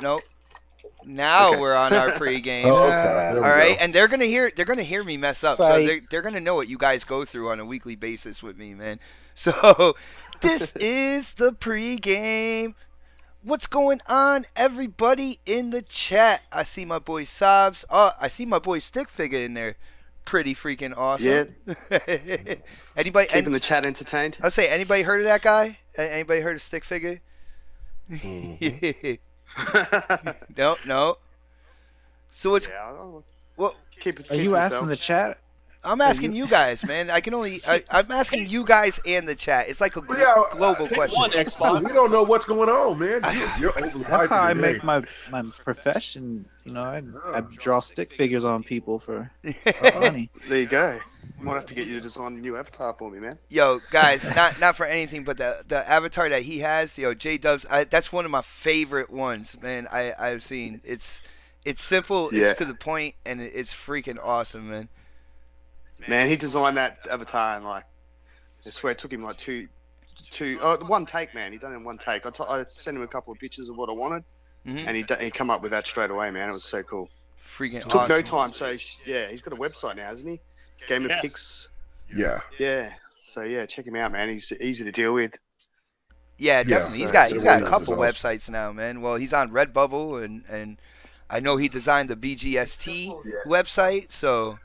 no. Now Okay. we're on our pregame. Oh, okay. There All we right, go. and they're gonna hear me mess up, so Psych. they're gonna know what you guys go through on a weekly basis with me, man. So this is the pregame. What's going on, everybody in the chat? I see my boy Sobs. Oh, I see my boy Stick Figure in there. Pretty freaking Yeah, awesome. Anybody? keeping the chat entertained. I'll say anybody heard of that guy? Anybody heard of Stick Figure? Mhm. No, no. So it's Yeah, I'll well. keep it. Are you asking the chat? I'm asking you guys, man. I'm asking you guys and the chat. It's like a Well, yeah, global Pick question. one, Xbox. We don't know what's going on, man. You're overly That's how I hyping make today. my profession. You know, I draw stick figures on people for Uh-huh. money. There you go. Might have to get you to design a new avatar for me, man. Yo, guys, not for anything, but the avatar that he has, yo, J Dubs, that's one of my favorite ones, man. I've seen. It's simple, Yeah. it's to the point, and it's freaking awesome, man. Man, he designed that avatar in like, I swear it took him like one take, man. He done it in one take. I sent him a couple of pictures of what I wanted, Hmm. and he come up with that straight away, man. It was so cool. Freaking Took awesome. no time. So yeah, he's got a website now, hasn't he? Game of Yes. Kicks. Yeah. Yeah. So yeah, check him out, man. He's easy to deal with. Yeah, Yeah, definitely. He's so got it he's got a was couple awesome. websites now, man. Well, he's on Redbubble, and I know he designed the BGST website, so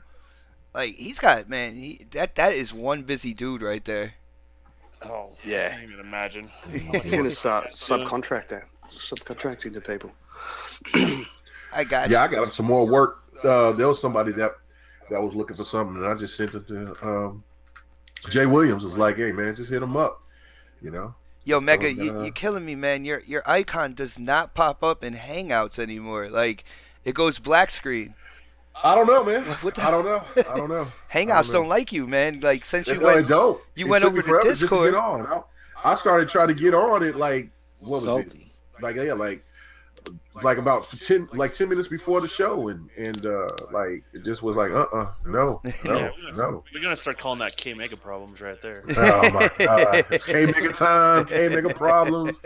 like he's got, man. That is one busy dude right there. Oh, Yeah. I can't even imagine. He's gonna start subcontracting to people. I got Yeah, you. I got him some more work. There was somebody that was looking for something, and I just sent it to Jay Williams. Was like, hey man, just hit him up. You know. Yo, So, Mega, you killing me, man. Your icon does not pop up in Hangouts anymore. Like it goes black screen. I don't know, man. What the- I don't know. I don't know. Hangouts know. don't like you, man. Like since you No, it went, don't. you It went took over me to forever just Discord. get on. I started trying to get on it like what was it? Salty. Like about 10 minutes before the show, and like it just was like no. Yeah, we're gonna start calling that K Mega problems right there. Oh my god, K mega time, K mega problems.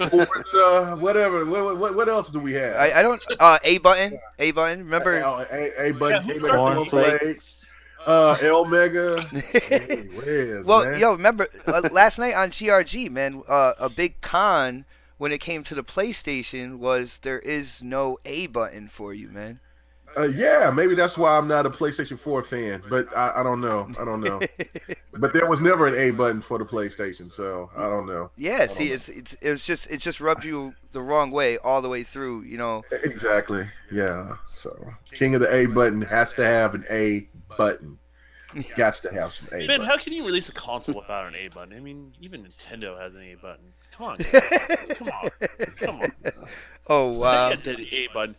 Whatever. What else do we have? I don't. A button. Remember? A button, Yeah, K who mega started cornflakes, Cornflakes. L mega. Hey, Wes, Well, man. yo, remember last night on GRG, man? A big con when it came to the PlayStation was there is no A button for you, man. Yeah, maybe that's why I'm not a PlayStation 4 fan, but I don't know. I don't know. But there was never an A button for the PlayStation, so I don't know. Yeah, see, it just rubbed you the wrong way all the way through, you know. Exactly. Yeah. So King of the A button has to have an A button. Got to have some A Man, button. how can you release a console without an A button? I mean, even Nintendo has an A button. Come on, guys. Come on. Oh wow. Sega did an A button.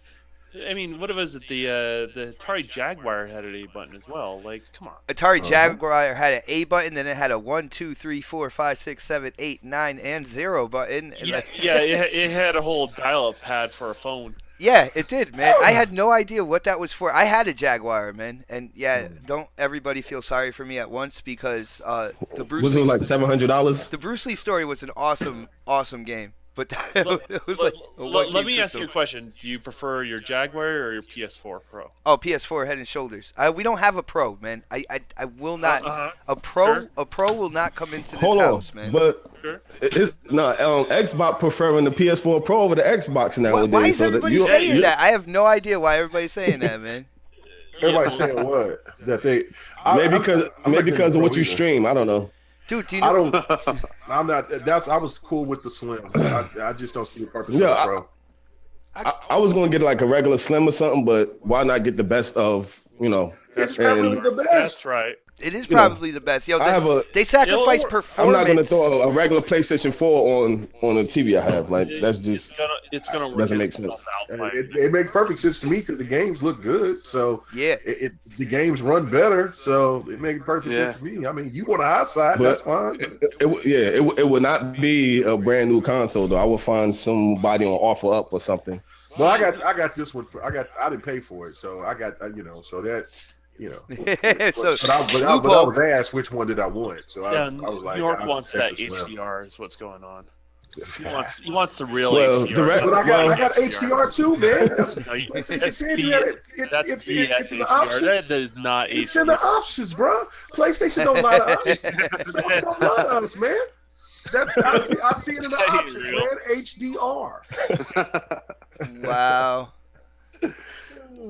I mean, what was it? The Atari Jaguar had an A button as well. Like, come on. Atari Jaguar had an A button, then it had a 1, 2, 3, 4, 5, 6, 7, 8, 9, and 0 button. And Yeah, it had a whole dial-up pad for a phone. yeah, it did, man. I had no idea what that was for. I had a Jaguar, man, and yeah, don't everybody feel sorry for me at once because the Bruce Was it Lee, like $700? the Bruce Lee story was an awesome game, but it was like a Let one-game me ask system. you a question. Do you prefer your Jaguar or your PS4 Pro? Oh, PS4 Head and Shoulders. We don't have a Pro, man. I will not. A Sure. Pro will not come into this Hold on, house, man. but Sure. it's no Xbox preferring the PS4 Pro over the Xbox nowadays. Why is so that everybody you- saying you- that? I have no idea why everybody's saying that, man. Everybody's saying what? That they Maybe I'm not because of what you either. stream. I don't know. Dude, do you I know? don't. I'm not. I was cool with the Slim. I just don't see the purpose Yeah, of the Pro. I was gonna get like a regular Slim or something, but why not get the best of It's probably and the best. That's right. It is you know, probably the best. Yo, I have a. they sacrifice I'm I'm performance. not gonna throw a regular PlayStation 4 on the TV I have. Like that's just It's gonna work doesn't make itself sense. out fine. It makes perfect sense to me because the games look good. So Yeah. the games run better. So it makes perfect sense to me. I mean, you want a high side, But- that's fine. it would not be a brand new console though. I would find somebody on offer up or something. Well, I got this one. I didn't pay for it, so I got so that. So, But I loophole. was asked which one did I want. So Yeah, I was like, New York I wants accept that the Slim. HDR is what's going on. He wants the real Well, HDR. the rap- But I well, got HDR too, man. That's No, PlayStation said you had it. that's It's BS in the HDR. options. That is not It's in the HDR. options, bro. PlayStation don't lie to us. Sony don't lie to us, man. I see it in the That ain't options, real. man. HDR. Wow.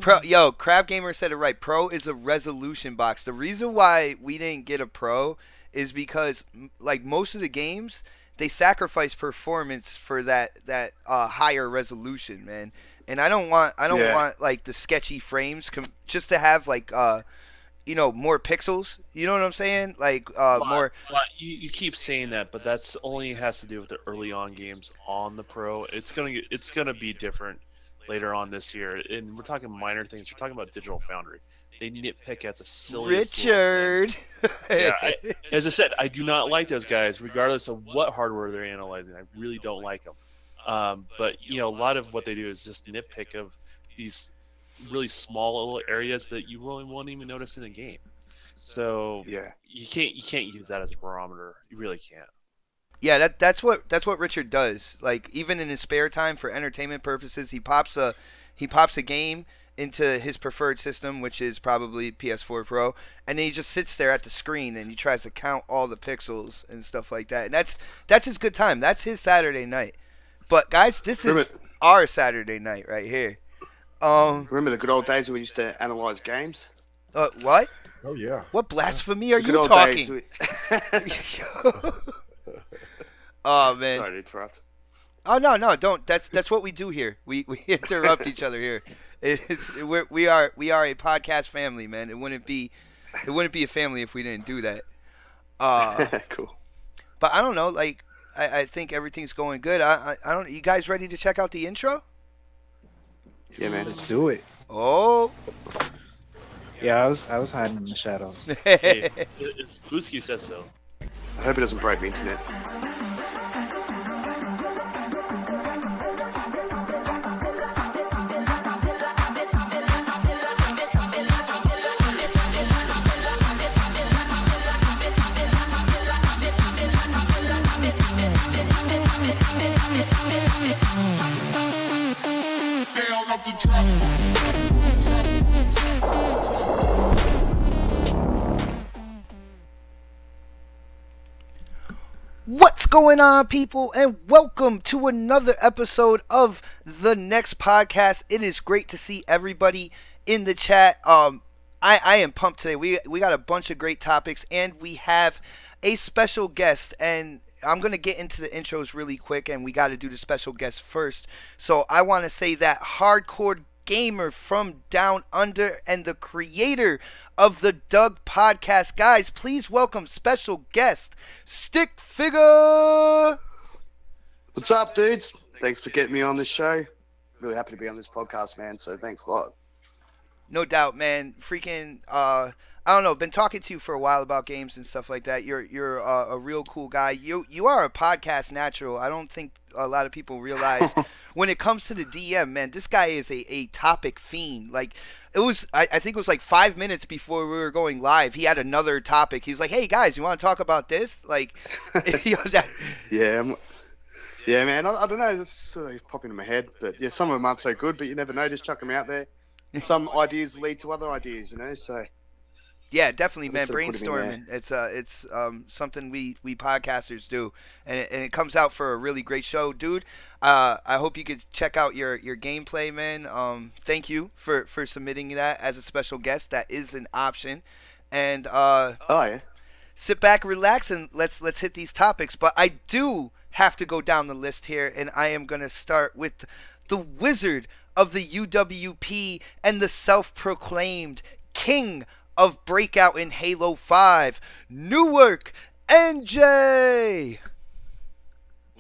Crab Gamer said it right. Pro is a resolution box. The reason why we didn't get a Pro is because, like most of the games, they sacrifice performance for that higher resolution, man. And I don't want like the sketchy frames just to have like more pixels. You know what I'm saying? Like more. But you keep saying that, but that's only has to do with the early on games on the Pro. It's gonna be different later on this year, and we're talking minor things. We're talking about Digital Foundry. They nitpick at the silliest little thing. Richard. As I said, I do not like those guys, regardless of what hardware they're analyzing. I really don't like them. But a lot of what they do is just nitpick of these really small little areas that you really won't even notice in a game. So Yeah. you can't use that as a barometer. You really can't. Yeah, that's what Richard does. Like even in his spare time for entertainment purposes, he pops a game into his preferred system, which is probably PS4 Pro, and then he just sits there at the screen and he tries to count all the pixels and stuff like that. And that's his good time. That's his Saturday night. But guys, this is our Saturday night right here. Remember the good old days when we used to analyze games? What? Oh yeah. What blasphemy are Good you old talking? days. Oh man. Sorry to interrupt. Oh no, don't. That's what we do here. We interrupt each other here. We are a podcast family, man. It wouldn't be a family if we didn't do that. Cool. But I don't know. Like I think everything's going good. I don't. You guys ready to check out the intro? Yeah, man. Let's do it. Oh. Yeah, I was hiding in the shadows. Hey, Booski says so. I hope it doesn't break the internet. What's going on, people, and welcome to another episode of the next podcast. It is great to see everybody in the chat. I am pumped today. We got a bunch of great topics, and we have a special guest. And I'm gonna get into the intros really quick, and we got to do the special guest first. So I want to say that hardcore gamer from down under and the creator of the Doug podcast, guys, please welcome special guest Stick Figure. What's up, dudes? Thanks for getting me on this show. Really happy to be on this podcast, man. So thanks a lot. No doubt, man. Freaking I don't know, been talking to you for a while about games and stuff like that. You're a real cool guy. You are a podcast natural. I don't think a lot of people realize when it comes to the DM, man, this guy is a topic fiend. Like it was, I think it was like 5 minutes before we were going live. He had another topic. He was like, "Hey guys, you want to talk about this?" Like, Yeah, yeah, man. I don't know. It's popping in my head, but yeah, some of them aren't so good. But you never know. Just chuck them out there. Some ideas lead to other ideas, So. Yeah, definitely, man. Just put 'em in Brainstorming. It's something we podcasters do, and it comes out for a really great show, dude. I hope you could check out your gameplay, man. Thank you for submitting that as a special guest. That is an option, and Oh yeah. sit back, relax, and let's hit these topics. But I do have to go down the list here, and I am gonna start with the wizard of the UWP and the self-proclaimed king of breakout in Halo 5, Newark NJ.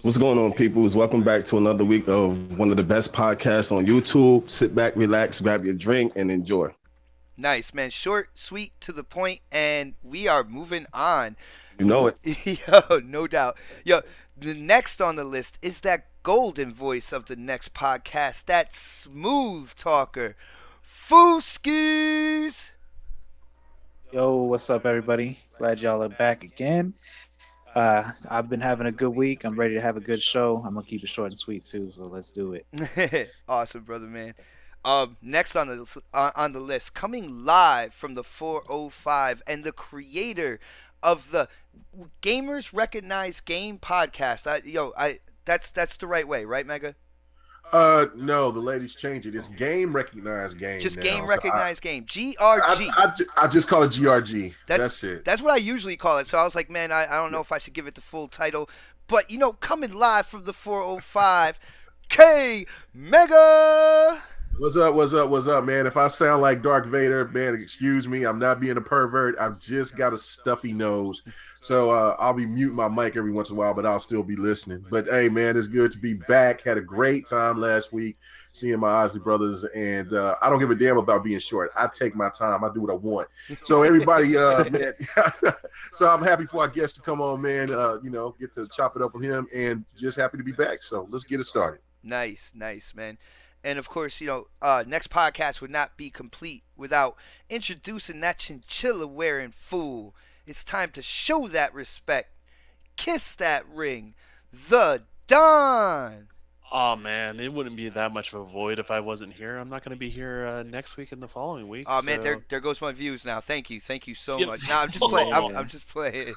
What's going on, peoples? Welcome back to another week of one of the best podcasts on YouTube. Sit back, relax, grab your drink, and enjoy. Nice, man. Short, sweet, to the point, and we are moving on. You know it. Yo, no doubt. Yo, the next on the list is that golden voice of the next podcast, that smooth talker, Fooskies. Yo, what's up, everybody? Glad y'all are back again. I've been having a good week. I'm ready to have a good show. I'm gonna keep it short and sweet too. So let's do it. Awesome, brother, man. Next on the list, coming live from the 405 and the creator of the Gamers Recognize Game podcast. That's the right way, right, Mega? No, the ladies change it. It's game recognized game Just now. Game So Recognized Game, GRG. I just call it GRG. That's it. That's what I usually call it. So I was like, man, I don't know if I should give it the full title, but coming live from the 405, K Mega. What's up? What's up? What's up, man? If I sound like Darth Vader, man, excuse me. I'm not being a pervert. I've just got a stuffy nose. So I'll be muting my mic every once in a while, but I'll still be listening. But hey, man, it's good to be back. Had a great time last week seeing my Ozzy brothers, and I don't give a damn about being short. I take my time. I do what I want. So everybody, man, so I'm happy for our guest to come on, man. Get to chop it up with him, and just happy to be back. So let's get it started. Nice, man. And of course, next podcast would not be complete without introducing that chinchilla wearing fool. It's time to show that respect. Kiss that ring. The Don. Oh man, it wouldn't be that much of a void if I wasn't here. I'm not going to be here next week and the following week. Oh man, so... there goes my views now. Thank you so Yep. much. No, I'm just playing. I'm just playing.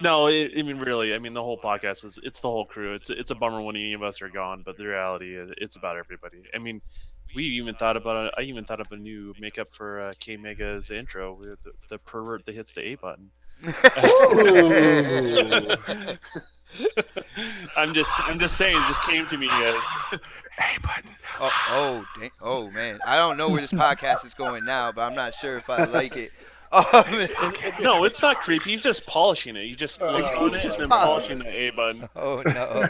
No, I mean really. I mean the whole podcast it's the whole crew. It's a bummer when any of us are gone, but the reality is it's about everybody. I mean, I even thought of a new makeup for K Mega's intro with the pervert that hits the A button. I'm just saying, it just came to me, guys. A button. Oh man, I don't know where this podcast is going now, but I'm not sure if I like it. No, it's not creepy. He's just polishing it. You just on it and then polishing the A button. Oh no.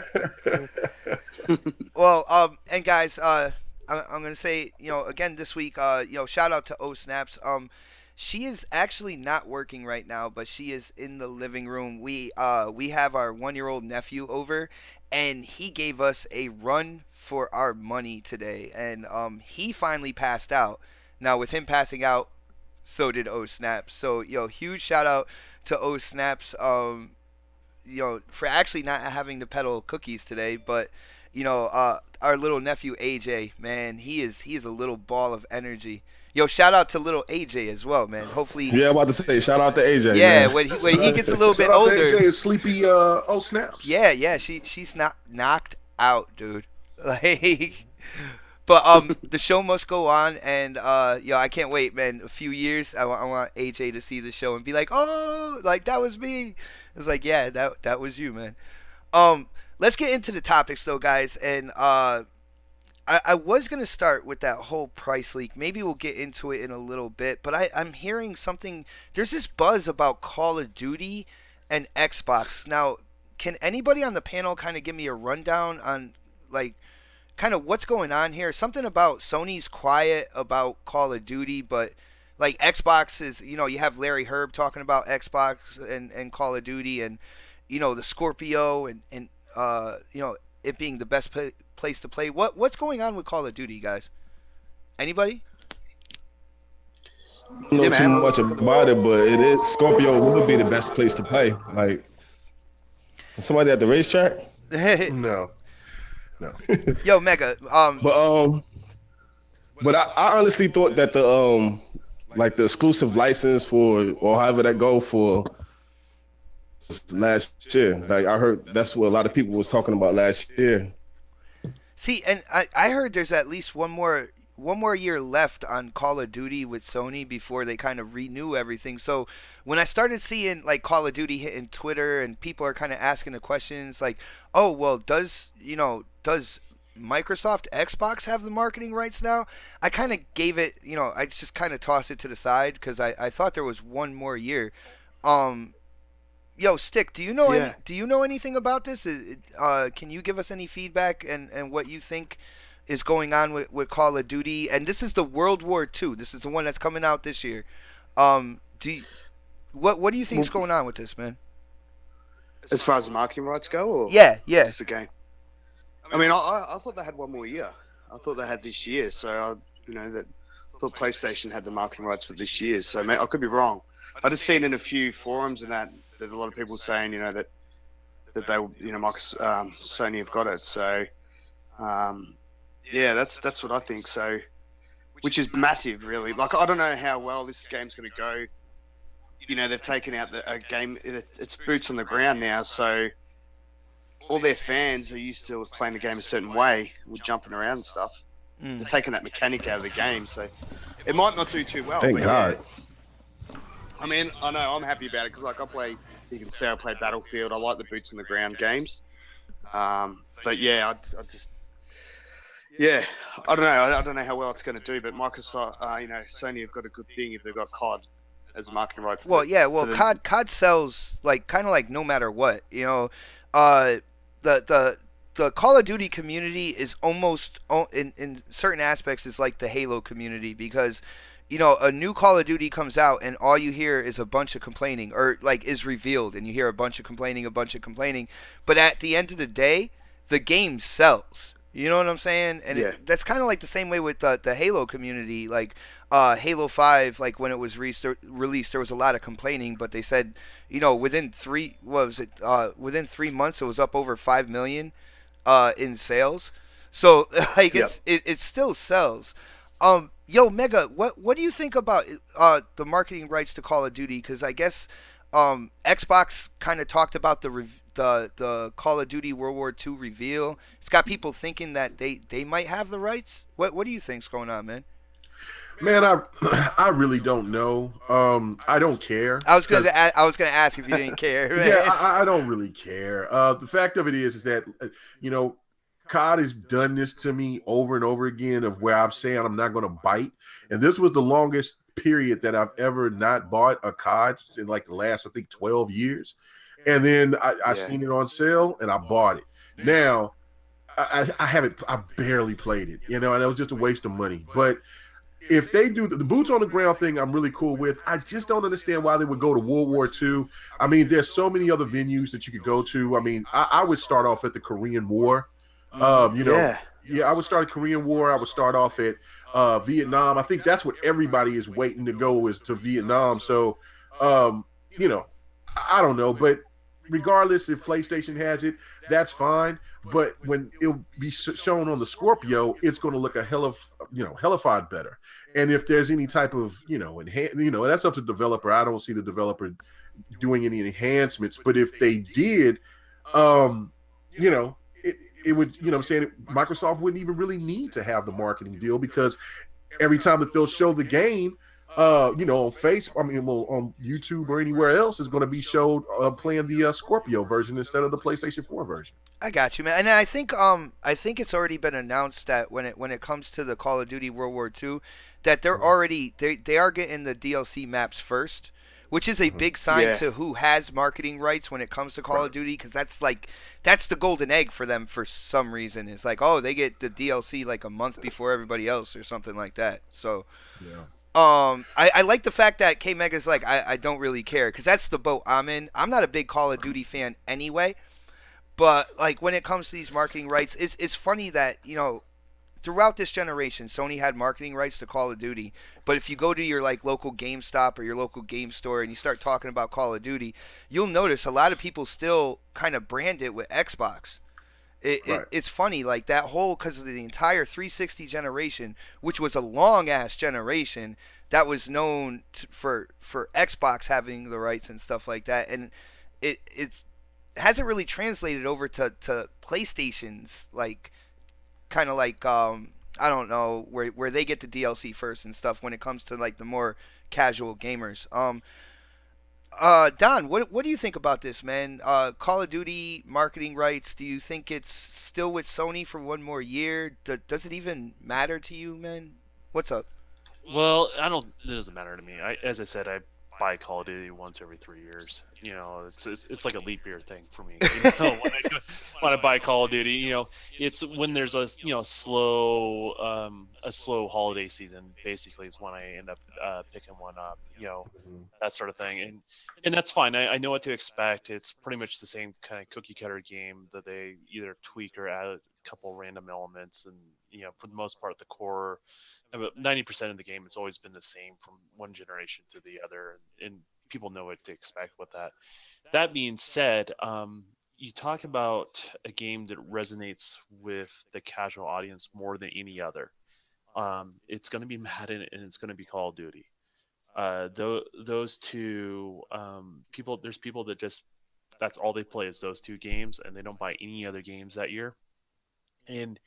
Well, and guys, I'm gonna say, again this week, shout out to O Snaps. She is actually not working right now, but she is in the living room. We have our 1-year-old nephew over, and he gave us a run for our money today, and he finally passed out. Now with him passing out, so did O Snaps. So huge shout out to O Snaps. For actually not having to peddle cookies today, but our little nephew AJ, man, he is a little ball of energy. Shout out to little AJ as well, man. Hopefully, yeah, I'm about to say shout out to AJ. Yeah, man. when he gets a little bit Shout out to older, AJ is sleepy. Oh snaps. Yeah, she's not knocked out, dude. Like, but the show must go on, and I can't wait, man. A few years, I want AJ to see the show and be like, oh, like that was me. It's like, yeah, that was you, man. Let's get into the topics though, guys, and I was going to start with that whole price leak. Maybe we'll get into it in a little bit, but I'm hearing something. There's this buzz about Call of Duty and Xbox. Now, can anybody on the panel kind of give me a rundown on, like, kind of what's going on here? Something about Sony's quiet about Call of Duty, but, like, Xbox is, you have Larry Herb talking about Xbox and Call of Duty and, the Scorpio and it being the best place to play. What's going on with Call of Duty, guys? Anybody? I don't know too much about it, but it is Scorpio would be the best place to play. Like somebody at the racetrack. No. Yo, Mega. But I honestly thought that the the exclusive license for or however that go for last year. Like I heard that's what a lot of people was talking about last year. See, and I heard there's at least one more year left on Call of Duty with Sony before they kind of renew everything. So when I started seeing like Call of Duty hitting Twitter and people are kind of asking the questions like, oh well, does Microsoft Xbox have the marketing rights now? I kind of gave it, I just kind of tossed it to the side because I thought there was one more year. Yo, Stick, do you know anything about this? Can you give us any feedback and what you think is going on with Call of Duty? And this is the World War II. This is the one that's coming out this year. What do you think is going on with this, man? As far as the marketing rights go, or yeah, just a game. I mean, I thought they had one more year. I thought they had this year. So I thought PlayStation had the marketing rights for this year. So I could be wrong. I just seen in a few forums and that there's a lot of people saying, that they, Sony have got it. So, yeah, that's what I think. So, which is massive, really. Like, I don't know how well this game's going to go. They've taken out a game. It's boots on the ground now, so all their fans are used to playing the game a certain way, with jumping around and stuff. They're taking that mechanic out of the game, so it might not do too well. Thank But God. yeah, I mean, I know I'm happy about it because, like, you can see I play Battlefield. I like the boots on the ground games. But yeah, I just, yeah, I don't know. I don't know how well it's going to do, but Microsoft, Sony have got a good thing if they've got COD as a marketing right for Well, the, yeah, for well, the COD sells like kind of like no matter what, uh, the Call of Duty community is almost in certain aspects is like the Halo community because a new Call of Duty comes out and all you hear is a bunch of complaining or like is revealed and you hear a bunch of complaining, but at the end of the day, the game sells. You know what I'm saying? And yeah, that's kind of like the same way with the Halo community. Like Halo 5, like when it was released, there was a lot of complaining, but they said, within what was it? Within 3 months, it was up over 5 million in sales. So like yep. it still sells. Yo, Mega, what do you think about the marketing rights to Call of Duty? Because I guess Xbox kind of talked about the Call of Duty World War II reveal. It's got people thinking that they might have the rights. What do you think's going on, man? Man, I really don't know. I don't care. I was gonna ask if you didn't care. Man. Yeah, I don't really care. The fact of it is that COD has done this to me over and over again of where I'm saying I'm not going to bite, and this was the longest period that I've ever not bought a COD in like the last I think 12 years, and then I Yeah. seen it on sale and I bought it. Now I haven't, I barely played it, and it was just a waste of money, but if they do the boots on the ground thing, I'm really cool with. I just don't understand why they would go to World War II. I mean, there's so many other venues that you could go to. I mean, I would start off at the Korean War. Yeah. Yeah, I would start at Korean War. I would start off at Vietnam. I think that's what everybody is waiting to go is to Vietnam. So, um, you know, I don't know, but regardless if PlayStation has it, that's fine. But when it'll be shown on the Scorpio, it's going to look a hellified better. And if there's any type of, that's up to the developer. I don't see the developer doing any enhancements. But if they did, it would, I'm saying Microsoft wouldn't even really need to have the marketing deal because every time that they'll show the game, on on YouTube or anywhere else is going to be showed playing the Scorpio version instead of the PlayStation 4 version. I got you, man. And I think it's already been announced that when it comes to the Call of Duty World War II, that they're already they are getting the DLC maps first, which is a big sign to who has marketing rights when it comes to Call of Duty, because that's the golden egg for them for some reason. It's like, oh, they get the DLC like a month before everybody else or something like that. So yeah. I like the fact that K Mega's like, I don't really care, because that's the boat I'm in. I'm not a big Call of Duty fan anyway, but like when it comes to these marketing rights, it's funny that throughout this generation, Sony had marketing rights to Call of Duty, but if you go to your like local GameStop or your local game store and you start talking about Call of Duty, you'll notice a lot of people still kind of brand it with Xbox. It's funny, like that whole, because of the entire 360 generation, which was a long ass generation, that was known for Xbox having the rights and stuff like that, and it hasn't really translated over to PlayStation's like kind of like I don't know where they get the DLC first and stuff when it comes to like the more casual gamers. Don, what do you think about this, man? Call of Duty marketing rights, do you think it's still with Sony for one more year? Does it even matter to you, man? What's up? Well, it doesn't matter to me. As I said, I buy Call of Duty once every 3 years. It's like a leap year thing for me. When I buy Call of Duty, it's when there's a slow holiday season. Basically, is when I end up picking one up. That sort of thing, and that's fine. I know what to expect. It's pretty much the same kind of cookie cutter game that they either tweak or add a couple random elements, and for the most part, the core. About 90% of the game, it's always been the same from one generation to the other, and people know what to expect with that. That being said, you talk about a game that resonates with the casual audience more than any other. It's going to be Madden and it's going to be Call of Duty. Those two people, there's people that just that's all they play is those two games, and they don't buy any other games that year. And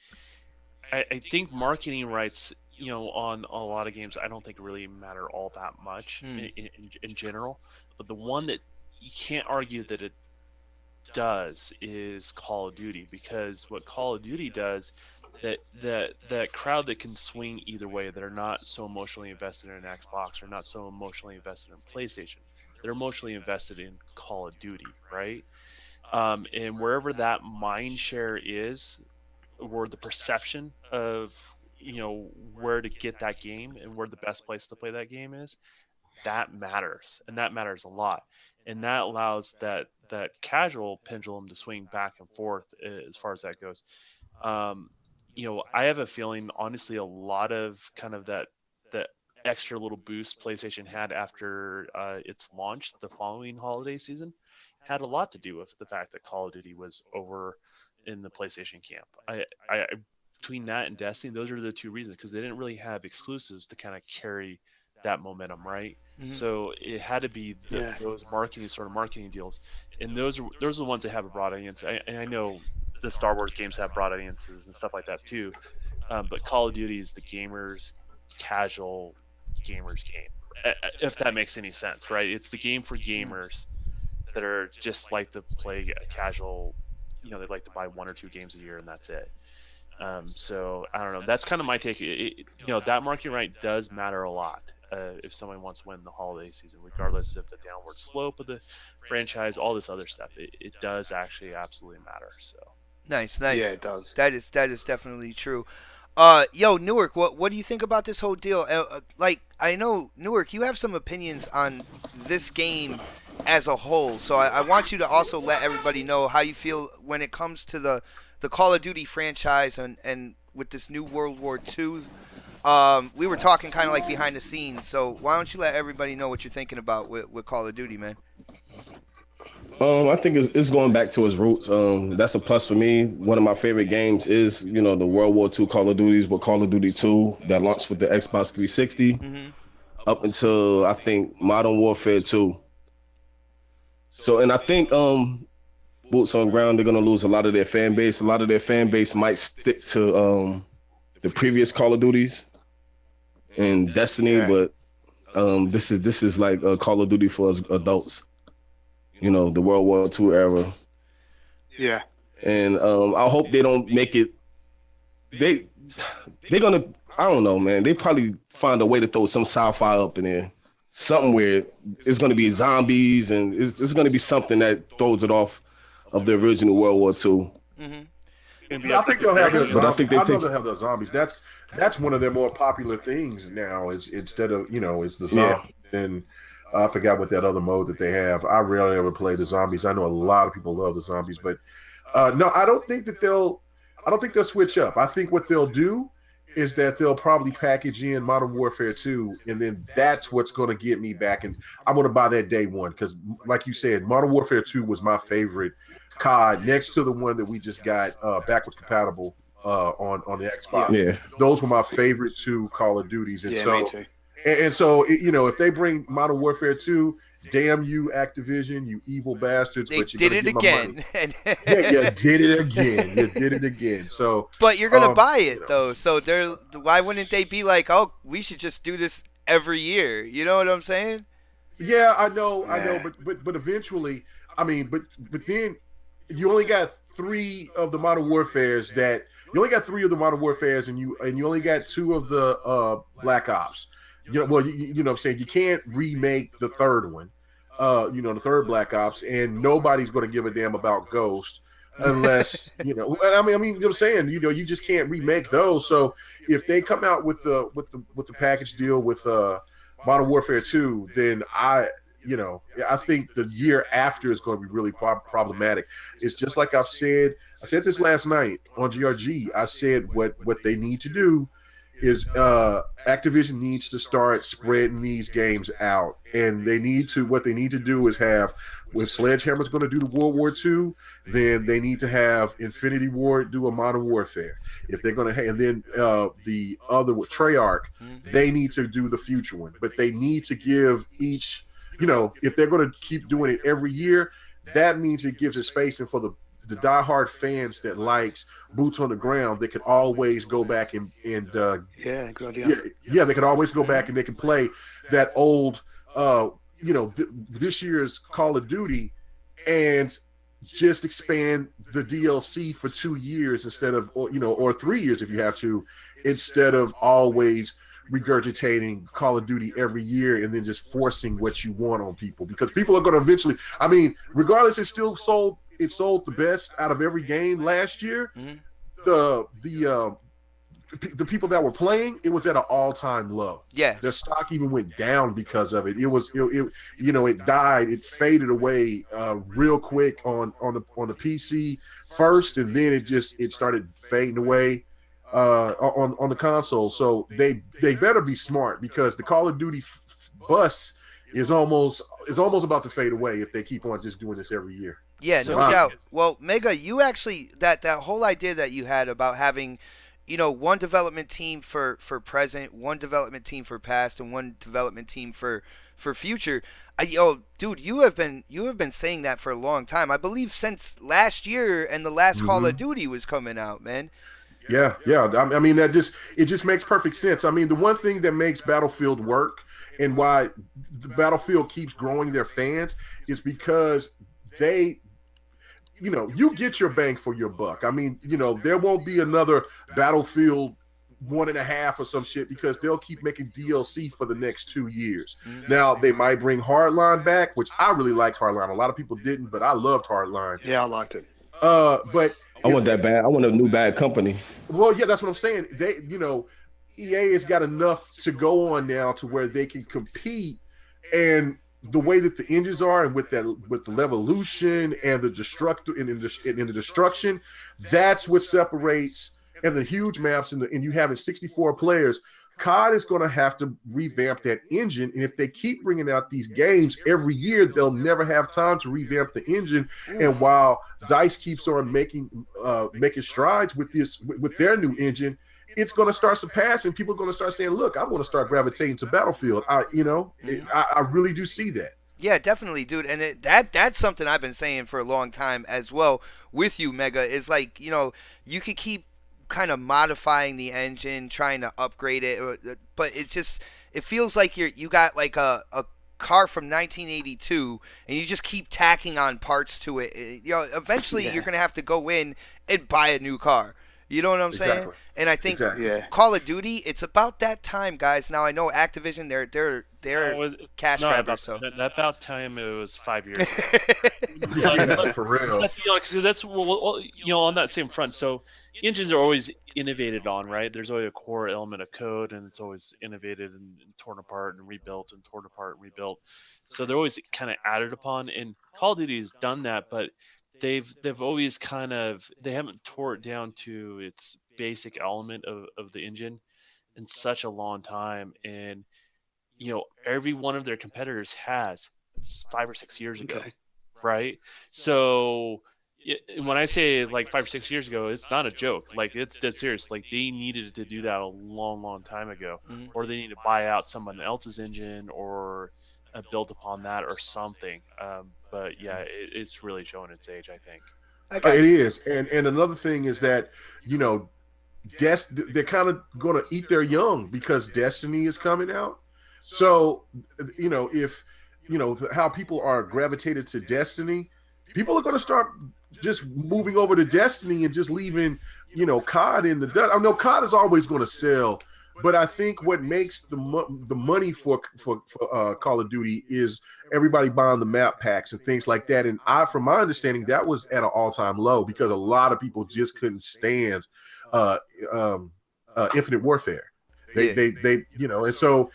I think marketing rights, on a lot of games, I don't think really matter all that much in general. But the one that you can't argue that it does is Call of Duty, because what Call of Duty does, that crowd that can swing either way, that are not so emotionally invested in an Xbox or not so emotionally invested in PlayStation, they're emotionally invested in Call of Duty, right? And wherever that mind share is, or the perception of where to get that game and where the best place to play that game is, that matters, and that matters a lot, and that allows that casual pendulum to swing back and forth as far as that goes. um, I have a feeling, honestly, a lot of kind of that extra little boost PlayStation had after its launch the following holiday season had a lot to do with the fact that Call of Duty was over in the PlayStation camp. I between that and Destiny, those are the two reasons, because they didn't really have exclusives to kind of carry that momentum, right? So it had to be those marketing deals, and those are the ones that have a broad audience. I know the Star Wars games have broad audiences and stuff like that too, but Call of Duty is the casual gamers game, if that makes any sense, right? It's the game for gamers that are just like to play a casual, they like to buy one or two games a year and that's it. So I don't know. That's kind of my take. That marketing right does matter a lot. If someone wants to win the holiday season, regardless of the downward slope of the franchise, all this other stuff, it does actually absolutely matter. So Nice. Yeah, it does. That is definitely true. Yo, Newark, what do you think about this whole deal? Like, I know, Newark, you have some opinions on this game as a whole, so I want you to also let everybody know how you feel when it comes to the Call of Duty franchise and with this new World War II. We were talking kind of like behind the scenes, so why don't you let everybody know what you're thinking about with Call of Duty, man? I think it's going back to its roots. That's a plus for me. One of my favorite games is, the World War II Call of Duties, with Call of Duty 2 that launched with the Xbox 360 up until, I think, Modern Warfare 2. So, and I think boots on ground, they're going to lose a lot of their fan base. A lot of their fan base might stick to the previous Call of Duties and Destiny, but this is like a Call of Duty for us adults. The World War II era. Yeah. And I hope they don't make it. They're gonna. I don't know, man. They probably find a way to throw some sci-fi up in there, something where it's gonna be zombies, and it's gonna be something that throws it off of the original World War II. I think they'll have those. But I think know they'll have those zombies. That's one of their more popular things now. Is instead of it's the zombies and. I forgot what that other mode that they have. I rarely ever play the zombies. I know a lot of people love the zombies, but no, I don't think they'll switch up. I think what they'll do is that they'll probably package in Modern Warfare 2, and then that's what's going to get me back. And I'm going to buy that day one because, like you said, Modern Warfare 2 was my favorite COD next to the one that we just got backwards compatible on the Xbox. Yeah. Those were my favorite two Call of Duties. And me too. And so, if they bring Modern Warfare 2, damn you, Activision, you evil bastards. They but you did it again. Yeah, you did it again. You did it again. So, but you're going to buy it, though. So why wouldn't they be like, oh, we should just do this every year? You know what I'm saying? Yeah, I know. But eventually, but then you only got three of the Modern Warfares and you only got two of the Black Ops. You know what I'm saying? You can't remake the third one, the third Black Ops, and nobody's going to give a damn about Ghost unless, you know what I'm saying? You just can't remake those. So if they come out with the package deal with Modern Warfare 2, then I think the year after is going to be really problematic. It's just like I said this last night on GRG. I said what they need to do is Activision needs to start spreading these games out, and what they need to do is have, if Sledgehammer's going to do the World War II, then they need to have Infinity Ward do a Modern Warfare. If they're going to, and then the other with Treyarch, they need to do the future one. But they need to give each, if they're going to keep doing it every year, that means it gives it space, and for the diehard fans that likes boots on the ground, they can always go back and yeah, good idea. they can always go back and they can play that old this year's Call of Duty and just expand the DLC for 2 years instead of, or 3 years if you have to, instead of always regurgitating Call of Duty every year and then just forcing what you want on people, because people are going to eventually, regardless, it sold the best out of every game last year. The people that were playing, it was at an all-time low. Yeah, their stock even went down because of it. It died, it faded away real quick on the PC first, and then it started fading away on the console. So they better be smart, because the Call of Duty bus is almost about to fade away if they keep on just doing this every year. Yeah, no doubt. Well, Mega, you actually, that whole idea that you had about having, one development team for present, one development team for past, and one development team for future. Dude, you have been saying that for a long time. I believe since last year and the last Call of Duty was coming out, man. Yeah. It just makes perfect sense. The one thing that makes Battlefield work and why the Battlefield keeps growing their fans is because you get your bang for your buck. There won't be another Battlefield 1.5 or some shit, because they'll keep making DLC for the next 2 years. Now, they might bring Hardline back, which I really liked Hardline. A lot of people didn't, but I loved Hardline. Yeah, I liked it. But I want that bad. I want a new bad company. Well, yeah, that's what I'm saying. EA has got enough to go on now to where they can compete, and the way that the engines are, and with the Levolution and the the destruction, that's what separates, and the huge maps, and you have it 64 players. COD is going to have to revamp that engine, and if they keep bringing out these games every year, they'll never have time to revamp the engine. And while DICE keeps on making strides with their new engine, it's going to start surpassing. People are going to start saying, "Look, I want to start gravitating to Battlefield." I really do see that. Yeah, definitely, dude. And that's something I've been saying for a long time as well with you, Mega. Is like, you could keep kind of modifying the engine, trying to upgrade it, but it feels like you got like a car from 1982 and you just keep tacking on parts to it. Eventually you're gonna have to go in and buy a new car. You know what I'm saying? And I think Call of Duty, it's about that time, guys. Now I know Activision, they're cash grabbers. So about time it was 5 years. Yeah, for real. That's on that same front. So engines are always innovated on, right? There's always a core element of code, and it's always innovated and torn apart and rebuilt and torn apart and rebuilt. So they're always kind of added upon. And Call of Duty has done that, but they've always they haven't tore it down to its basic element of the engine in such a long time. And every one of their competitors has 5 or 6 years ago, right? So when I say like 5 or 6 years ago, it's not a joke. Like, it's dead serious. Like, they needed to do that a long time ago, or they need to buy out someone else's engine or build upon that or something. But yeah, it's really showing its age, I think. It is. And another thing is that, they're kind of going to eat their young, because Destiny is coming out. So, if, how people are gravitated to Destiny, people are going to start just moving over to Destiny and just leaving, COD in the dust. I know COD is always going to sell, but I think what makes the money for Call of Duty is everybody buying the map packs and things like that. And from my understanding, that was at an all-time low, because a lot of people just couldn't stand Infinite Warfare. They and so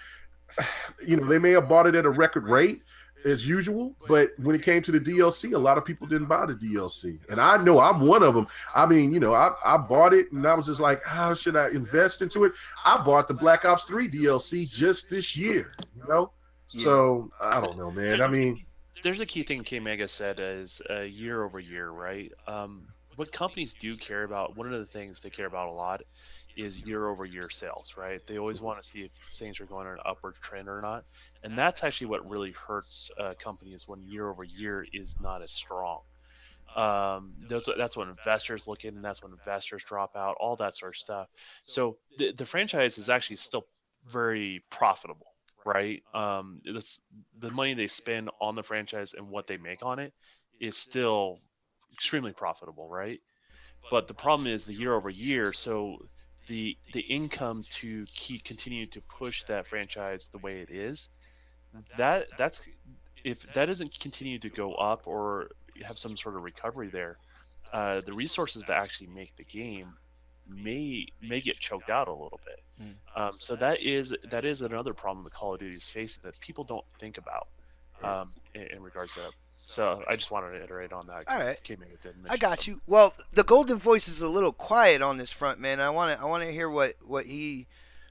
they may have bought it at a record rate, as usual. But when it came to the DLC, a lot of people didn't buy the DLC, and I know I'm one of them. I mean, I bought it, and I was just like, how should I invest into it? I bought the Black Ops 3 DLC just this year. So I don't know, man. I mean, there's a key thing K Mega said is year over year, right? What companies do care about, one of the things they care about a lot is year over year sales, right? They always want to see if things are going on an upward trend or not. And that's actually what really hurts companies when year over year is not as strong. That's when investors look in, and that's when investors drop out, all that sort of stuff. So the franchise is actually still very profitable, right? The money they spend on the franchise and what they make on it is still extremely profitable, right? But the problem is the year over year. So the income to keep continue to push that franchise the way it is, that's if that doesn't continue to go up or have some sort of recovery there, the resources to actually make the game may get choked out a little bit. So that is another problem that Call of Duty is facing that people don't think about in regards to that. So I just wanted to iterate on that. All right, Didn't I got you. Well, the Golden Voice is a little quiet on this front, man. I want to hear what he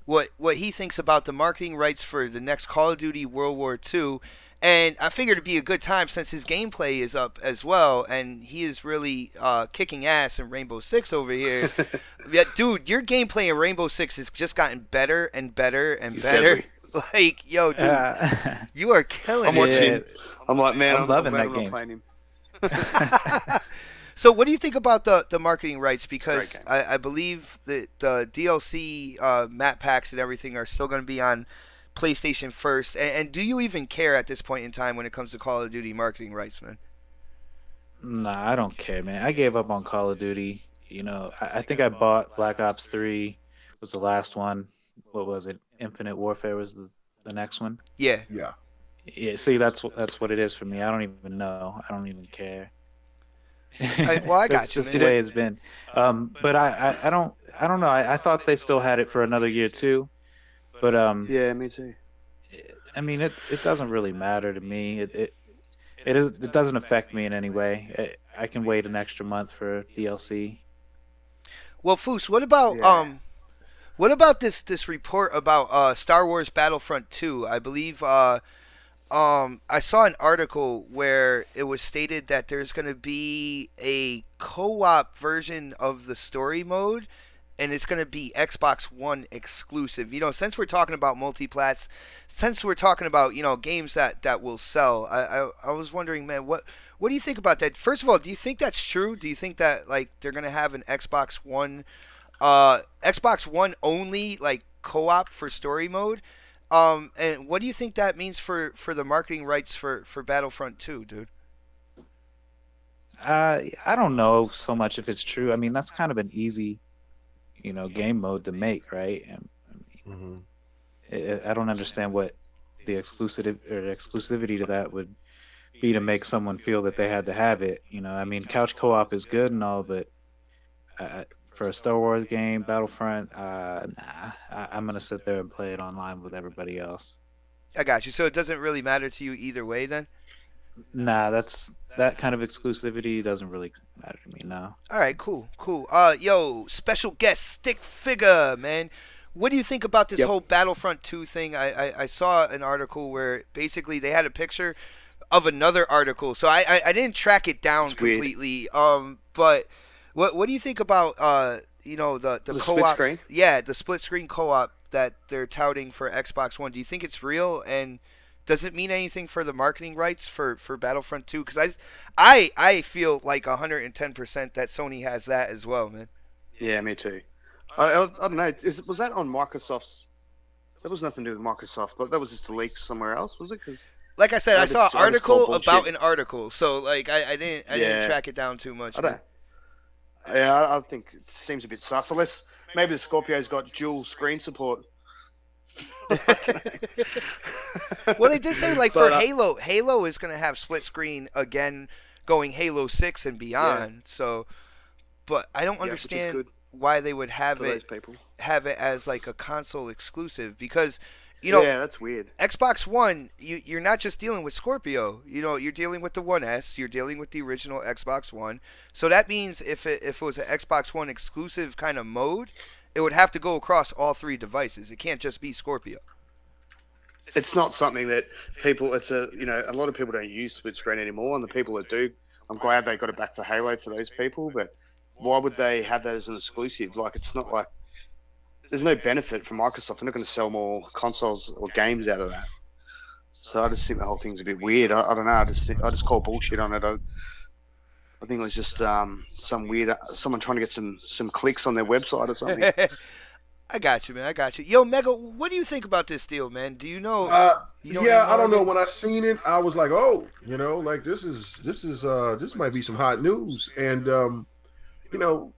thinks about the marketing rights for the next Call of Duty World War II. And I figured it'd be a good time since his gameplay is up as well, and he is really kicking ass in Rainbow Six over here. Yeah, dude, your gameplay in Rainbow Six has just gotten better and better and He's better. deadly. Like, yo, dude, you are killing I'm it. watching him. I'm like, man, I'm I'm loving glad that I'm not game. playing him. So, what do you think about the marketing rights? Because Great game. I believe that the DLC map packs and everything are still going to be on PlayStation first. And do you even care at this point in time when it comes to Call of Duty marketing rights, man? Nah, I don't care, man. I gave up on Call of Duty. I think I bought Black Ops 3 was the last one. What was it? Infinite Warfare was the next one. Yeah. yeah. Yeah, see, that's what it is for me. I don't even know. I don't even care. Well, I got That's you, just man. the way it's been. But I don't know. I thought they still had it for another year too. But Yeah, me too. I mean, it doesn't really matter to me. It doesn't affect me in any way. I can wait an extra month for DLC. Well, Foos, what about Yeah. what about this report about Star Wars Battlefront 2? I believe I saw an article where it was stated that there's going to be a co-op version of the story mode, and it's going to be Xbox One exclusive. Since we're talking about multiplats, since we're talking about games that will sell, I was wondering, man, what do you think about that? First of all, do you think that's true? Do you think that like they're going to have an Xbox One only like co-op for story mode? And what do you think that means for the marketing rights for Battlefront 2, dude? I don't know so much if it's true. I mean, that's kind of an easy, game mode to make, right? Mhm. I don't understand what the exclusivity to that would be to make someone feel that they had to have it. I mean, couch co-op is good and all, but for a Star Wars game, Battlefront, nah, I'm gonna sit there and play it online with everybody else. I got you. So it doesn't really matter to you either way, then? Nah, that kind of exclusivity doesn't really matter to me now. All right, cool. Yo, special guest Stick Figure, man. What do you think about this Yep. whole Battlefront 2 thing? I saw an article where basically they had a picture of another article, so I didn't track it down It's weird. completely. But what do you think about the The co-op? split screen? Yeah, the split screen co-op that they're touting for Xbox One. Do you think it's real, and does it mean anything for the marketing rights for Battlefront 2? Because I feel like 110% that Sony has that as well, man. Yeah, me too. I don't know. Was that on Microsoft's? That was nothing to do with Microsoft. That was just a leak somewhere else, was it? Because Like I said, I saw an I just call article bullshit. about an article, so like I didn't Yeah. track it down too much. I don't. Yeah, I think it seems a bit sus. Unless maybe the Scorpio's got dual screen support. Well, they did say like But, for Halo is going to have split screen again, going Halo 6 and beyond. So, but I don't Yeah, which is understand good why they would have for those it people. as like a console exclusive, because You know, Yeah, that's weird. Xbox One, you're not just dealing with Scorpio. You know, you're dealing with the One S. You're dealing with the original Xbox One. So that means if it was an Xbox One exclusive kind of mode, it would have to go across all three devices. It can't just be Scorpio. It's not something that people. It's a a lot of people don't use split screen anymore, and the people that do, I'm glad they got it back for Halo for those people. But why would they have that as an exclusive? Like, it's not like there's no benefit for Microsoft. They're not going to sell more consoles or games out of that. So I just think the whole thing's a bit weird. I don't know. I just call bullshit on it. I think it was just some weird someone trying to get some clicks on their website or something. I got you, man. I got you. Yo, Mega, what do you think about this deal, man? Do you know? Yeah, I don't know. When I seen it, I was like, oh, like this might be some hot news, and you know,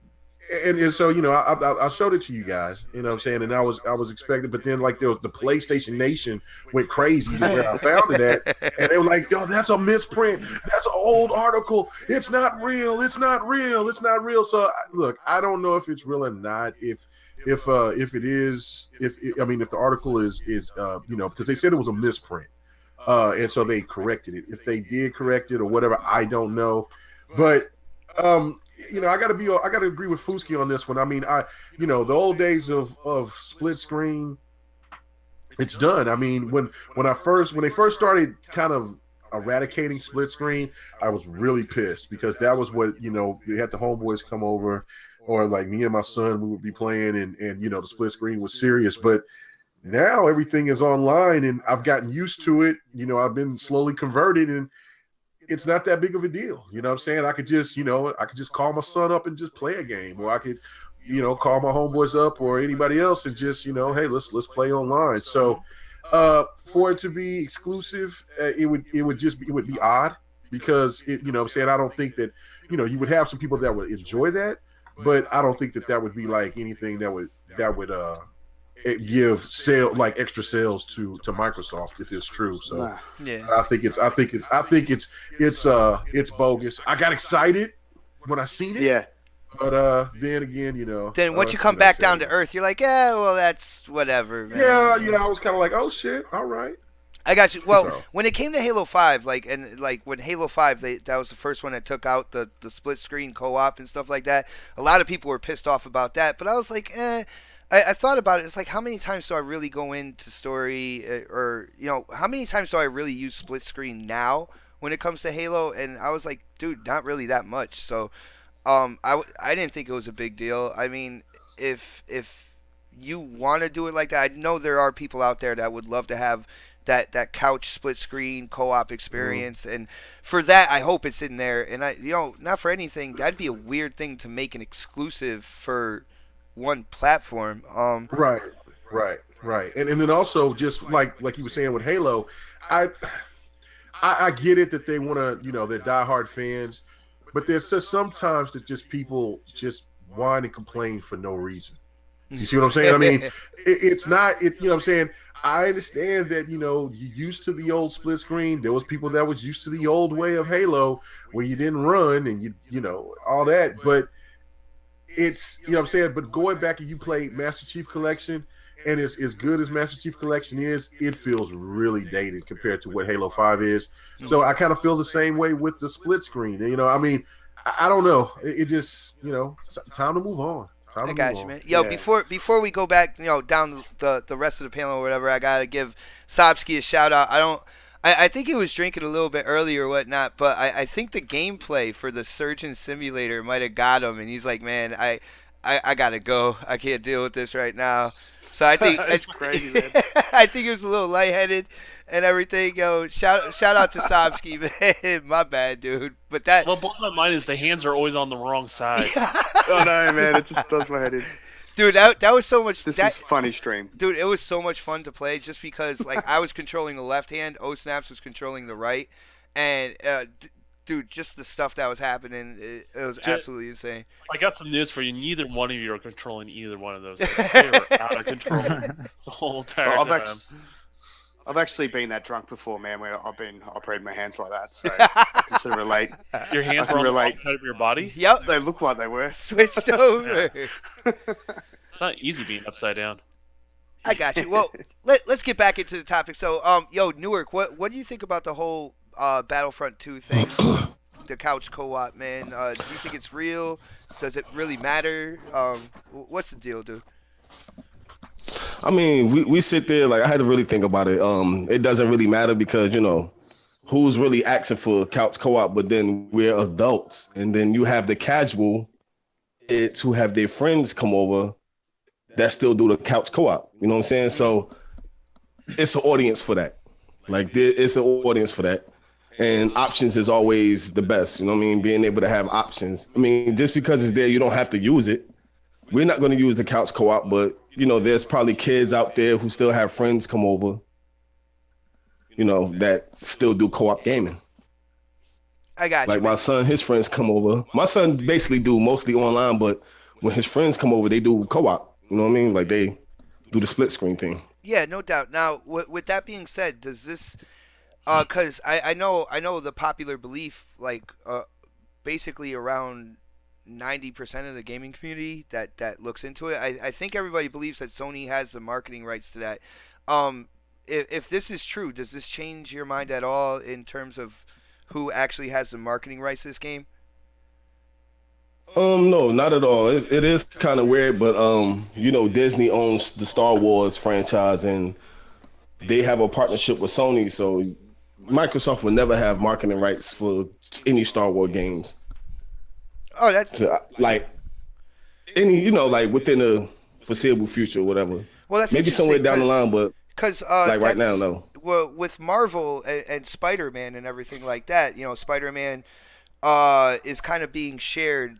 and so I showed it to you guys, you know what I'm saying, and I was expecting, but then like the PlayStation Nation went crazy to where I found it at, and they were like, yo, that's a misprint, that's an old article, it's not real, it's not real, it's not real. So look, I don't know if it's real or not. If it is, if the article is because they said it was a misprint, and so they corrected it. If they did correct it or whatever, I don't know, but I gotta agree with Fuski on this one. I mean, the old days of split screen, it's done. I mean, when they first started kind of eradicating split screen, I was really pissed because that was what you had the homeboys come over, or like me and my son, we would be playing, and the split screen was serious. But now everything is online, and I've gotten used to it. I've been slowly converted, and it's not that big of a deal. You know what I'm saying? I could just call my son up and just play a game, or I could, call my homeboys up or anybody else and just, hey, let's play online. So for it to be exclusive, it would be odd because what I'm saying, I don't think that, you would have some people that would enjoy that, but I don't think that would be like anything that would give extra sales to Microsoft if it's true. So yeah, I think it's bogus. I got excited when I seen it. Yeah. But then again, then once you come back down to earth, you're like, yeah, well, that's whatever, man. Yeah, I was kind of like, oh shit, all right. I got you. Well, when it came to Halo 5, when Halo 5, that was the first one that took out the split screen co-op and stuff like that. A lot of people were pissed off about that, but I was like, I thought about it. It's like, how many times do I really go into story, or how many times do I really use split screen now when it comes to Halo? And I was like, dude, not really that much. So, I didn't think it was a big deal. I mean, if you want to do it like that, I know there are people out there that would love to have that couch split screen co-op experience, and for that, I hope it's in there. And not for anything, that'd be a weird thing to make an exclusive for one platform. Right. And then also, just like you were saying with Halo, I get it that they want to, they're diehard fans, but there's just sometimes that just people just whine and complain for no reason. You see what I'm saying? I mean, it's not, you know what I'm saying? I understand that, you're used to the old split screen. There was people that was used to the old way of Halo where you didn't run and all that. But it's, what I'm saying? But going back and you play Master Chief Collection, and as good as Master Chief Collection is, it feels really dated compared to what Halo 5 is. So I kind of feel the same way with the split screen. I mean, I don't know. It just, time to move on. I got you, man. Yo, before we go back, down the rest of the panel or whatever, I gotta give Sobsky a shout out. I think he was drinking a little bit early or whatnot, but I think the gameplay for the Surgeon Simulator might have got him, and he's like, man, I gotta go. I can't deal with this right now. So I think it's crazy, man. I think he was a little lightheaded and everything. Yo, shout out to Sobsky, man. My bad, dude. But what blows my mind is the hands are always on the wrong side. Oh no, man! It just does my head in. Dude, that was so much. This is funny stream. Dude, it was so much fun to play just because I was controlling the left hand, O-Snaps was controlling the right, and dude, just the stuff that was happening, it was absolutely insane. I got some news for you. Neither one of you are controlling either one of those. They were out of control the whole entire time. I've actually been that drunk before, man, where I've been operating my hands like that, so I can sort of relate. Your hands were on the wrong side of your body? Yep. They look like they were. Switched over. It's not easy being upside down. I got you. Well, let's get back into the topic. So, yo, Newark, what do you think about the whole Battlefront 2 thing? The couch co-op, man. Do you think it's real? Does it really matter? What's the deal, dude? I mean, we sit there like I had to really think about it. It doesn't really matter because who's really asking for couch co-op, but then we're adults, and then you have the casual kids who have their friends come over that still do the couch co-op. You know what I'm saying? So it's an audience for that. Like it's an audience for that. And options is always the best. You know what I mean? Being able to have options. I mean, just because it's there, you don't have to use it. We're not going to use the couch co-op, but there's probably kids out there who still have friends come over, that still do co-op gaming. I got you. Like my son, his friends come over. My son basically do mostly online, but when his friends come over, they do co-op. You know what I mean? Like they do the split screen thing. Yeah, no doubt. Now, with that being said, does this because I know the popular belief, like basically around 90% of the gaming community that looks into it, I think everybody believes that Sony has the marketing rights to that. If this is true, does this change your mind at all in terms of who actually has the marketing rights to this game? No, not at all. It is kind of weird, but Disney owns the Star Wars franchise, and they have a partnership with Sony, so Microsoft will never have marketing rights for any Star Wars games. Oh, that's so, like any, like within the foreseeable future, or whatever. Well, that's maybe somewhere down the line, but because like right now, no. Well, with Marvel and Spider-Man and everything like that, Spider-Man is kind of being shared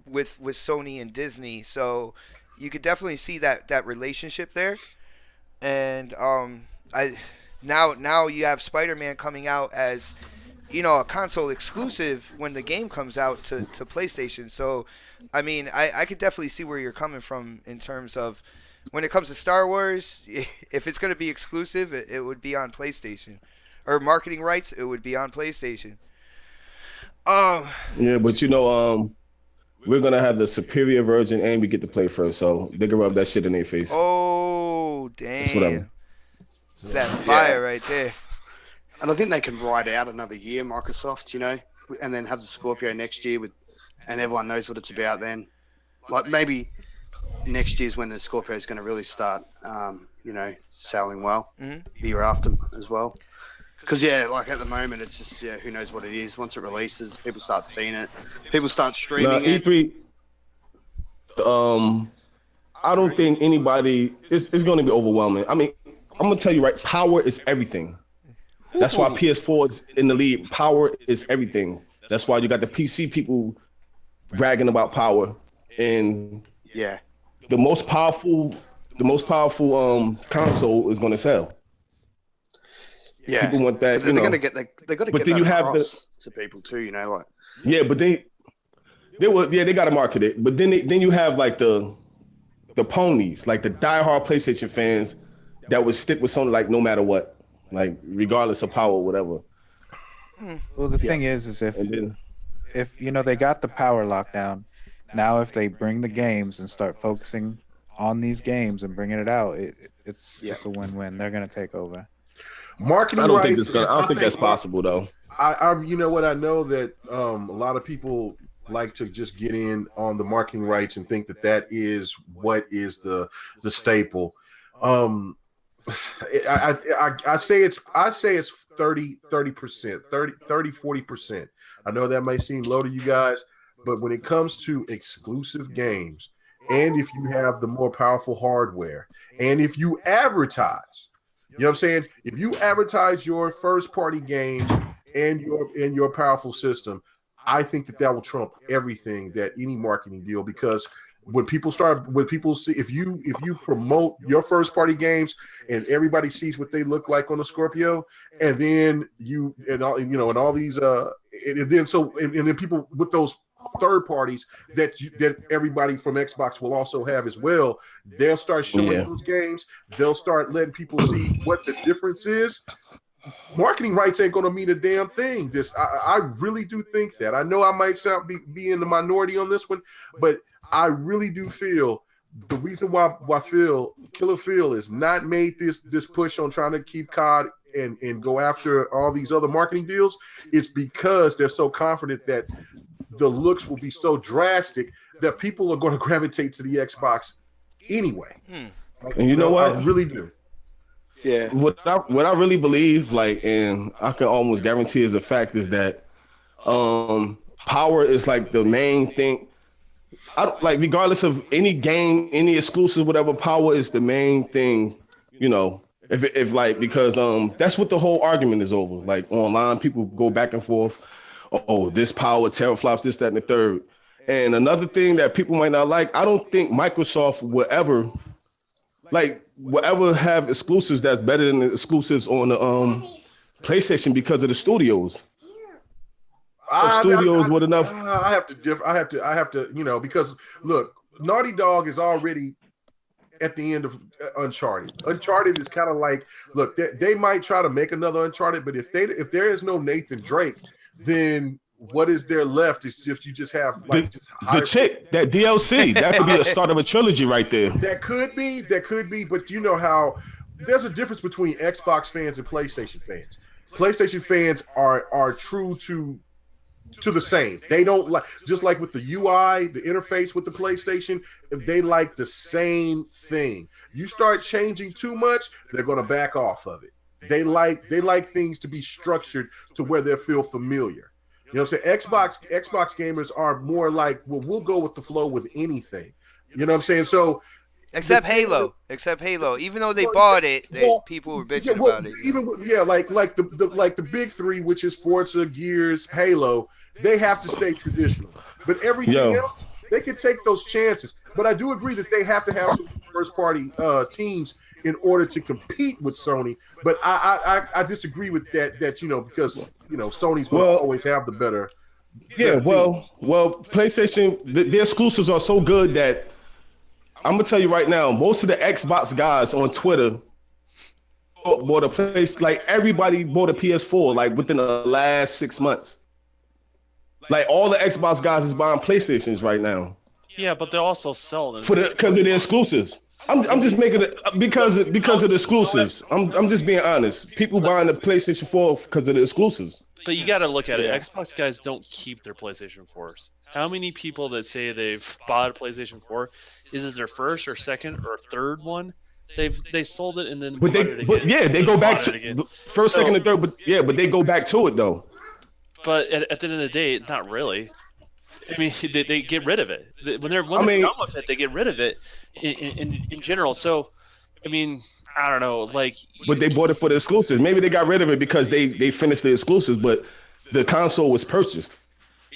with Sony and Disney, so you could definitely see that relationship there. And now you have Spider-Man coming out as a console exclusive when the game comes out to PlayStation. So I mean, I could definitely see where you're coming from in terms of when it comes to Star Wars. If it's going to be exclusive, it would be on PlayStation, or marketing rights, it would be on PlayStation. Yeah, but we're gonna have the superior version, and we get to play first, so they can rub that shit in their face. Oh damn! Just whatever. It's that fire right there. And I think they can ride out another year, Microsoft, and then have the Scorpio next year and everyone knows what it's about then. Like maybe next year's when the Scorpio is going to really start, sailing well. Mm-hmm. The year after as well. Because, like at the moment, it's just, who knows what it is. Once it releases, people start seeing it. People start streaming it. E3, I don't think anybody, it's going to be overwhelming. I mean, I'm going to tell you, right, power is everything. That's why PS4 is in the lead. Power is everything. That's why you got the PC people bragging about power. And the most powerful console is going to sell. Yeah, people want that. They're going to get but then you have to people too. Like. Yeah, but they got to market it. But then you have like the ponies, like the diehard PlayStation fans that would stick with Sony like no matter what. Like regardless of power or whatever. Well, the thing is if they got the power lockdown, now if they bring the games and start focusing on these games and bringing it out, it's a win-win. They're gonna take over. Marketing. I don't think that's possible though. I I know that a lot of people like to just get in on the marketing rights and think that is what is the staple. I say it's 30%, 40%. I know that may seem low to you guys, but when it comes to exclusive games, and if you have the more powerful hardware, and if you advertise, you know what I'm saying? If you advertise your first party games and your powerful system, I think that will trump everything, that any marketing deal, because when people see, if you promote your first party games and everybody sees what they look like on the Scorpio, and then all these and then people with those third parties that everybody from Xbox will also have as well, they'll start showing those games. They'll start letting people see what the difference is. Marketing rights ain't going to mean a damn thing. I really do think that. I know I might be in the minority on this one, but I really do feel the reason why Killer Phil has not made this push on trying to keep COD and go after all these other marketing deals is because they're so confident that the looks will be so drastic that people are going to gravitate to the Xbox anyway. Like, And you know what? I really do. Yeah. What I really believe, like, and I can almost guarantee is a fact, is that power is like the main thing. I don't, like, regardless of any game, any exclusive, whatever, power is the main thing. You know, if like, because that's what the whole argument is over. Like, online, people go back and forth. Oh, this power, teraflops, this, that, and the third. And another thing that people might not like, I don't think Microsoft will ever have exclusives that's better than the exclusives on the PlayStation because of the studios. Studios with enough. I have to, because look, Naughty Dog is already at the end of Uncharted. Uncharted is kind of like, look, they might try to make another Uncharted, but if there is no Nathan Drake, then what is there left is if you just have like the chick, that DLC, that could be the start of a trilogy right there. That could be, but you know how there's a difference between Xbox fans and PlayStation fans. PlayStation fans are true to the same. They don't like, just like with the UI, the interface with the PlayStation, they like the same thing. You start changing too much, they're going to back off of it. They like things to be structured to where they feel familiar. You know what I'm saying? Xbox gamers are more like, well, we'll go with the flow with anything. You know what I'm saying? So Except Halo. Even though they bought it, people were bitching about it. Like the big three, which is Forza, Gears, Halo, they have to stay traditional. But everything else, they can take those chances. But I do agree that they have to have some first-party teams in order to compete with Sony. But I disagree with that because Sony's going to always have the better. Yeah, well, PlayStation, their exclusives are so good that I'm gonna tell you right now, most of the Xbox guys on Twitter bought a place. Like, everybody bought a PS4 like within the last 6 months. Like, all the Xbox guys is buying PlayStations right now. Yeah, but they also sell them because of the exclusives. I'm just making it because of the exclusives. I'm just being honest. People buying the PlayStation 4 because of the exclusives. But you got to look at it. Xbox guys don't keep their PlayStation 4s. How many people that say they've bought a PlayStation 4 is their first or second or third one? They sold it and then they go back to first, second, and third. But they go back to it though. But at the end of the day, not really. I mean, they get rid of it when they're done with it. They get rid of it in general. So, I mean, I don't know, like. But they bought it for the exclusives. Maybe they got rid of it because they finished the exclusives, but the console was purchased.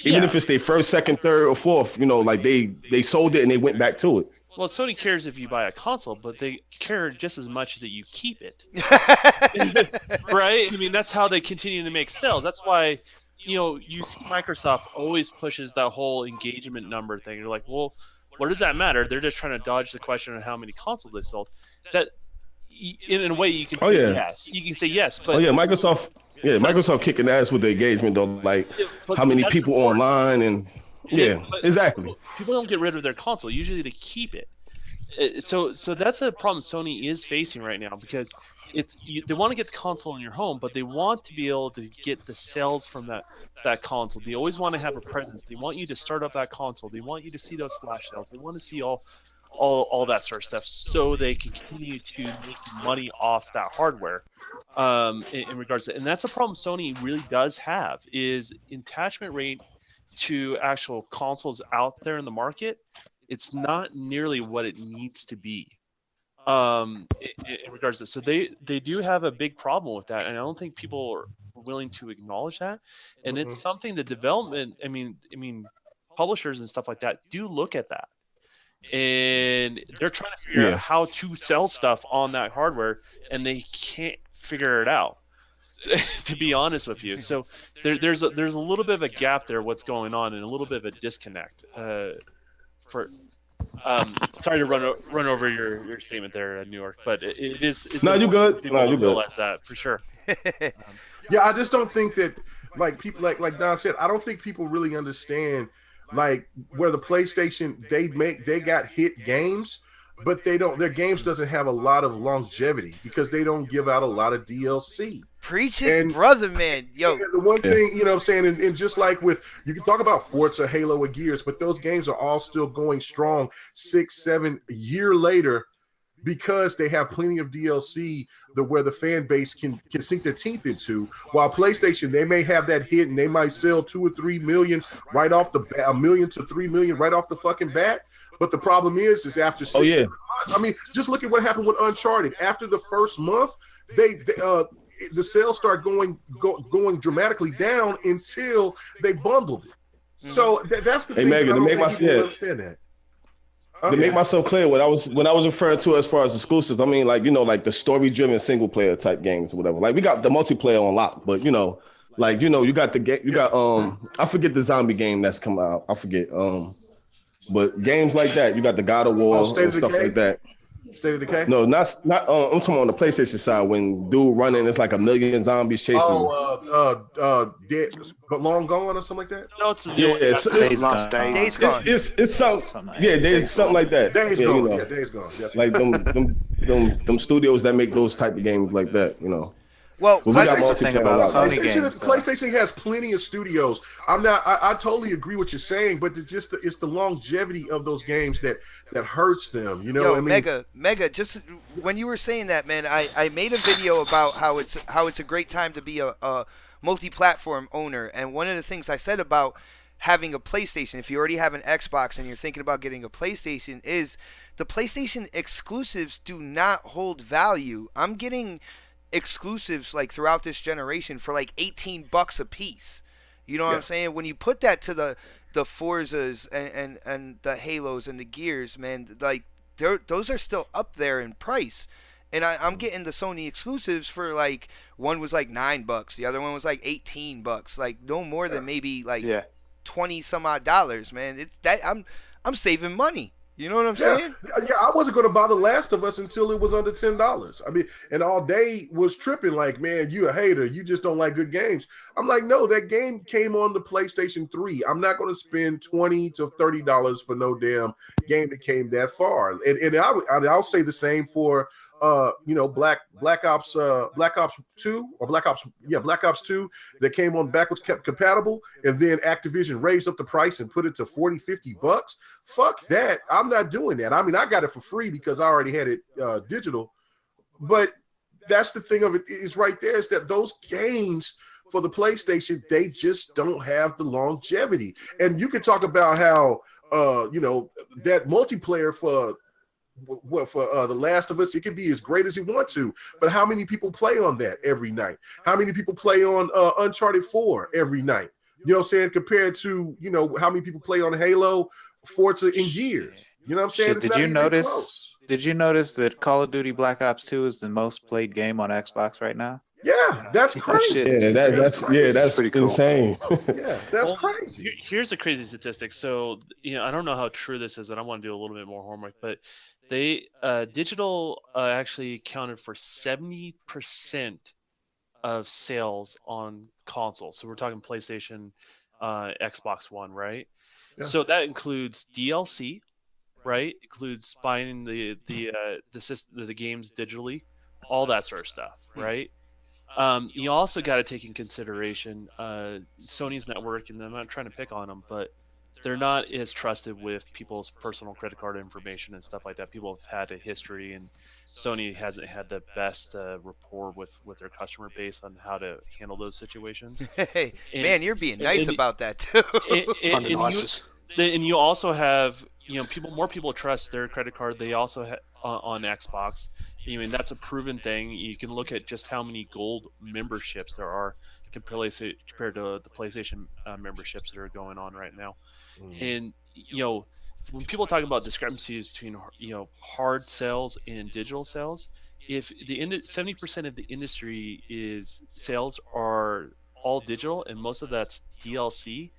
Even if it's their first, second, third, or fourth, like they sold it and they went back to it. Well, Sony cares if you buy a console, but they care just as much that you keep it. Right? I mean, that's how they continue to make sales. That's why, you see Microsoft always pushes that whole engagement number thing. You're like, well, what does that matter? They're just trying to dodge the question of how many consoles they sold. That, in a way, you can say yes. You can say yes, but Microsoft kicking ass with the engagement though, like how many people online and exactly. People don't get rid of their console. Usually they keep it. So that's a problem Sony is facing right now because they want to get the console in your home, but they want to be able to get the sales from that console. They always want to have a presence. They want you to start up that console. They want you to see those flash sales. They want to see all that sort of stuff so they can continue to make money off that hardware in regards to, and that's a problem Sony really does have is attachment rate to actual consoles out there in the market. It's not nearly what it needs to be in regards to, so they do have a big problem with that, and I don't think people are willing to acknowledge that. And it's something the development, I mean publishers and stuff like that do look at that, and they're trying to figure out how to sell stuff on that hardware, and they can't figure it out. To be honest with you, so there's a little bit of a gap there. What's going on, and a little bit of a disconnect. Sorry to run over your statement there, New York, but it is. No, you good. No, you good. Realize that for sure. I just don't think that people like Don said. I don't think people really understand like where the PlayStation they got hit games, but they don't. Their games doesn't have a lot of longevity because they don't give out a lot of DLC. Preach it, And brother, man. Yo, the one thing, you know what I'm saying, and just like with, you can talk about Forza, Halo, and Gears, but those games are all still going strong 6, 7 year later because they have plenty of DLC where the fan base can sink their teeth into. While PlayStation, they may have that hit and they might sell 2 or 3 million right off the bat, 1 million to 3 million right off the fucking bat. But the problem is after 6 7 months, I mean, just look at what happened with Uncharted. After the first month, the sales start going dramatically down until they bundled it. So that's the thing. Megan, I don't think people yeah. understand that. To make myself clear, when I was referring to as far as exclusives, I mean, like, you know, like the story-driven single-player type games or whatever. Like, we got the multiplayer on lock, but, you know, like, you know, you got the game, you got I forget the zombie game that's come out. I forget. But games like that, you got the God of War and stuff like that. State of Decay? No, not. I'm talking on the PlayStation side when dude running, it's like 1 million zombies chasing you. Dead, but long gone or something like that. No, it's Days Gone. Days Gone. It's something. Yeah, there's something like that. Days yeah, Gone. you know, Yeah, Days Gone. Yes. like them studios that make those type of games like that. You know. Well, But we got That's the thing multiplayer about a lot. Sony games. PlayStation has plenty of studios. I totally agree what you're saying, but it's the longevity of those games that hurts them. You know, yo, I mean, Mega. Just when you were saying that, man, I made a video about how it's a great time to be a multi-platform owner, and one of the things I said about having a PlayStation, if you already have an Xbox and you're thinking about getting a PlayStation, is the PlayStation exclusives do not hold value. I'm getting exclusives like throughout this generation for like $18 a piece. You know what I'm saying? When you put that to the Forzas and the Halos and the Gears, man, like those are still up there in price. And I'm getting the Sony exclusives for like, one was like $9, the other one was like $18, like no more than maybe like 20 some odd dollars, man. It's that I'm saving money. You know what I'm saying? Yeah, I wasn't going to buy The Last of Us until it was under $10. I mean, and all day was tripping like, man, you a hater. You just don't like good games. I'm like, no, that game came on the PlayStation 3. I'm not going to spend $20 to $30 for no damn game that came that far. And I'll say the same for you know, Black Ops 2 or Black Ops 2 that came on backwards compatible, and then Activision raised up the price and put it to $40-$50. Fuck that. I'm not doing that. I mean, I got it for free because I already had it digital. But that's the thing of it is right there, is that those games for the PlayStation, they just don't have the longevity. And you can talk about how you know, that multiplayer for The Last of Us, it can be as great as you want to, but how many people play on that every night? How many people play on Uncharted 4 every night? You know what I'm saying? Compared to, you know, how many people play on Halo, Forza, and Gears. You know what I'm saying? Shit, did you notice that Call of Duty Black Ops 2 is the most played game on Xbox right now? Yeah, that's crazy. That's pretty cool. Insane. Yeah, that's crazy. Here's a crazy statistic. So, you know, I don't know how true this is, and I want to do a little bit more homework, but they digital actually accounted for 70% of sales on consoles. So we're talking PlayStation, Xbox One, right? Yeah. So that includes DLC, right? Includes buying the games digitally, all that sort of stuff, right? You also got to take in consideration Sony's network, and I'm not trying to pick on them, but they're not as trusted with people's personal credit card information and stuff like that. People have had a history, and Sony hasn't had the best rapport with their customer base on how to handle those situations. Hey, man, you're being nice about that too. And you also have, you know, more people trust their credit card. They also on Xbox. I mean, that's a proven thing. You can look at just how many gold memberships there are compared to the PlayStation memberships that are going on right now. And, you know, when people talk about discrepancies between, you know, hard sales and digital sales, if the 70% of the industry sales are all digital and most of that's DLC,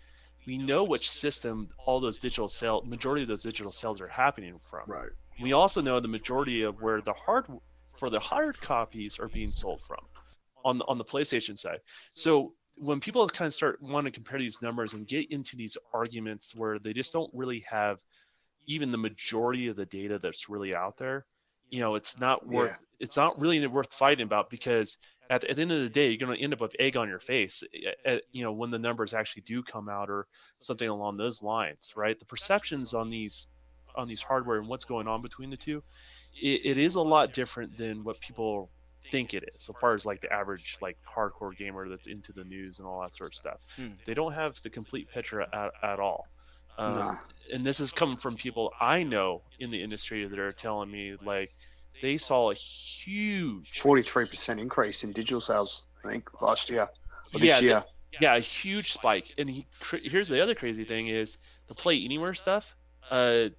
we know which system majority of those digital sales are happening from. Right. We also know the majority of where the hard copies are being sold from on the PlayStation side. So when people kind of want to compare these numbers and get into these arguments where they just don't really have, even the majority of the data that's really out there, it's not Yeah. really worth fighting about, because at the end of the day, you're going to end up with egg on your face, when the numbers actually do come out, or something along those lines, right? The perceptions on these hardware and what's going on between the two, it is a lot different than what people think it is, so far as like the average like hardcore gamer that's into the news and all that sort of stuff. They don't have the complete picture at all. Nah. And this is coming from people I know in the industry that are telling me, like, they saw a huge 43% increase in digital sales, I think, last year or yeah this year. a huge spike. And here's the other crazy thing is the Play Anywhere stuff. No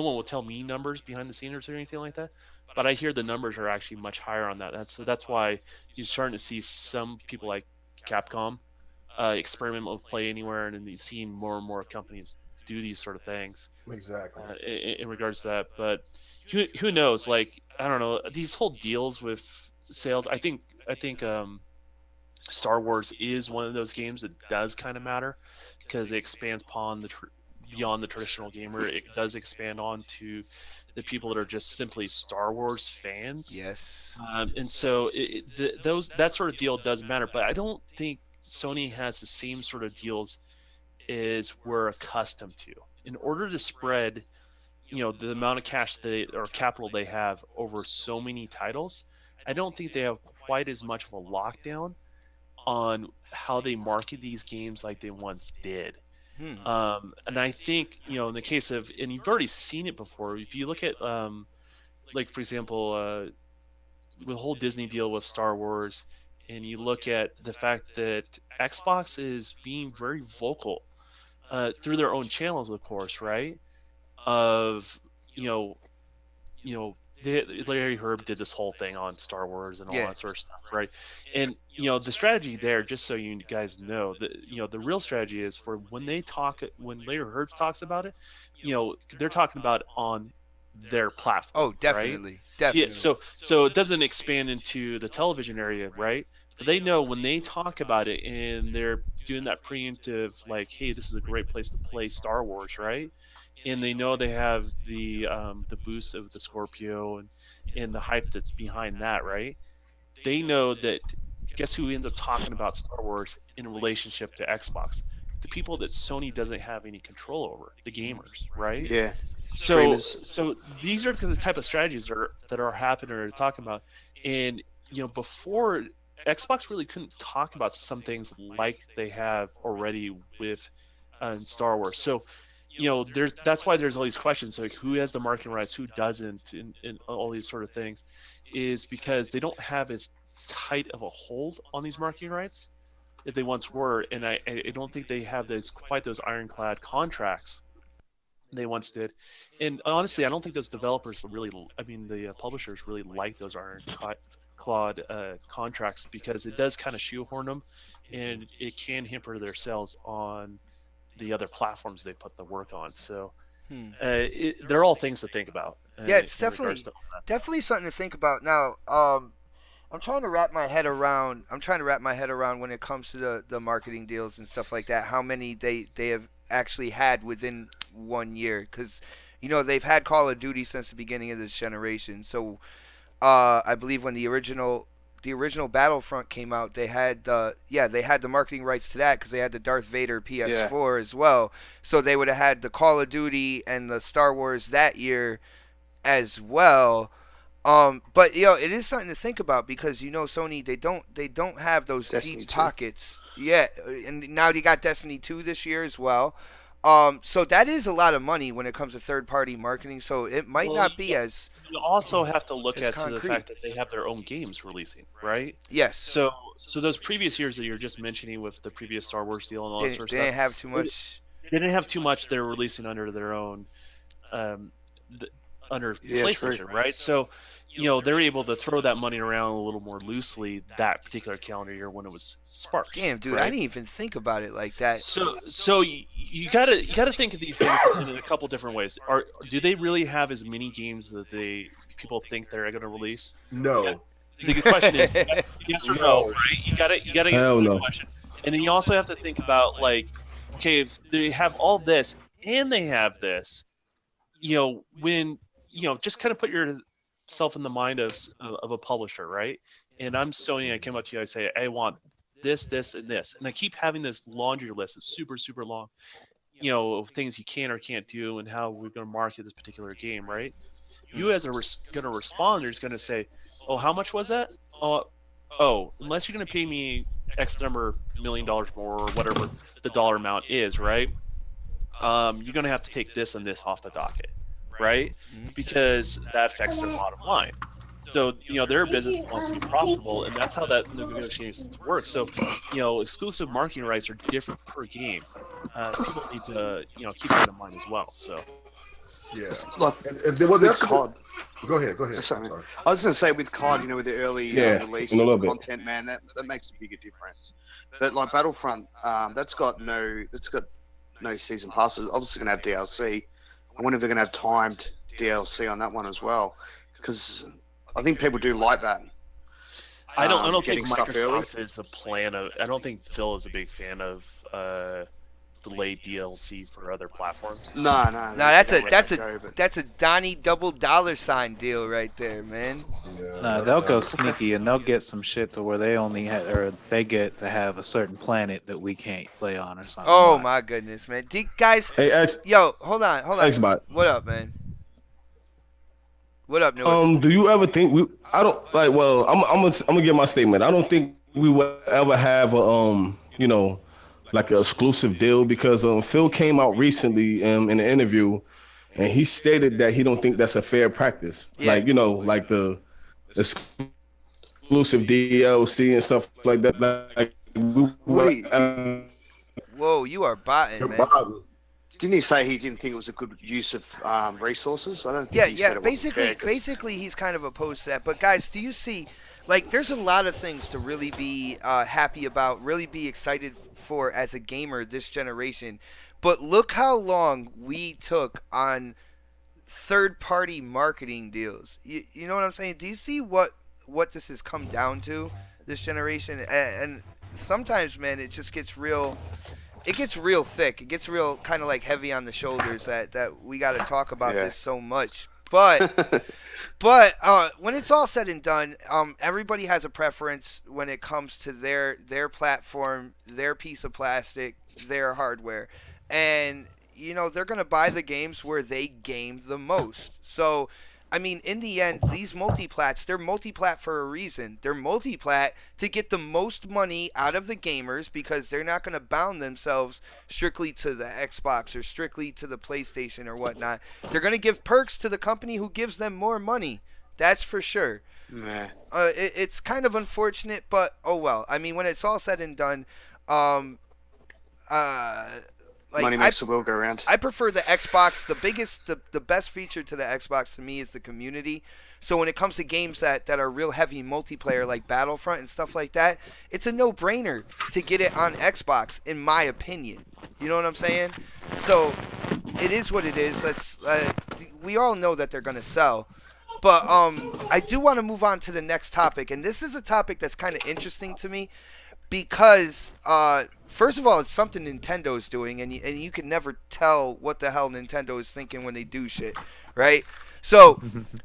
one will tell me numbers behind the scenes or anything like that, but I hear the numbers are actually much higher on that. That's why you're starting to see some people like Capcom experiment with Play Anywhere, and then you're seeing more and more companies do these sort of things Exactly. in regards to that. But who knows? Like, I don't know, these whole deals with sales. I think Star Wars is one of those games that does kind of matter, because it expands upon beyond the traditional gamer. It does expand on to the people that are just simply Star Wars fans. Yes. And so that sort of deal does matter. But I don't think Sony has the same sort of deals as we're accustomed to. In order to spread, the amount of cash or capital they have over so many titles, I don't think they have quite as much of a lockdown on how they market these games like they once did. And I think, in the case of, and you've already seen it before, if you look at, like, for example, the whole Disney deal with Star Wars, and you look at the fact that Xbox is being very vocal through their own channels, of course, right? Of, Larry Herb did this whole thing on Star Wars and all Yeah. that sort of stuff, right? And the strategy there, just so you guys know, the real strategy is for when Larry Herb talks about it, they're talking about on their platform. Oh, right? definitely. Yeah. Definitely. So it doesn't expand into the television area, right? But they know when they talk about it and they're doing that preemptive, like, hey, this is a great place to play Star Wars, right? And they know they have the boost of the Scorpio and the hype that's behind that, right? They know that, guess who ends up talking about Star Wars in relationship to Xbox? The people that Sony doesn't have any control over, the gamers, right? Yeah. So Streamers. these are the type of strategies that are happening or talking about. And before, Xbox really couldn't talk about some things like they have already with Star Wars. So that's why there's all these questions, like who has the marketing rights, who doesn't, and all these sort of things, is because they don't have as tight of a hold on these marketing rights that they once were. And I don't think they have quite those ironclad contracts they once did. And honestly, I don't think those developers the publishers really like those ironclad contracts, because it does kind of shoehorn them, and it can hamper their sales on the other platforms they put the work on. So they're all things to think about. Yeah, it's in regards to all that. definitely something to think about. Now, I'm trying to wrap my head around. When it comes to the marketing deals and stuff like that. How many they have actually had within 1 year? Because they've had Call of Duty since the beginning of this generation. So I believe when the original Battlefront came out, they had the marketing rights to that, because they had the Darth Vader PS4 as well. So they would have had the Call of Duty and the Star Wars that year as well. But it is something to think about, because Sony, they don't have those Destiny deep 2. pockets. Yeah, and now they got Destiny 2 this year as well. So that is a lot of money when it comes to third party marketing. So it might not be as You also have to look It's at to the concrete. fact that they have their own games releasing, right? yes. So those previous years that you're just mentioning with the previous Star Wars deal and all that They sort of didn't stuff, have too much. they didn't have too much. They're releasing under their own, under Yeah, PlayStation, true. right? So, they're able to throw that money around a little more loosely that particular calendar year when it was sparse. Damn, dude, right? I didn't even think about it like that. So you gotta think of these things in a couple different ways. Do they really have as many games that people think they're going to release? No. The good question is yes or no, right? You gotta Hell answer no. the question. And then you also have to think about, like, okay, if they have all this and they have this, when just kind of put yourself in the mind of a publisher, right? And I'm Sony. I come up to you. I say, I want this, this, and this, and I keep having this laundry list. It's super, super long. Of things you can or can't do, and how we're going to market this particular game, right? You as going to respond, is going to say, "Oh, how much was that? Oh, unless you're going to pay me X number $1 million more, or whatever the dollar amount is, right? You're going to have to take this and this off the docket, right? Because that affects their bottom line. So, their business wants to be profitable, and that's how that negotiations work. So, exclusive marketing rights are different per game. People need to, keep that in mind as well. So, Yeah. Like Well, with that's COD. Go ahead. Sorry. Sorry. I was going to say with COD, with the early Yeah, release in a little bit. content, man, that makes a bigger difference. But like Battlefront, that's got no season passes. Obviously going to have DLC. I wonder if they're going to have timed DLC on that one as well, because I think people do like that. I don't getting think stuff early. Microsoft is a plan of. I don't think Phil is a big fan of delayed DLC for other platforms. No, No, that's go, a Donnie $$ deal right there, man. Yeah, They'll go sneaky and they'll get some shit to where they only or they get to have a certain planet that we can't play on or something. Oh my goodness, man. Guys, Hey, yo, hold on. Xbot. What up, man? What up, Newark? Do you ever think we? I don't like. Well, I'm gonna give my statement. I don't think we will ever have a like an exclusive deal, because Phil came out recently in an interview, and he stated that he don't think that's a fair practice. Yeah. Like the exclusive DLC and stuff like that. Like Wait. Whoa, you are botting, man. Didn't he say he didn't think it was a good use of resources? I don't think Yeah, he said it wasn't basically, fair, 'cause- basically, he's kind of opposed to that. But guys, do you see? Like, there's a lot of things to really be happy about, really be excited for as a gamer this generation. But look how long we took on third-party marketing deals. You know what I'm saying? Do you see what this has come down to this generation? And sometimes, man, it just gets real. It gets real thick. It gets real kind of like heavy on the shoulders that we got to talk about this so much. But when it's all said and done, everybody has a preference when it comes to their platform, their piece of plastic, their hardware. And, they're going to buy the games where they game the most. So, I mean, in the end, these multiplats, they're multiplat for a reason. They're multiplat to get the most money out of the gamers, because they're not going to bound themselves strictly to the Xbox or strictly to the PlayStation or whatnot. They're going to give perks to the company who gives them more money. That's for sure. Nah. It's kind of unfortunate, but oh well. I mean, when it's all said and done, Money makes the world go round. I prefer the Xbox. The best feature to the Xbox to me is the community. So when it comes to games that are real heavy multiplayer like Battlefront and stuff like that, it's a no-brainer to get it on Xbox, in my opinion. You know what I'm saying? So it is what it is. We all know that they're gonna sell. But I do want to move on to the next topic, and this is a topic that's kind of interesting to me, because first of all, it's something Nintendo's doing, and you can never tell what the hell Nintendo is thinking when they do shit, right? So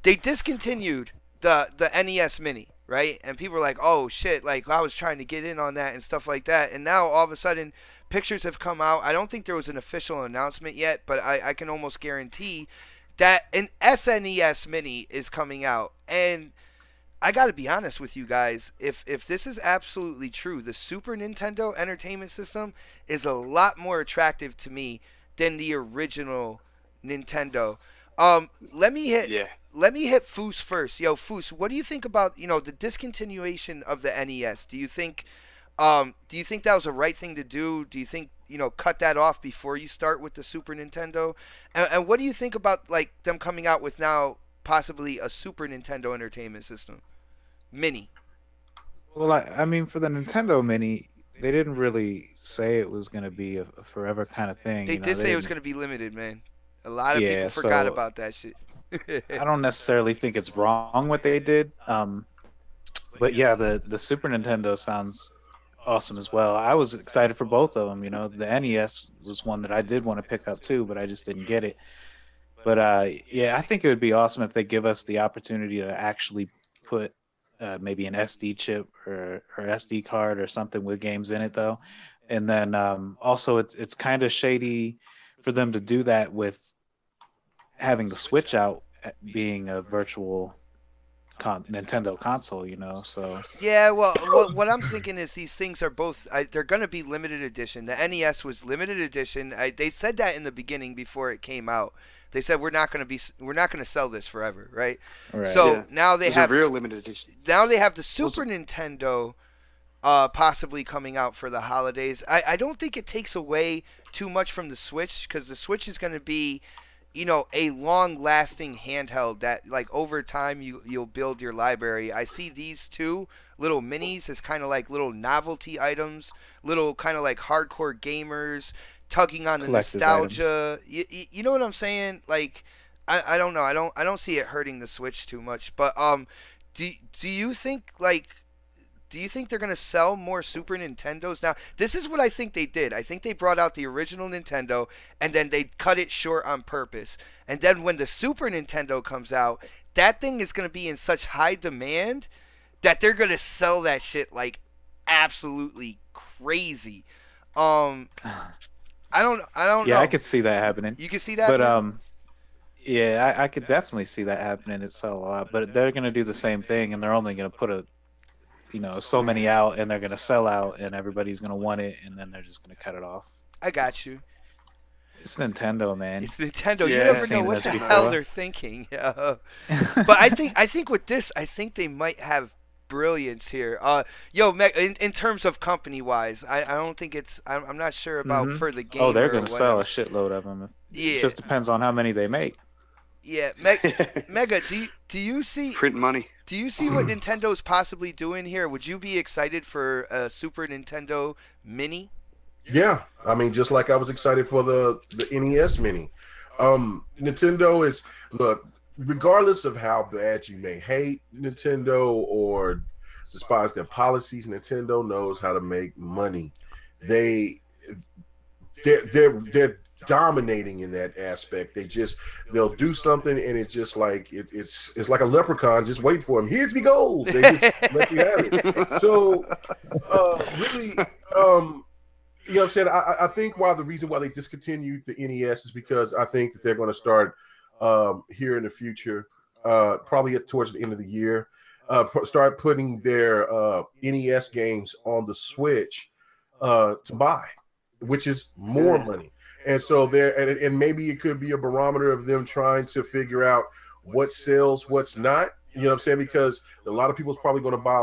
they discontinued the NES Mini, right? And people are like, oh shit, like I was trying to get in on that and stuff like that, and now all of a sudden pictures have come out. I don't think there was an official announcement yet, but I can almost guarantee that an SNES Mini is coming out. And I gotta be honest with you guys, if this is absolutely true, the Super Nintendo Entertainment System is a lot more attractive to me than the original Nintendo. Let me hit Foos first. Yo, Foos, what do you think about the discontinuation of the NES? Do you think that was a right thing to do? Do you think cut that off before you start with the Super Nintendo? And what do you think about like them coming out with now possibly a Super Nintendo Entertainment System Mini? Well, I mean, for the Nintendo Mini, they didn't really say it was going to be a forever kind of thing. They did say it was going to be limited, man. A lot of people forgot about that shit. I don't necessarily think it's wrong what they did. But yeah, the Super Nintendo sounds awesome as well. I was excited for both of them. The NES was one that I did want to pick up too, but I just didn't get it. But yeah, I think it would be awesome if they give us the opportunity to actually put maybe an SD chip or SD card or something with games in it, though. And then also, it's kind of shady for them to do that with having the Switch out being a virtual Nintendo console, you know. So Yeah, well, what I'm thinking is these things are both. They're going to be limited edition. The NES was limited edition. They said that in the beginning before it came out. They said we're not going to sell this forever, right? right. So Yeah. now they It's have a real limited edition. now they have the Super Nintendo possibly coming out for the holidays. I don't think it takes away too much from the Switch because the Switch is going to be, a long-lasting handheld that, like, over time you'll build your library. I see these two little minis as kind of like little novelty items, little kind of like hardcore gamers tugging on the Collector's nostalgia. You know what I'm saying? Like, I don't know. I don't see it hurting the Switch too much. But do you think like? Do you think they're going to sell more Super Nintendos? Now, this is what I think they did. I think they brought out the original Nintendo and then they cut it short on purpose. And then when the Super Nintendo comes out, that thing is going to be in such high demand that they're going to sell that shit like absolutely crazy. Um I don't Yeah, know. I could see that happening. You can see that? But man? yeah, I could definitely see that happening. It sell a lot, but they're gonna do the same thing, and they're only gonna put so many out, and they're gonna sell out, and everybody's gonna want it, and then they're just gonna cut it off. I got you. It's Nintendo, man. It's Nintendo. Yeah. You never I've know seen what this the before. hell they're thinking. But I think with this, I think they might have brilliance here. In terms of company wise, I don't think it's. I'm not sure about Mhm. for the game. Oh, they're or gonna sell a whatever. shitload of them. Yeah. It just depends on how many they make. Yeah, Mega. Do you see? Print money. Do you see what Nintendo's possibly doing here? Would you be excited for a Super Nintendo Mini? Yeah, I mean, just like I was excited for the NES Mini. Nintendo is look, regardless of how bad you may hate Nintendo or despise their policies, Nintendo knows how to make money. They they're dominating in that aspect. They'll do something and it's just like it's like a leprechaun just waiting for him. Here's me gold. They just let you have it. So really you know what I'm saying? I think the reason why they discontinued the NES is because I think that they're going to start here in the future, probably towards the end of the year, start putting their NES games on the Switch to buy, which is more money. And so and maybe it could be a barometer of them trying to figure out what sells, what's not. You know what I'm saying? Because a lot of people's probably going to buy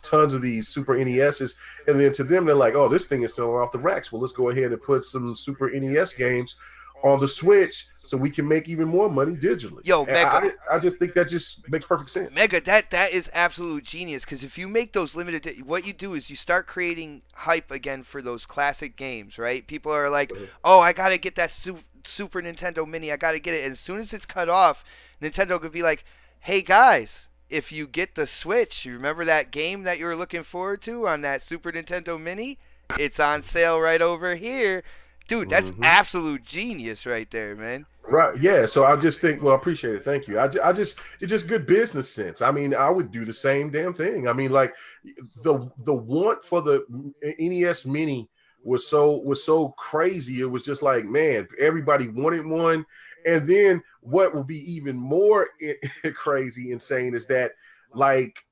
tons of these Super NESs, and then to them they're like, oh, this thing is selling off the racks. Well, let's go ahead and put some Super NES games on the Switch so we can make even more money digitally. Yo, Mega. I just think that just makes perfect sense. Mega, that is absolute genius. Because if you make those limited, what you do is you start creating hype again for those classic games, right? People are like, oh, I gotta get that Super Nintendo Mini. I gotta get it. And as soon as it's cut off, Nintendo could be like, hey guys, if you get the Switch, you remember that game that you were looking forward to on that Super Nintendo Mini? It's on sale right over here. Dude, that's absolute genius right there, man. Right. Yeah. So I just think, well, I appreciate it. Thank you. It's just good business sense. I mean, I would do the same damn thing. I mean, like the want for the NES Mini was so crazy. It was just like, man, everybody wanted one. And then what will be even more crazy insane is that, like,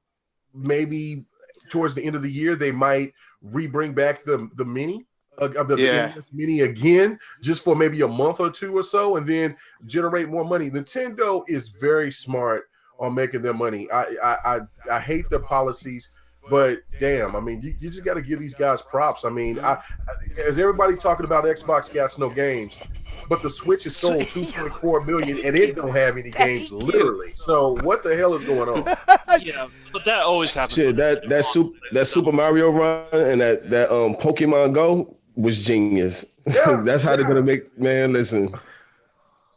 maybe towards the end of the year they might bring back the mini. The NES Mini again, just for maybe a month or two or so, and then generate more money. Nintendo is very smart on making their money. I hate the policies, but damn, I mean, you just got to give these guys props. I mean, as everybody talking about Xbox got no games, but the Switch is sold 2.4 million, and it don't have any games, literally. So what the hell is going on? Yeah, but that always happens. Shit, that Super Mario run and that Pokemon Go was genius. Yeah, That's how they're gonna make, man. Listen,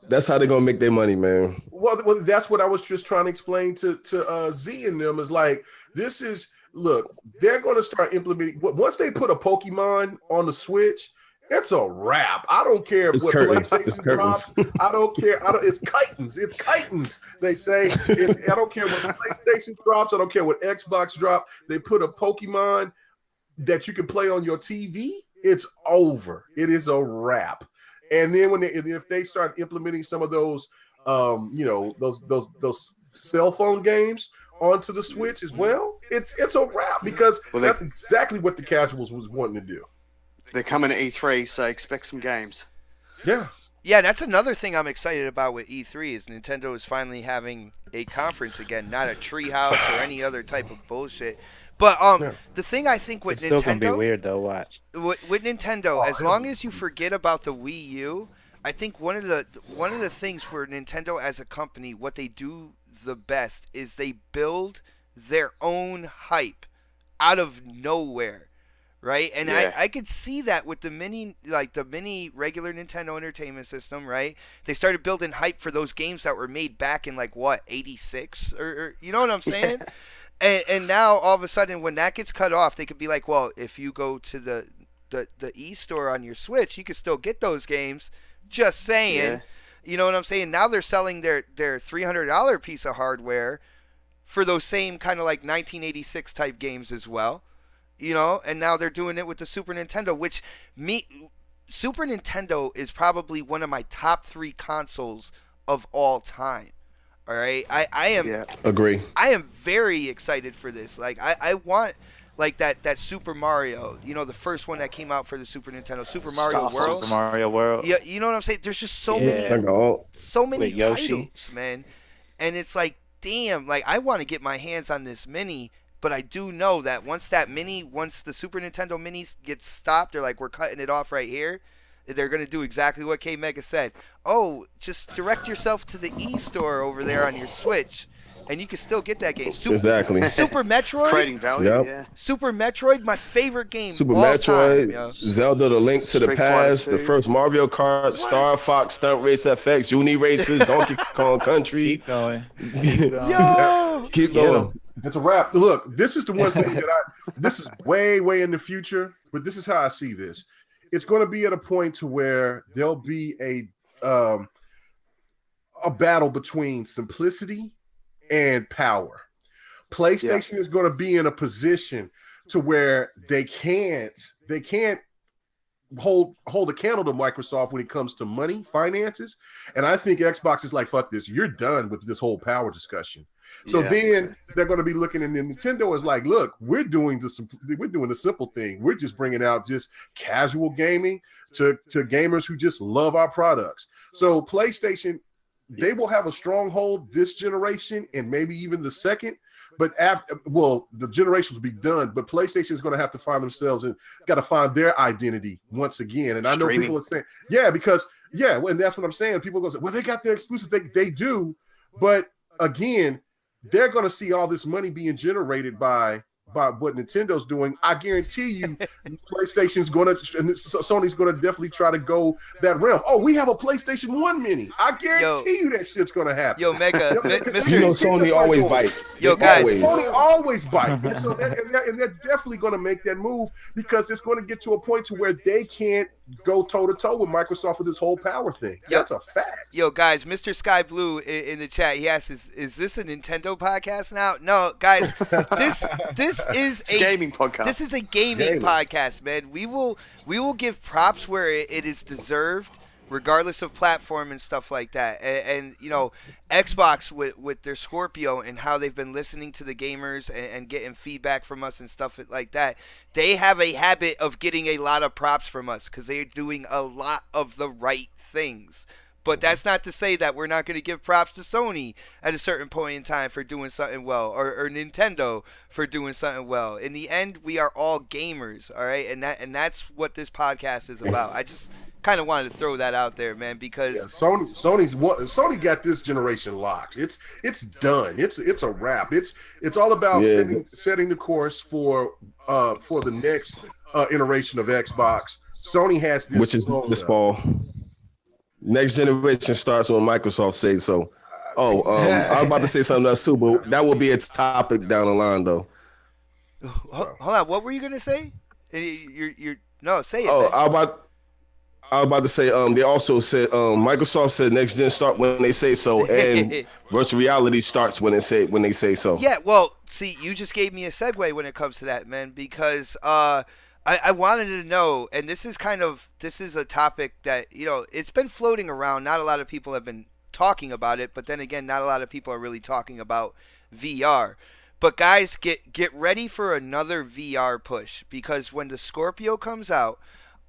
that's how they're gonna make their money, man. Well, that's what I was just trying to explain to Z and them is like, this is, look, they're going to start implementing, once they put a Pokemon on the Switch It's a wrap. I don't care It's what curtains. PlayStation It's curtains. drops. I don't care. It's kitens. It's kitens. They say. I don't care what PlayStation drops. I don't care what Xbox drop. They put a Pokemon that you can play on your TV. It's over. It is a wrap. And then if they start implementing some of those, those cell phone games onto the Switch as well, it's a wrap because that's exactly what the casuals was wanting to do. They're coming to E3, so expect some games. Yeah. Yeah, that's another thing I'm excited about with E3 is Nintendo is finally having a conference again, not a treehouse or any other type of bullshit. But the thing I think with It's still Nintendo, gonna be weird though. Watch. with Nintendo, as long as you forget about the Wii U, I think one of the things for Nintendo as a company, what they do the best is they build their own hype out of nowhere. Right, and Yeah. I could see that with the mini regular Nintendo Entertainment System. Right, they started building hype for those games that were made back in like what '86 or you know what I'm saying? And now all of a sudden when that gets cut off, they could be like, well, if you go to the e-store on your Switch, you can still get those games. Just saying, Yeah. you know what I'm saying? Now they're selling their $300 piece of hardware for those same kind of like 1986 type games as well. You know, and now they're doing it with the Super Nintendo, Super Nintendo is probably one of my top 3 consoles of all time. All right, I am Agree. I am very excited for this. Like I want like that Super Mario, you know, the first one that came out for the Super Nintendo, Super Mario Star World. Super Mario World. Yeah, you know what I'm saying? There's just so Yeah. many With Yoshi. titles, man. And it's like, damn, like I want to get my hands on this mini. But I do know that once the Super Nintendo Mini gets stopped, they're like, we're cutting it off right here. They're going to do exactly what K Mega said. Oh, just direct yourself to the e-store over there on your Switch, and you can still get that game. Exactly. Super Metroid. Trading value, Yep. yeah. Super Metroid, my favorite game. Super all Metroid, time, yo. Zelda: The Link to the Street Fighter Past, the 2. first Mario Kart, Star Fox, Stunt Race FX, Uni Races, Donkey Kong Country. Keep going. Keep going. Yo. Keep going. It's a wrap. Look, this is the one thing that this is way in the future, but this is how I see this. It's going to be at a point to where there'll be a battle between simplicity and power. PlayStation is going to be in a position to where they can't hold a candle to Microsoft when it comes to money, finances. And I think Xbox is like, fuck this, you're done with this whole power discussion. So then they're going to be looking, and Nintendo is like, look, we're doing the simple thing. We're just bringing out just casual gaming to gamers who just love our products. So PlayStation, they will have a stronghold this generation and maybe even the second. But the generations will be done. But PlayStation is going to have to find themselves and got to find their identity once again. And I know people are saying, and that's what I'm saying. People are going to say, well, they got their exclusives. They do, but again, they're going to see all this money being generated by what Nintendo's doing. I guarantee you, PlayStation's going to, and Sony's going to definitely try to go that realm. Oh, we have a PlayStation 1 mini. I guarantee you that shit's going to happen. Yo, Mega, Mr. You know, Sony always bite. Yo, guys. Sony always bite. And, so they're definitely going to make that move because it's going to get to a point to where they can't go toe-to-toe with Microsoft with this whole power thing. That's a fact. Yo, guys, Mr. Sky Blue in the chat, he asks, is this a Nintendo podcast now? No, guys, this is a gaming podcast. This is a gaming podcast, man. We will give props where it is deserved, regardless of platform and stuff like that. And you know, Xbox with their Scorpio and how they've been listening to the gamers and getting feedback from us and stuff like that, they have a habit of getting a lot of props from us because they're doing a lot of the right things. But that's not to say that we're not going to give props to Sony at a certain point in time for doing something well, or Nintendo for doing something well. In the end, we are all gamers, all right? And that's what this podcast is about. I just kind of wanted to throw that out there, man, because Sony got this generation locked. It's done. It's a wrap. It's all about setting the course for the next iteration of Xbox. Sony has this, which is this fall. Next generation starts when Microsoft says so. I was about to say something else too, but that will be a topic down the line, though. Hold on, what were you gonna say? You're no, say it. Oh, I was about to say, they also said, Microsoft said next gen start when they say so, and virtual reality starts when they say so. Yeah, well, see, you just gave me a segue when it comes to that, man, because I wanted to know, and this is a topic that it's been floating around. Not a lot of people have been talking about it, but then again, not a lot of people are really talking about VR. But guys, get ready for another VR push because when the Scorpio comes out,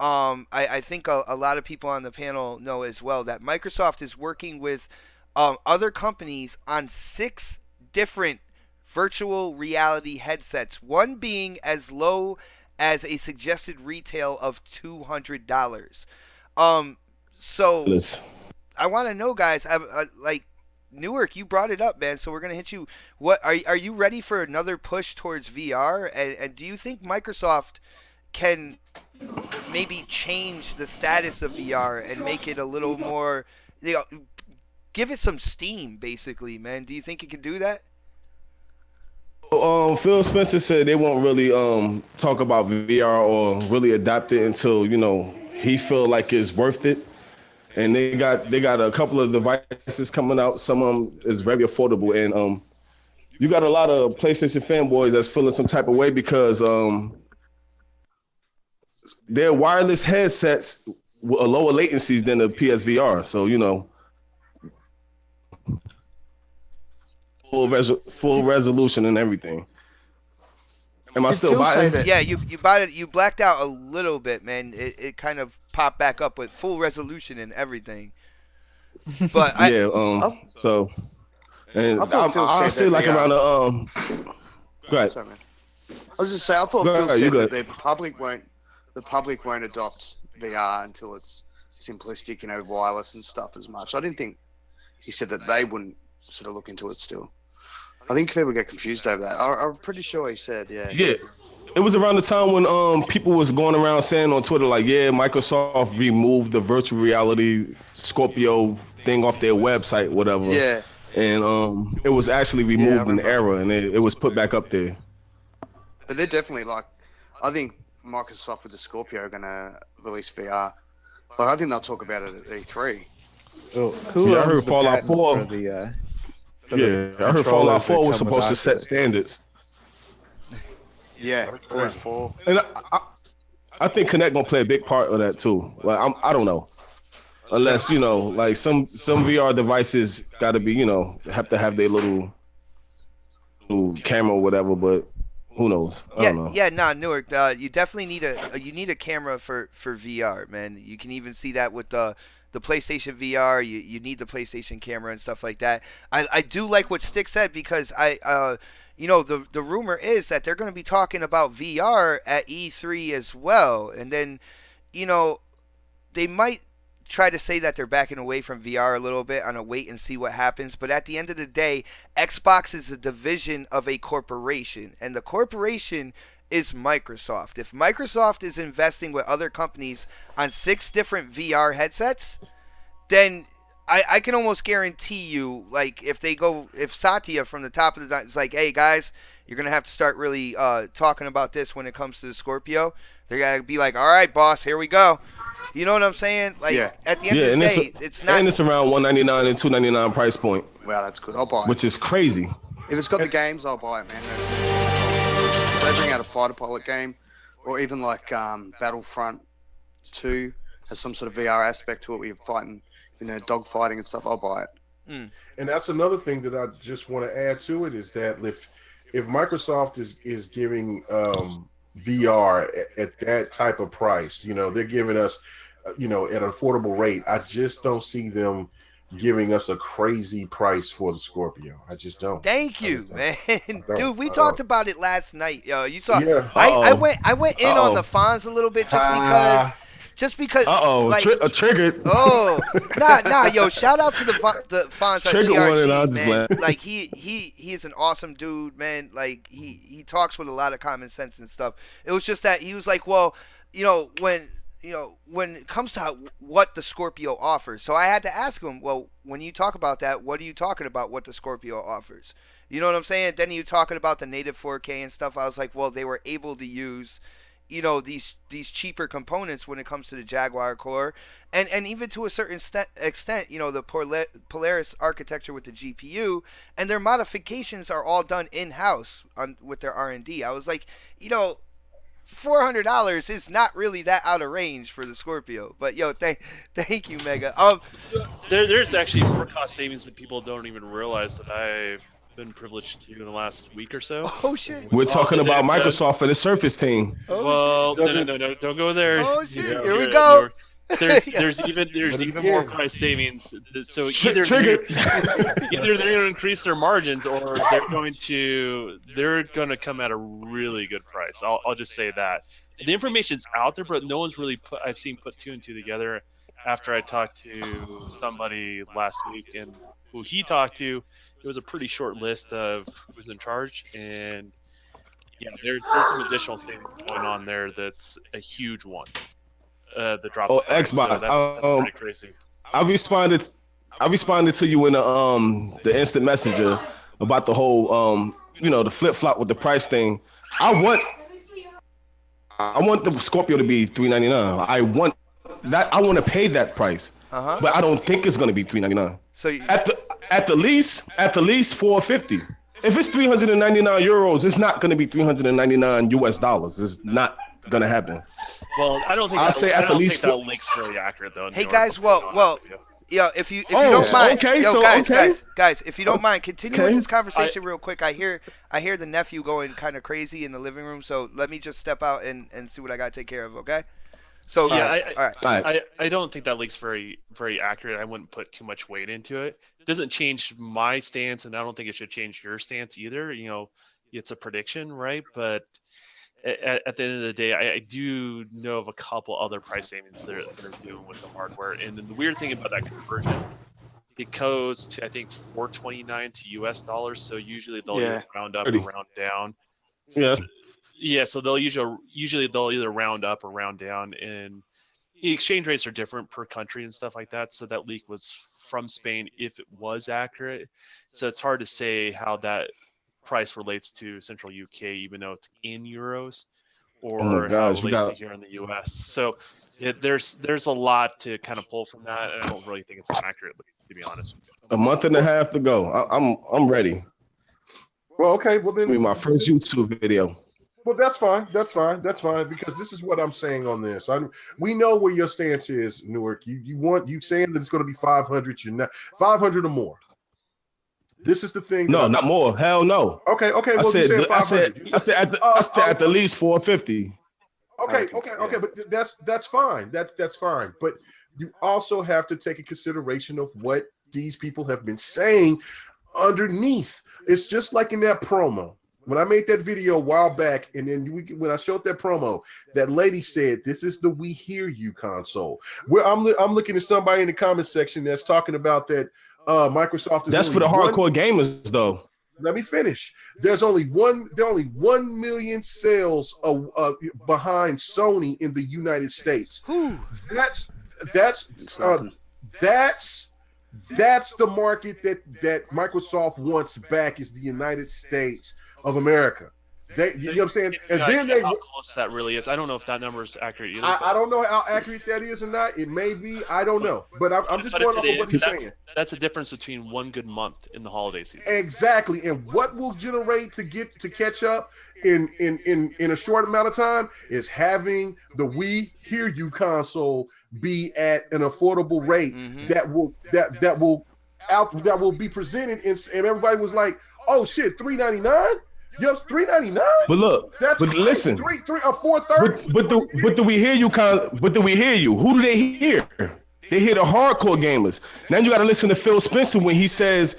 I think a lot of people on the panel know as well that Microsoft is working with other companies on 6 different virtual reality headsets, one being as low as a suggested retail of $200. Um, so I want to know, guys, like Newark, you brought it up, man. So we're gonna hit you. What are you ready for another push towards VR? And do you think Microsoft can maybe change the status of VR and make it a little more, give it some steam, basically, man? Do you think it can do that? Phil Spencer said they won't really talk about VR or really adapt it until he feel like it's worth it. And they got a couple of devices coming out. Some of them is very affordable, and you got a lot of PlayStation fanboys that's feeling some type of way because their wireless headsets with lower latencies than the PSVR. So full resolution and everything. Am I still buying? Yeah, you bought it. You blacked out a little bit, man. It kind of popped back up with full resolution and everything. But yeah, so and I say like around the Go ahead. Sorry, man. I was just saying, I thought Phil said that the public won't adopt VR until it's simplistic, wireless and stuff as much. I didn't think he said that they wouldn't sort of look into it still. I think people get confused over that. I'm pretty sure he said, yeah. Yeah. It was around the time when people was going around saying on Twitter like, yeah, Microsoft removed the virtual reality Scorpio thing off their website, whatever. Yeah. And it was actually removed in error, and it was put back up there. But they're definitely I think Microsoft with the Scorpio are gonna release VR. I think they'll talk about it at E3. Who I heard Fallout 4. I heard Fallout 4 was supposed to set standards. Yeah, Fallout 4. And I think Kinect gonna play a big part of that too. Like I don't know, unless like some VR devices got to be have to have their little camera or whatever, but who knows? I don't know. Newark. You definitely need a camera for VR, man. You can even see that with the PlayStation VR. You need the PlayStation camera and stuff like that. I do like what Stick said because the rumor is that they're going to be talking about VR at E3 as well, and then they might try to say that they're backing away from VR a little bit on a wait and see what happens. But at the end of the day, Xbox is a division of a corporation, and the corporation is Microsoft. If Microsoft is investing with other companies on 6 different VR headsets, then I can almost guarantee you, like, if Satya from the top of the is like, hey guys, you're gonna have to start really talking about this when it comes to the Scorpio. They're gonna be like, all right, boss, here we go. You know what I'm saying? Like, at the end of the day, it's not. And it's around $199 and $299 price point. Wow, that's good. I'll buy it. Which is crazy. If it's got the games, I'll buy it, man. If they bring out a fighter pilot game, or even like Battlefront 2 has some sort of VR aspect to it where you're fighting, dog fighting and stuff, I'll buy it. And that's another thing that I just want to add to it is that if Microsoft is giving VR at that type of price, they're giving us, at an affordable rate. I just don't see them giving us a crazy price for the Scorpio. I just don't. Thank you, man. Dude, we talked about it last night. You saw. Yeah. I went in on the Fonz a little bit just because. Triggered. Oh, nah, yo! Shout out to the Fonz at GRG, man. Like he is an awesome dude, man. Like he talks with a lot of common sense and stuff. It was just that he was like, well, when it comes to what the Scorpio offers. So I had to ask him, well, when you talk about that, what are you talking about what the Scorpio offers? You know what I'm saying? Then you talking about the native 4K and stuff. I was like, well, they were able to use, these cheaper components when it comes to the Jaguar core, and even to a certain extent, the Polaris architecture with the GPU, and their modifications are all done in house with their R&D. I was like, $400 is not really that out of range for the Scorpio. But thank you, Mega. There's actually more cost savings that people don't even realize that I've been privileged to in the last week or so. Oh shit. We're talking about Microsoft and the Surface team. Well, no, don't go there. Oh shit, here we go. There's even more price savings. So either they're going to increase their margins, or they're going to come at a really good price. I'll just say that the information's out there, but no one's really I've seen put two and two together. After I talked to somebody last week, and who he talked to, it was a pretty short list of who's in charge, and yeah, there's some additional savings going on there. That's a huge one. The drop. Oh, Xbox. So that's pretty crazy. I responded to you in the instant messenger about the whole the flip flop with the price thing. I want the Scorpio to be $399. I want to pay that price, but I don't think it's going to be $399. So at the least $450. If it's 399 euros, it's not going to be 399 US dollars. It's not going to happen. Well, I don't think that link's very accurate though. Hey guys, if you don't mind, guys, if you don't mind, continue with this conversation real quick. I hear the nephew going kind of crazy in the living room, so let me just step out and see what I got to take care of. Okay. So all right. I don't think that link's very, very accurate. I wouldn't put too much weight into it. It doesn't change my stance, and I don't think it should change your stance either. It's a prediction, right? But at the end of the day, I do know of a couple other price savings they're doing with the hardware. And then the weird thing about that conversion, it goes to, I think, $429 to US dollars. So usually they'll either round up or round down. Yeah. Yeah, so they'll usually they'll either round up or round down, and the exchange rates are different per country and stuff like that. So that leak was from Spain, if it was accurate. So it's hard to say how that price relates to Central UK, even though it's in euros, or how it relates to here in the US. So there's a lot to kind of pull from that, and I don't really think it's accurate, to be honest with you. A month and a half to go. I'm ready. Well, okay. Well, then my first YouTube video. Well, that's fine. That's fine. Because this is what I'm saying on this. We know where your stance is, Newark. You saying that it's going to be 500. You're not 500 or more. This is the thing. No, not more. Hell no. Okay. Well, I said at the least 450. Okay. But that's fine. That's fine. But you also have to take a consideration of what these people have been saying underneath. It's just like in that promo. When I made that video a while back, and then when I showed that promo, that lady said, "This is the We Hear You console." Where I'm looking at somebody in the comment section that's talking about that Microsoft is. That's for the hardcore gamers, though. Let me finish. There are only 1 million sales behind Sony in the United States. That's the market that Microsoft wants back, is the United States of America. You know what I'm saying? And then how close that really is. I don't know if that number is accurate either. I don't know how accurate that is or not. It may be. I don't know. But I'm just going off of what he's saying. That's a difference between one good month in the holiday season. Exactly. And what will generate to catch up in a short amount of time is having the We Hear You console be at an affordable rate that will be presented, and everybody was like, "Oh shit, $399." Yes, $399. But look, that's but crazy. listen, three or $430. But do we hear you? But do we hear you? Who do they hear? They hear the hardcore gamers. Now you got to listen to Phil Spencer when he says,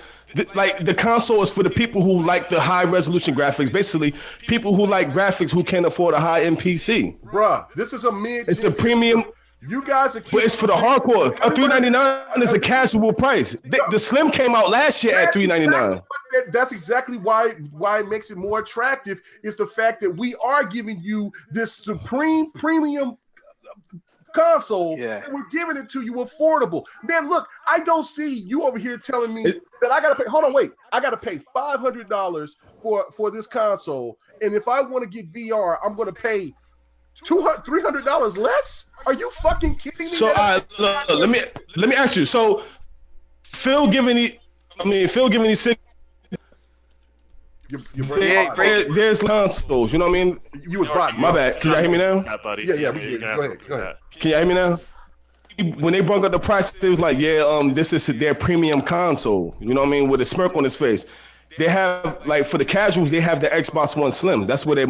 like, the console is for the people who like the high resolution graphics. Basically, people who like graphics who can't afford a high end PC. Bruh, this is a mid. It's a premium. You guys are. But it's for the hardcore. A $399 is a casual price. The Slim came out last year at $399. That's exactly why it makes it more attractive, is the fact that we are giving you this supreme premium console, and we're giving it to you affordable. Man, look, I don't see you over here telling me that I gotta pay. Hold on, wait. I gotta pay $500 for this console, and if I want to get VR, I'm gonna pay $300 less? Are you fucking kidding me? So look, let me ask you. So Phil giving these six. There's consoles. You know what I mean? You was bought. My bad. Can y'all hear me now? Buddy. Yeah. Go ahead. Can y'all hear me now? When they brought up the price, they was like, this is their premium console. You know what I mean? With a smirk on his face. They have, like, for the casuals, they have the Xbox One Slim. That's where they,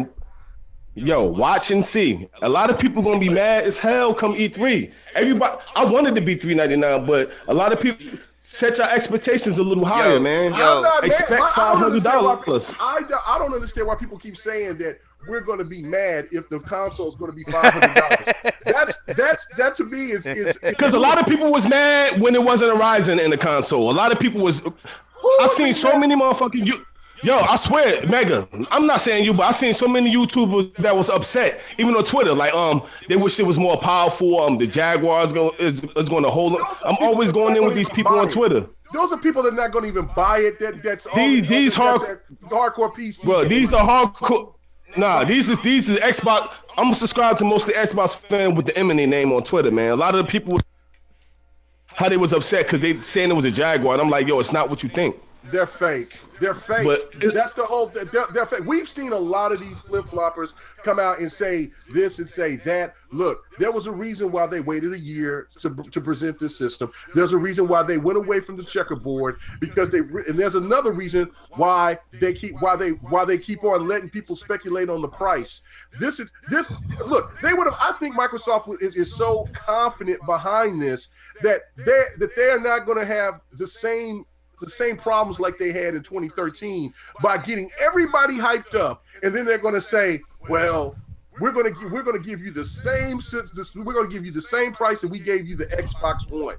watch and see. A lot of people gonna be mad as hell come E3. Everybody, I wanted to be $399, but a lot of people set your expectations a little higher, man. Expect $500. I don't understand why people keep saying that we're going to be mad if the console is going to be $500. That to me is because a lot of people was mad when it wasn't a Ryzen in the console. A lot of people was. I seen so many motherfucking I swear, Mega. I'm not saying you, but I seen so many YouTubers that was upset, even on Twitter. Like, they wish it was more powerful. The Jaguars is going to hold them. I'm always going in with these people on Twitter. Those are people that are not going to even buy it. That's these hardcore PC. Bro, these the hardcore. Nah, these is Xbox. I'm subscribed to most of the Xbox fan with the M&A name on Twitter, man. A lot of the people, how they was upset because they saying it was a Jaguar, and I'm like, it's not what you think. They're fake. They're fake. But that's the whole. They're fake. We've seen a lot of these flip floppers come out and say this and say that. Look, there was a reason why they waited a year to present this system. There's a reason why they went away from the checkerboard because and there's another reason why they keep on letting people speculate on the price. Look, they would have. I think Microsoft is so confident behind this that they're not going to have the same problems like they had in 2013 by getting everybody hyped up, and then they're going to say, well, we're going to give you the same price that we gave you the Xbox One.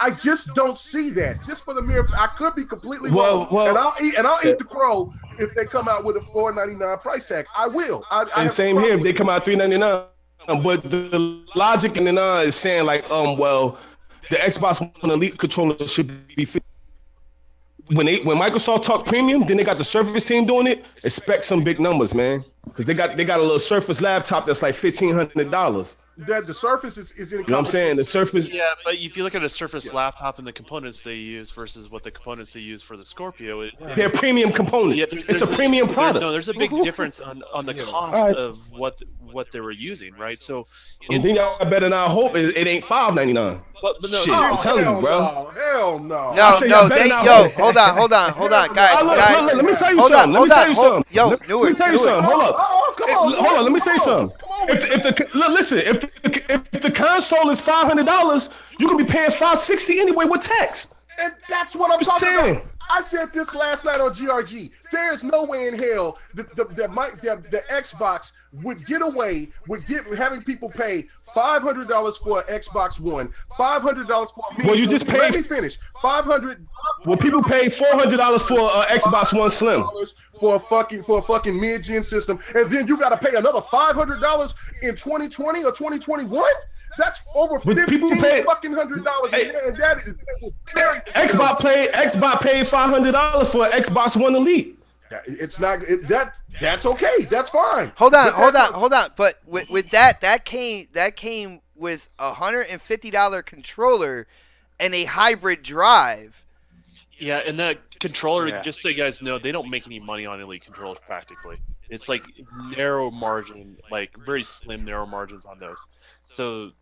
I just don't see that. Just for the mere, I could be completely wrong, and I'll eat the crow if they come out with a $499 price tag. I will. And same here if they come out $399. But the logic in the is saying like, the Xbox One Elite controller should be $50. When Microsoft talk premium, then they got the Surface team doing it. Expect some big numbers, man, because they got a little Surface laptop that's like $1,500. That the Surface is in. You know what I'm saying? The Surface. Yeah, but if you look at a Surface laptop and the components they use versus what the components they use for the Scorpio, they're premium components. Yeah, it's a premium product. There's a big difference on the cost of what they were using, right? So, I think I better not hope it ain't $599. But no, shit, I'm telling you, bro. Hell no. Hold on, guys. Let me tell you something. Let me tell you something. Hold up. Hold on. Let me say something. If the console is $500, you can be paying $560 anyway with tax. And that's what I'm talking about. I said this last night on GRG. There is no way in hell that the Xbox would get away with having people pay $500 for an Xbox One, $500 for a Well, you just paid. Let me finish. $500. Well, people pay $400 for an Xbox One Slim. For a fucking mid-gen system, and then you got to pay another $500 in 2020 or 2021. That's over $1,500. Hey, and that is very Xbox paid $500 for an Xbox One Elite. It's not that's okay. That's fine. Hold on. But with that came with a $150 controller and a hybrid drive. Yeah, and that controller, just so you guys know, they don't make any money on Elite controllers practically. It's like narrow margin, like very slim narrow margins on those. So,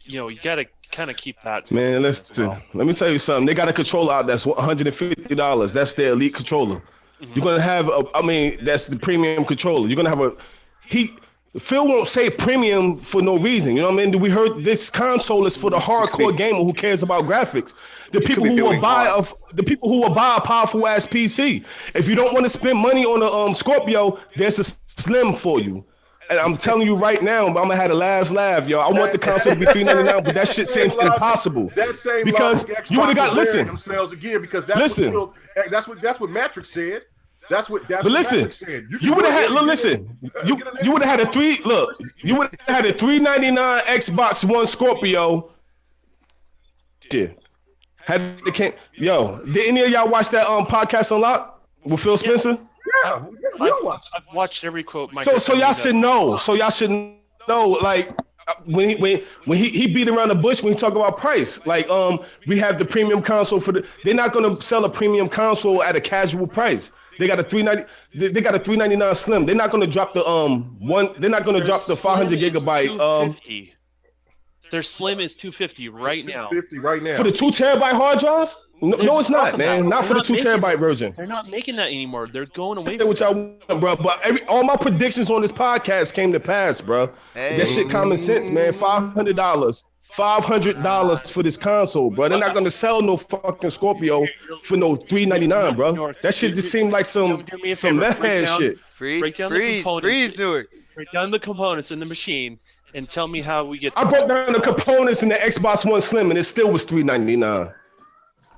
you got to kind of keep that. Man, listen, let me tell you something. They got a controller out that's $150. That's their Elite controller. Mm-hmm. You're going to have, that's the premium controller. You're going to have Phil won't say premium for no reason. You know what I mean? We heard this console is for the hardcore gamer who cares about graphics. The people who will buy a powerful ass PC. If you don't want to spend money on a Scorpio, there's a Slim for you. And I'm telling you right now, I'm gonna have the last laugh, yo. I want the console to be $399, but that shit seems impossible. That same because you would have got themselves again because that's what Matrix said. That's what Matrix said. You would have had you would have had you would have had a $399 Xbox One Scorpio. Shit. Did any of y'all watch that podcast Alot with Phil Spencer? Yeah, I've watched every quote. So y'all should know. So y'all should No, like when he beat around the bush when he talk about price. Like we have the premium console for the. They're not gonna sell a premium console at a casual price. They got a 390. They got a 399 Slim. They're not gonna drop the one. They're not gonna drop the 500 gigabyte 250. Their Slim is 250 right now. 50 right now. for the 2 terabyte hard drive. No, it's not, man. Not for the 2 terabyte version. They're not making that anymore. They're going away Say from what y'all want, bro. But all my predictions on this podcast came to pass, bro. Hey. That shit common sense, man. $500. $500 for this console, bro. They're not gonna sell no fucking Scorpio for no $399, bro. That shit just seemed like some meth shit. Break down the components. Breathe, Newark. Break down the components in the machine and tell me how we get. I broke down the components in the Xbox One Slim, and it still was $399.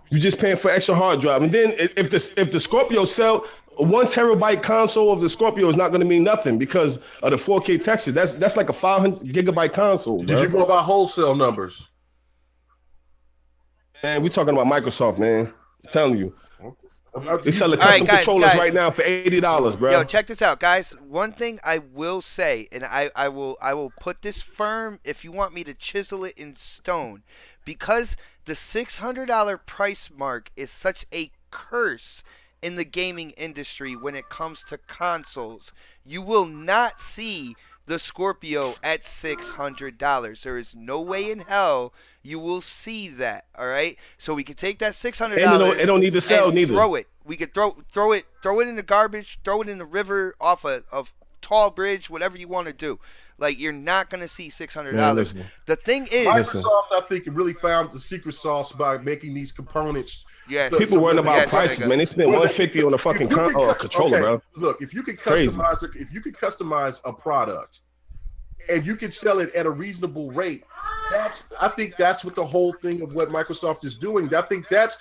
You're just paying for extra hard drive, and then if the Scorpio sell a 1 terabyte console of the Scorpio is not going to mean nothing because of the 4K texture. That's like a 500 gigabyte console. Did you go by wholesale numbers? Man, we talking about Microsoft, man. I'm telling you. They selling All right, custom guys, controllers right now for $80, bro. Yo, check this out, guys. One thing I will say, and I will put this firm if you want me to chisel it in stone, because the $600 price mark is such a curse in the gaming industry when it comes to consoles. You will not see the Scorpio at $600. There is no way in hell you will see that. All right, so we can take that $600. And it don't need to sell and neither. Throw it. We could throw it in the garbage, throw it in the river off a tall bridge, whatever you want to do. Like, you're not gonna see $600. The thing is, Microsoft, I think, really found the secret sauce by making these components. yes, People worrying about yes, prices, man. They spent $150 on a fucking controller, bro. Look, if you could Crazy. customize a product and you can sell it at a reasonable rate, I think that's what the whole thing of what Microsoft is doing. I think that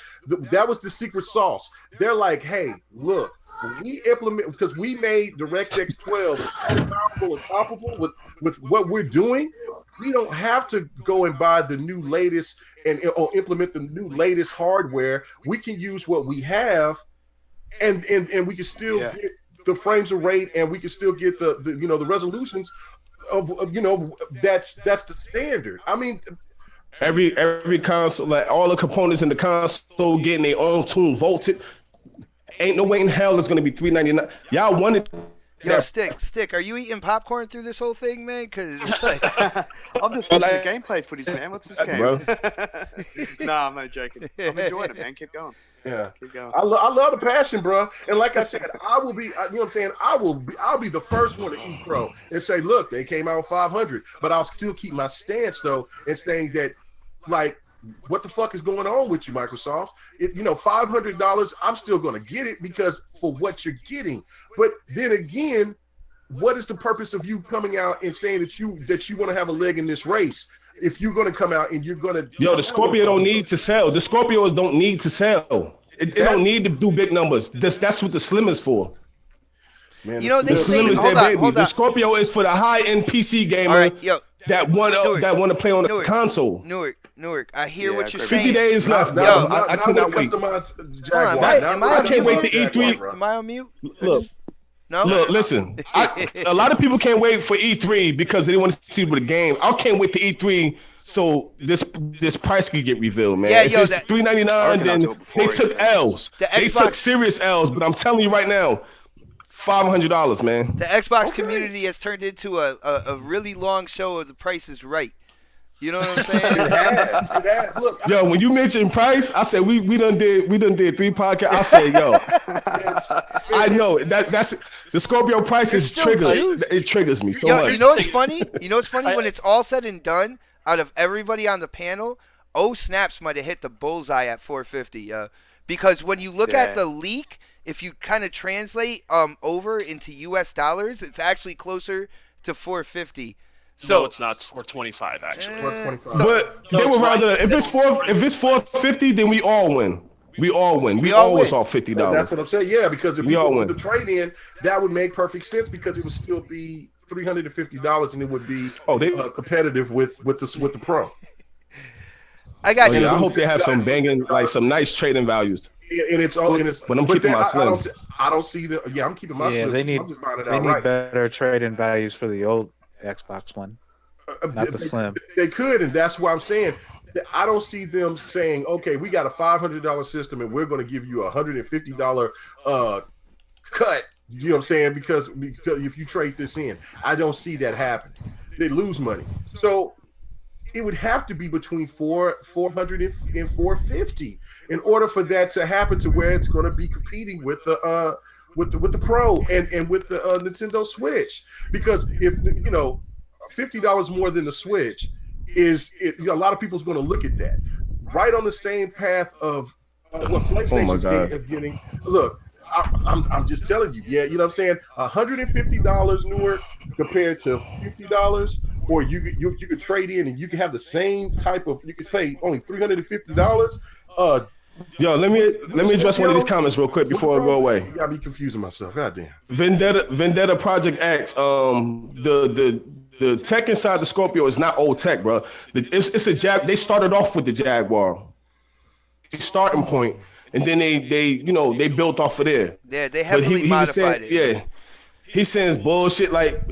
was the secret sauce. They're like, hey, look, when we implement, because we made DirectX 12 so powerful and comparable with what we're doing, we don't have to go and buy the new latest or implement the new latest hardware. We can use what we have, and we can still get the frames of rate, and we can still get the resolutions of that's the standard. I mean, every console, like all the components in the console getting their own tune volted. Ain't no way in hell it's gonna be $399. Y'all wanted. Yo, Stick, are you eating popcorn through this whole thing, man? Because I'm just watching the gameplay footage, man. What's this game? Bro. Nah, I'm not joking. I'm enjoying it, man. Keep going. yeah, Keep going. I love the passion, bro. And like I said, I will be. You know what I'm saying? I'll be the first one to eat pro and say, look, they came out with 500, but I'll still keep my stance though, and saying that, like, what the fuck is going on with you, Microsoft? $500, I'm still going to get it because for what you're getting. But then again, what is the purpose of you coming out and saying that you want to have a leg in this race? If you're going to come out and you're going to... Yo, the Scorpio don't need to sell. The Scorpios don't need to sell. It don't need to do big numbers. That's what the Slim is for. Man, You know, The they Slim say, is hold their on, baby. hold The on. Scorpio is for the high-end PC gamer All right, yo, that want to play on the Newark. console. Newark, I hear Yeah, what you're 50 saying. days left. Now, Yo, now, I cannot wait. Jaguar. I can't wait to E3. Am I on mute? Look, No? Look, listen. A lot of people can't wait for E3 because they want to see the game. I can't wait to E3 so this price could get revealed, man. Yeah, if yo, it's $399, then they took L's. They took serious L's, but I'm telling you right now, $500, man. The Xbox community has turned into a really long show of The Price is Right. You know what I'm saying? It has. Look, Yo, when you mentioned price, I said we done did 3 podcasts. I said, yo, I know that's the Scorpio price is still triggered. juice. It triggers me so Yo, much. you know what's funny? When it's all said and done, out of everybody on the panel, Snaps might have hit the bullseye at 450. Because when you look at the leak, if you kind of translate over into US dollars, it's actually closer to 450. So no, it's not. It's 425 actually. 425. But they would rather if it's 450, then we all win. We all win. We all always win. off $50. That's what I'm saying. Yeah, because if We all people win. put the trade in, that would make perfect sense because it would still be $350 and it would be competitive with the pro. I got you. I hope they have some banging, like some nice trading values. And it's all. But I'm keeping my Slim. I don't see the. Yeah, I'm keeping my Yeah, Slim. they need I'm just buying it they need outright. better trade-in values for the old Xbox One, They, not the Slim. they could, and that's why I'm saying that I don't see them saying, "Okay, we got a $500 system, and we're going to give you a $150 cut." You know what I'm saying? Because if you trade this in, I don't see that happening. They lose money, so it would have to be between 400 and 450 in order for that to happen, to where it's going to be competing with the Pro and with the Nintendo Switch. Because if $50 more than the Switch a lot of people's going to look at that right on the same path of what PlayStation's getting. Look, I'm just telling you, yeah, you know what I'm saying? $150 newer compared to $50, or you could trade in and you can have the same type of. You could pay only $350. Yo, let me address one of these comments real quick before I go away. You got me confusing myself. Goddamn. Vendetta Project X. The tech inside the Scorpio is not old tech, bro. It's a Jag. They started off with the Jaguar, starting point, and then they built off of there. Yeah, they heavily modified it. Yeah, he sends bullshit. Like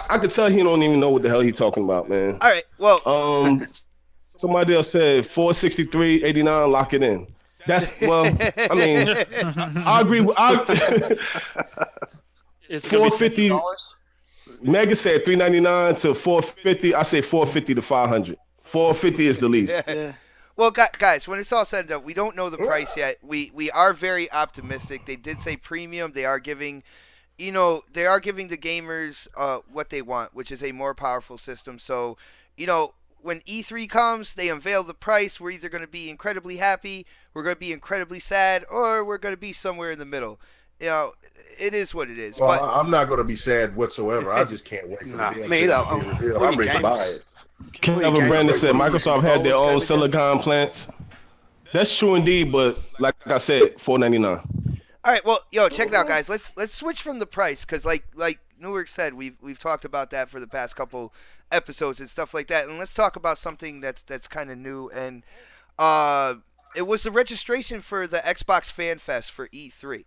I could tell he don't even know what the hell he's talking about, man. All right, well, somebody else said 463.89. Lock it in. That's I mean, I agree. It's $450. Mega said $399 to $450. I say $450 to $500. $450 is the least. Yeah. Well, guys, when it's all said and done, we don't know the price yet. We are very optimistic. They did say premium. They are giving, the gamers what they want, which is a more powerful system. So, when E3 comes, they unveil the price. We're either going to be incredibly happy, we're going to be incredibly sad, or we're going to be somewhere in the middle. It is what it is. Well, but I'm not going to be sad whatsoever. I just can't wait for the me to be revealed. I'm ready to buy it. Kevin Brandon said Microsoft had their own silicon plants. That's true indeed, but like I said, $499. All right, well, check it out, guys. Let's switch from the price, because like Newark said, we've talked about that for the past couple episodes and stuff like that, and let's talk about something that's kind of new. And it was the registration for the Xbox Fanfest for E3.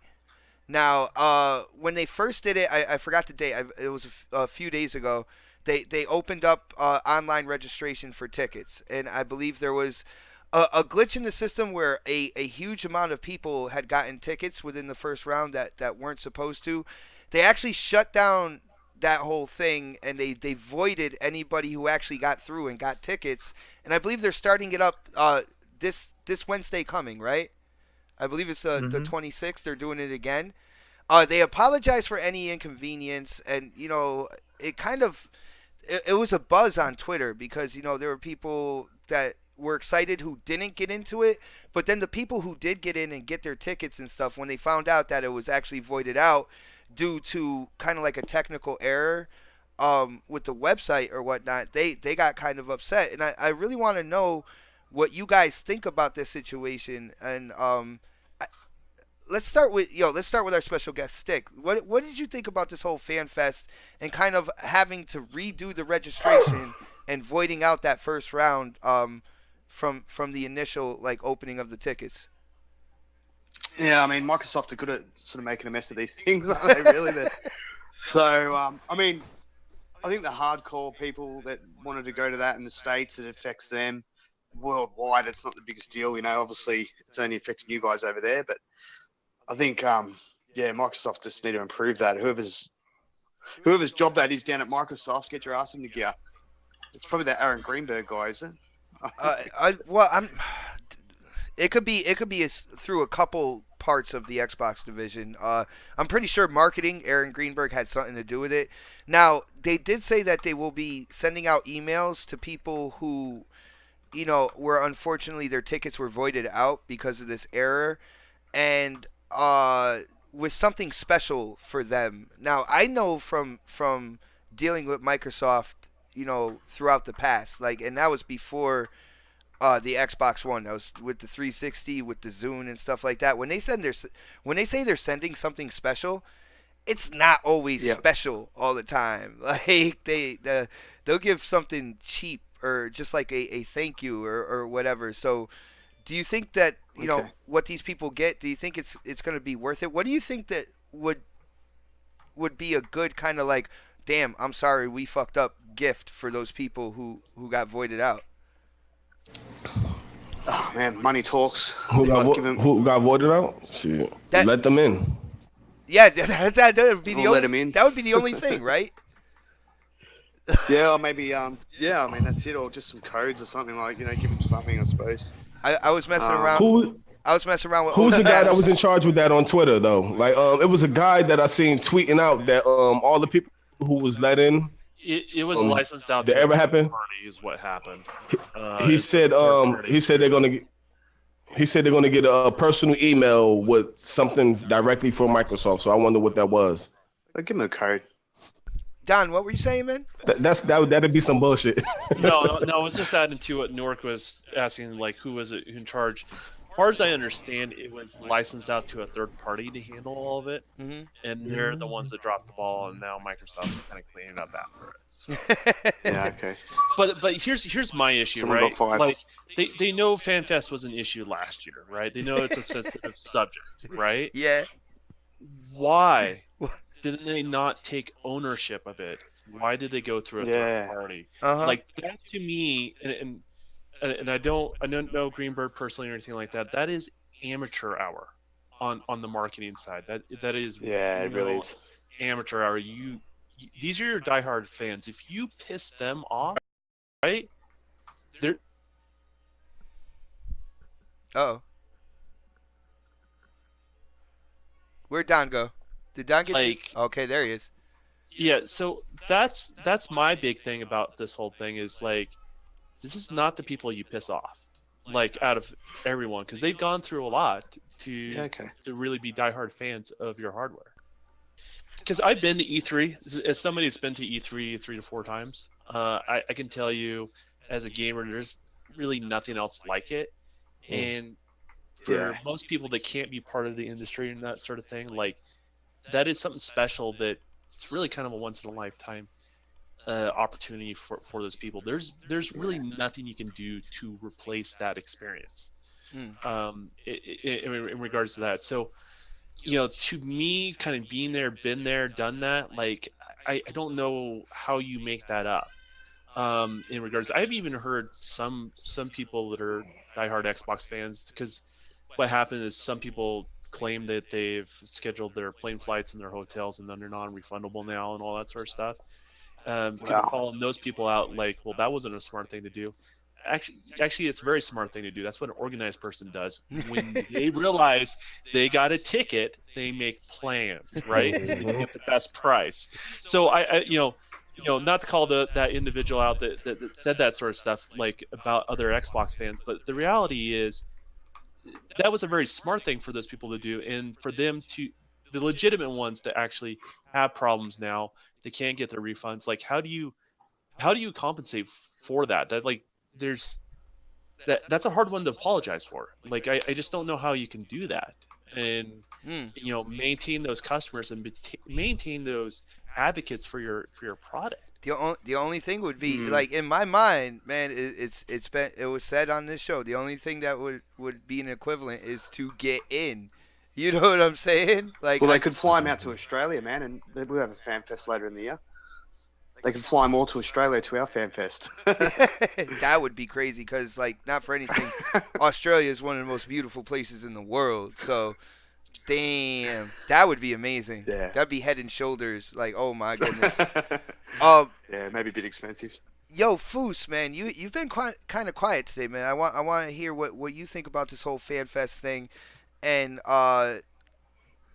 Now, when they first did it, I forgot the date. It was a few days ago. They opened up online registration for tickets, and I believe there was a glitch in the system where a huge amount of people had gotten tickets within the first round that weren't supposed to. They actually shut down that whole thing, and they voided anybody who actually got through and got tickets. And I believe they're starting it up this Wednesday coming, right? I believe it's the 26th. They're doing it again. They apologize for any inconvenience, and it was a buzz on Twitter, because there were people that were excited who didn't get into it, but then the people who did get in and get their tickets and stuff, when they found out that it was actually voided out due to kind of like a technical error with the website or whatnot, they got kind of upset. And I really want to know what you guys think about this situation. And let's start with our special guest, Stick. What did you think about this whole fan fest and kind of having to redo the registration and voiding out that first round from the initial opening of the tickets? Yeah, I mean, Microsoft are good at sort of making a mess of these things, aren't they? Really? So, I mean, I think the hardcore people that wanted to go to that in the States, it affects them. Worldwide, it's not the biggest deal. Obviously, it's only affecting you guys over there, but I think, Microsoft just need to improve that. Whoever's job that is down at Microsoft, get your ass into gear. It's probably that Aaron Greenberg guy, is it? It could be through a couple parts of the Xbox division. I'm pretty sure marketing, Aaron Greenberg had something to do with it. Now, they did say that they will be sending out emails to people who, where unfortunately their tickets were voided out because of this error, and with something special for them. Now, I know from dealing with Microsoft, throughout the past, and that was before the Xbox One. That was with the 360, with the Zune and stuff like that. When they say they're sending something special, it's not always special all the time. They'll give something cheap or just like a thank you or whatever. So, do you think that what these people get? Do you think it's going to be worth it? What do you think that would be a good kind of damn, I'm sorry, we fucked up gift for those people who got voided out. Oh man, money talks. Who got Like, give him, who got voted out? Shit, That let them in. yeah, that would be the we'll let only him in. that would be the only thing, right? Yeah, or maybe yeah. I mean, that's it, or just some codes or something, like, give him something, I suppose. I was messing around. Um, Who I was messing around with who's the guy that OSAS. was in charge with that on Twitter though? Like it was a guy that I seen tweeting out that all the people who was let in, It was licensed out did to a ever third happen? party, is what happened. He It's a said third party. he said they're gonna get a personal email with something directly from Microsoft. So I wonder what that was. I'll give him a code. Don, what were you saying, man? That'd be some bullshit. No, I was just adding to what Nork was asking, like, who was it in charge? As far as I understand, it was licensed out to a third party to handle all of it, Mm-hmm. and they're the ones that dropped the ball, and now Microsoft's kind of cleaning up after it. So. Yeah, okay. But here's my issue, Someone right? got fired. Like they know FanFest was an issue last year, right? They know it's a sensitive subject, right? Yeah. Why didn't they not take ownership of it? Why did they go through a Yeah. third party? Uh-huh. Like that to me, and I don't know Greenberg personally or anything like that. That is amateur hour on the marketing side. That is Yeah, it really is. amateur hour. These are your diehard fans. If you piss them off, right? They're Uh-oh. Where'd Don go? Did Don get like you? Okay, there he is. yeah. So that's my big thing about this whole thing is like this is not the people you piss off, like out of everyone, because they've gone through a lot Yeah, okay. to really be diehard fans of your hardware. Because I've been to E3, as somebody that's been to E3 3 to 4 times, I can tell you, as a gamer, there's really nothing else like it. And for Yeah. most people that can't be part of the industry and that sort of thing, like that is something special that it's really kind of a once in a lifetime opportunity for those people. There's really nothing you can do to replace that experience. In regards to that. So, to me, kind of being there, been there, done that, like I don't know how you make that up. In regards, I've even heard some people that are diehard Xbox fans, because what happened is some people claim that they've scheduled their plane flights and their hotels and then they're non-refundable now and all that sort of stuff. People Wow. calling those people out like, well, that wasn't a smart thing to do. Actually, it's a very smart thing to do. That's what an organized person does. When they realize they got a ticket, they make plans, right? So they can get the best price. So I not to call that individual out that said that sort of stuff like about other Xbox fans, but the reality is that was a very smart thing for those people to do, and for them to, the legitimate ones that actually have problems now, they can't get their refunds. Like, how do you compensate for that? That like there's that's a hard one to apologize for. Like I just don't know how you can do that and maintain those customers and maintain those advocates for your product. The only thing would be like in my mind, man. It was said on this show. The only thing that would be an equivalent is to get in. You know what I'm saying? Like, Well, they could fly him out to Australia, man, and we'll have a fan fest later in the year. They could fly them all to Australia to our fan fest. that would be crazy because, like, not for anything, Australia is one of the most beautiful places in the world. So, damn, that would be amazing. Yeah. That'd be head and shoulders. Like, oh my goodness. Yeah, maybe a bit expensive. Yo, Foos, man, you've been kind of quiet today, man. I want to hear what you think about this whole FanFest thing, and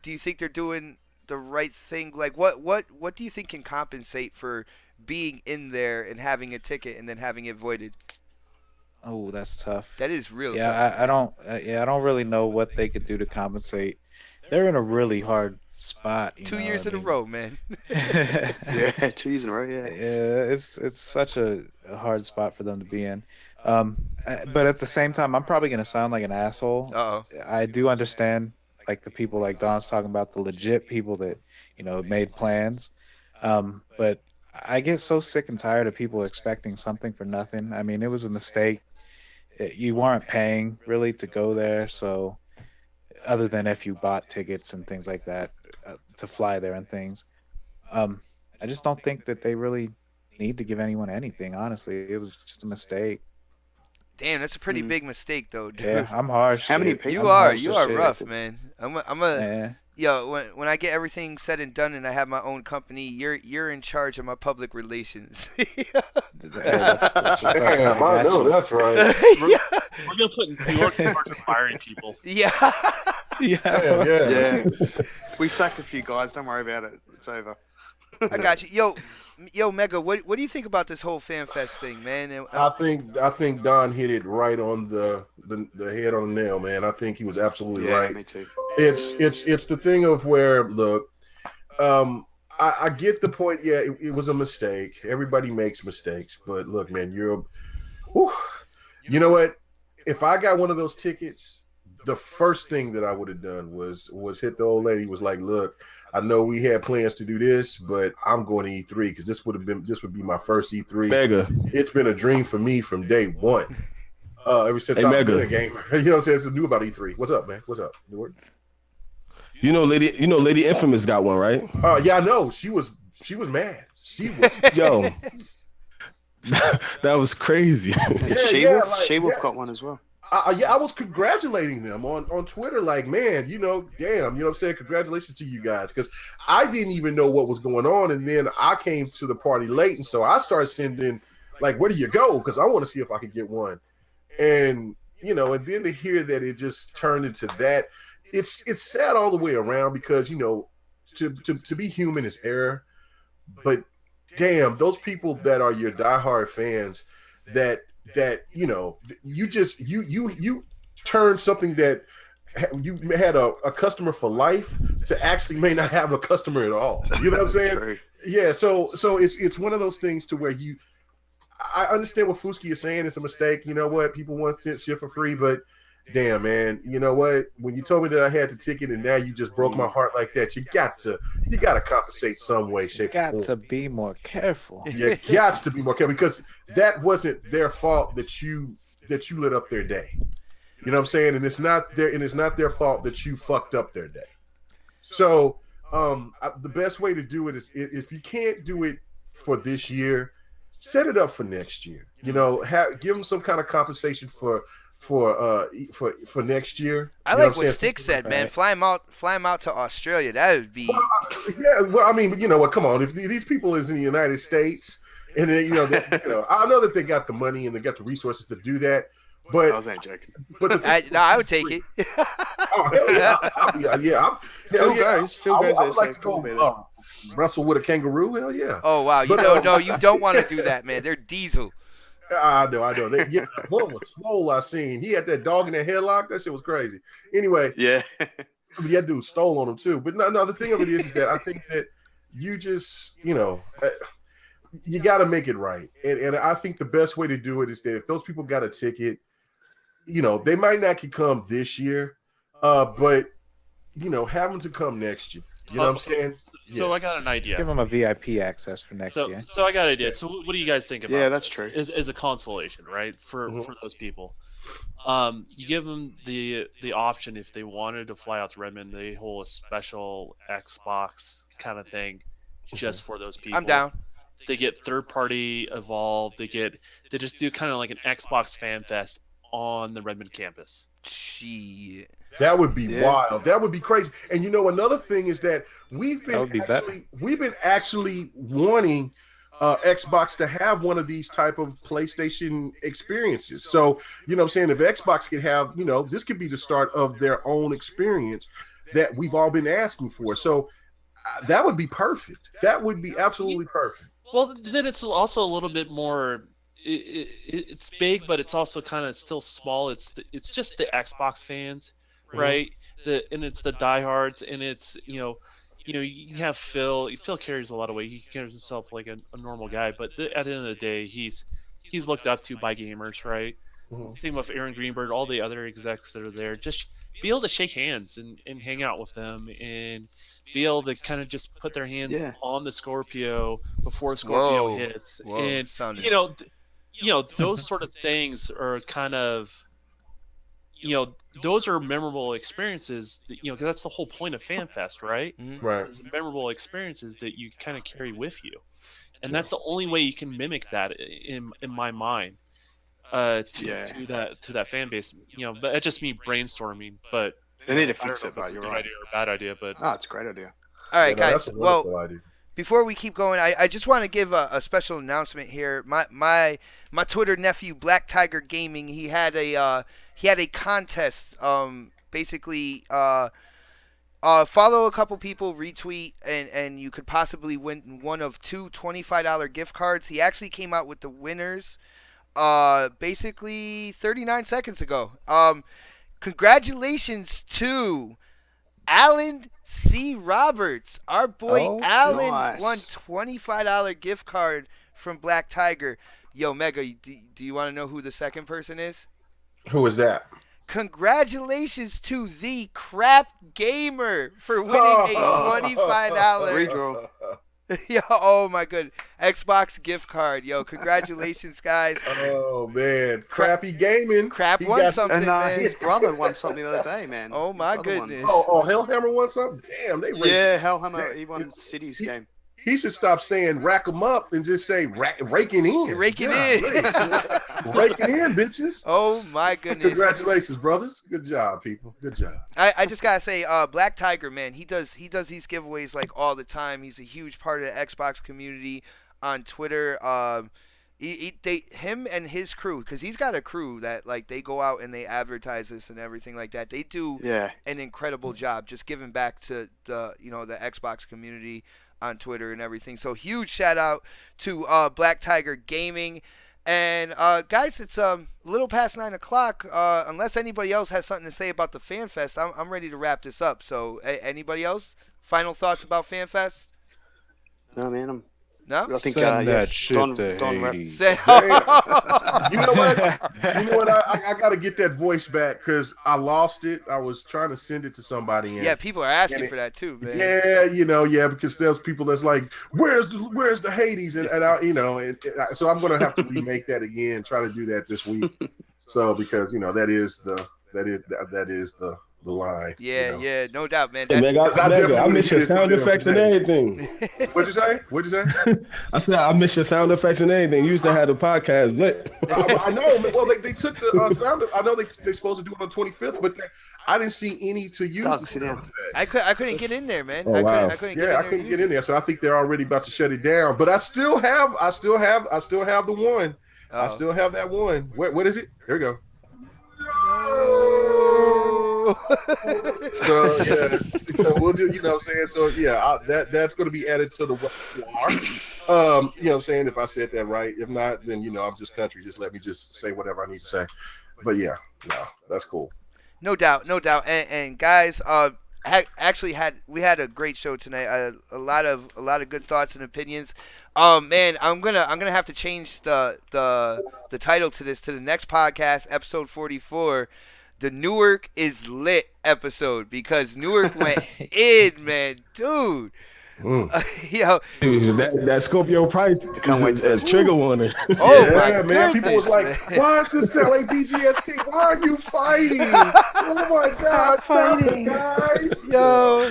do you think they're doing the right thing? Like, what do you think can compensate for being in there and having a ticket and then having it voided? Oh, that's tough. That is real tough. Yeah, I don't really know what they could do to compensate. They're in a really hard spot. 2 years in a row, man. Yeah, 2 years in a row. Yeah. Yeah, it's such a hard spot for them to be in. But at the same time, I'm probably gonna sound like an asshole. Uh-oh. I do understand, like the people like Don's talking about, the legit people that made plans. But I get so sick and tired of people expecting something for nothing. I mean, it was a mistake. You weren't paying really to go there, so other than if you bought tickets and things like that to fly there and things. I just don't think that they really need to give anyone anything. Honestly, it was just a mistake. Damn, that's a pretty big mistake, though, Yeah, dude. I'm harsh. How many Shit. people- You I'm are, harsh you as are shit. rough, man. I'm a, Yeah. yo. When I get everything said and done, and I have my own company, you're in charge of my public relations. Hey, that's what's up. Damn, I got know you. that's right. yeah. We're gonna put New York in charge of firing people. Yeah. Yeah. Damn, yeah. Yeah. We sacked a few guys. Don't worry about it. It's over. I got you. Yo, Mega, what do you think about this whole FanFest thing, man? And, I think Don hit it right on the head on the nail, man. I think he was absolutely Yeah, right. me too. It's the thing of where, look, I get the point. Yeah, it was a mistake. Everybody makes mistakes, but look, man, you know what? If I got one of those tickets, the first thing that I would have done was hit the old lady. Was like, look, I know we had plans to do this, but I'm going to E3 because this would be my first E3. Mega. It's been a dream for me from day one. Ever since Hey, I've Mega. been a gamer. You know what I'm saying? It's new about E3. What's up, man? What's up? Newark? Lady Infamous got one, right? Yeah, I know. She was mad. She was Yo, that was crazy. She-Wolf got one as well. I was congratulating them on Twitter, like, man, damn, you know what I'm saying? Congratulations to you guys, because I didn't even know what was going on, and then I came to the party late, and so I started sending, like, where do you go? Because I want to see if I can get one, and and then to hear that it just turned into that, it's sad all the way around, because to be human is error, but damn, those people that are your diehard fans that you turn something that you had a customer for life to actually may not have a customer at all. You know what I'm saying? True. Yeah. So it's one of those things to where I understand what Fuski is saying. It's a mistake. You know what? People want shit for free, but damn, man, you know what? When you told me that I had the ticket and now you just broke my heart like that, you got to compensate some way, shape, or Got form. to be more careful. You got to be more careful, because that wasn't their fault that you lit up their day. You know what I'm saying? And it's not their fault that you fucked up their day. So the best way to do it is, if you can't do it for this year, set it up for next year. Give them some kind of compensation for next year. I like what Stick said, man. Fly him out to Australia. That would be. Well, I mean, but you know what? Come on, if these people is in the United States, and then, I know that they got the money and they got the resources to do that, but I was ain't joking. But I would take it. Oh, hell yeah, Phil goes. I would like to go wrestle with a kangaroo. Hell yeah. Oh wow, no, you don't want to do that, man. They're diesel. I know. One was swole. I seen. He had that dog in that headlock. That shit was crazy. Anyway, Yeah. that dude stole on him too. But no. The thing of it is that I think that you just, you got to make it right. And I think the best way to do it is that if those people got a ticket, they might not could come this year, but have them to come next year. You know what I'm saying? So I got an idea. Give them a VIP access for next year. So I got an idea. So what do you guys think about? Yeah, that's true. Is a consolation, right, for those people. You give them the option, if they wanted to fly out to Redmond, they hold a special Xbox kind of thing just for those people. I'm down. They get third party involved. They just do kind of like an Xbox FanFest on the Redmond campus. Shit. That would be wild. That would be crazy. And another thing is that we've been actually wanting Xbox to have one of these type of PlayStation experiences. So, what I'm saying, if Xbox could have, this could be the start of their own experience that we've all been asking for. So that would be perfect. That would be absolutely perfect. Well, then it's also a little bit more. It's big, but it's also kind of still small. It's just the Xbox fans, right? And it's the diehards, and it's you have Phil. Phil carries a lot of weight. He carries himself like a normal guy, but at the end of the day, he's looked up to by gamers, right? Same with Aaron Greenberg, all the other execs that are there. Just be able to shake hands and hang out with them, and be able to kind of just put their hands on the Scorpio before Scorpio hits. And those sort of things are kind of, those are memorable experiences. Because that's the whole point of FanFest, right? Mm-hmm. Right. There's memorable experiences that you kind of carry with you, and that's the only way you can mimic that in my mind. To that fan base, but that's just me brainstorming. But They need to I don't fix know it, if it's but a you're good right. idea or a bad idea. But Oh, it's a great idea. All right, Yeah, no, guys. that's a Well, wonderful idea. before we keep going, I just want to give a special announcement here. My Twitter nephew, Black Tiger Gaming, he had a contest. Basically, follow a couple people, retweet, and you could possibly win one of two $25 gift cards. He actually came out with the winners. Basically 39 seconds ago. Congratulations to Alan C. Roberts. Our boy Oh, Alan nice. won $25 gift card from Black Tiger. Yo, Mega, do you want to know who the second person is? Who is that? Congratulations to the Crap Gamer for winning a $25. Redraw. Yo, oh my good. Xbox gift card. Yo, congratulations, guys. Oh man, Crappy Gaming. Crap He won got- something, And man. his brother won something the other day, man. Oh, His my brother won. goodness. Oh, Hellhammer won something. Damn, they ranked. Yeah, Hellhammer, he won City's game. He should stop saying rack them up and just say raking in. Raking Yeah, in. raking in, bitches. Oh my goodness. Congratulations, brothers. Good job, people. Good job. I just gotta say, Black Tiger, man, he does these giveaways like all the time. He's a huge part of the Xbox community on Twitter. Him and his crew, because he's got a crew that like they go out and they advertise this and everything like that. They do Yeah. an incredible job just giving back to the the Xbox community on Twitter and everything. So huge shout out to Black Tiger Gaming. And guys, it's a little past 9 o'clock. Unless anybody else has something to say about the FanFest, I'm ready to wrap this up. So anybody else? Final thoughts about FanFest? No, man, No? I think Send yeah, that shit Don to Rep- Hades. Say- You know what? I got to get that voice back because I lost it. I was trying to send it to somebody. And, yeah, people are asking and for that too, man. yeah, because there's people that's like, where's the Hades? And so I'm gonna have to remake that again. Try to do that this week. So because that is the line. Yeah, yeah, no doubt, man. Hey, man, That's, I miss your sound effects and everything. What'd you say? I said I miss your sound effects and everything. You used to have the podcast, but I know. Well, they took the sound. I know they're supposed to do it on 25th, but I didn't see any to use. Doug, sit down. I couldn't get in there, man. Oh, I wow. couldn't Yeah, I couldn't get in there, so I think they're already about to shut it down. But I still have the one. I still have that one. What is it? Here we go. So yeah, so we'll do. You know what I'm saying? So yeah, that's going to be added to the repertoire. You know what I'm saying? If I said that right. If not, then I'm just country. Just let me just say whatever I need to say. But yeah, no, that's cool. No doubt. And guys, we had a great show tonight. A lot of good thoughts and opinions. Man, I'm gonna have to change the title to this to the next podcast, episode 44. The Newark is lit episode, because Newark went in, man, dude. Yo, that Scorpio Price is a trigger warning. oh Yeah, my man. goodness, People was like, man. "Why is this selling BGST? Why are you fighting? Oh my God, stop it, guys!" Yo,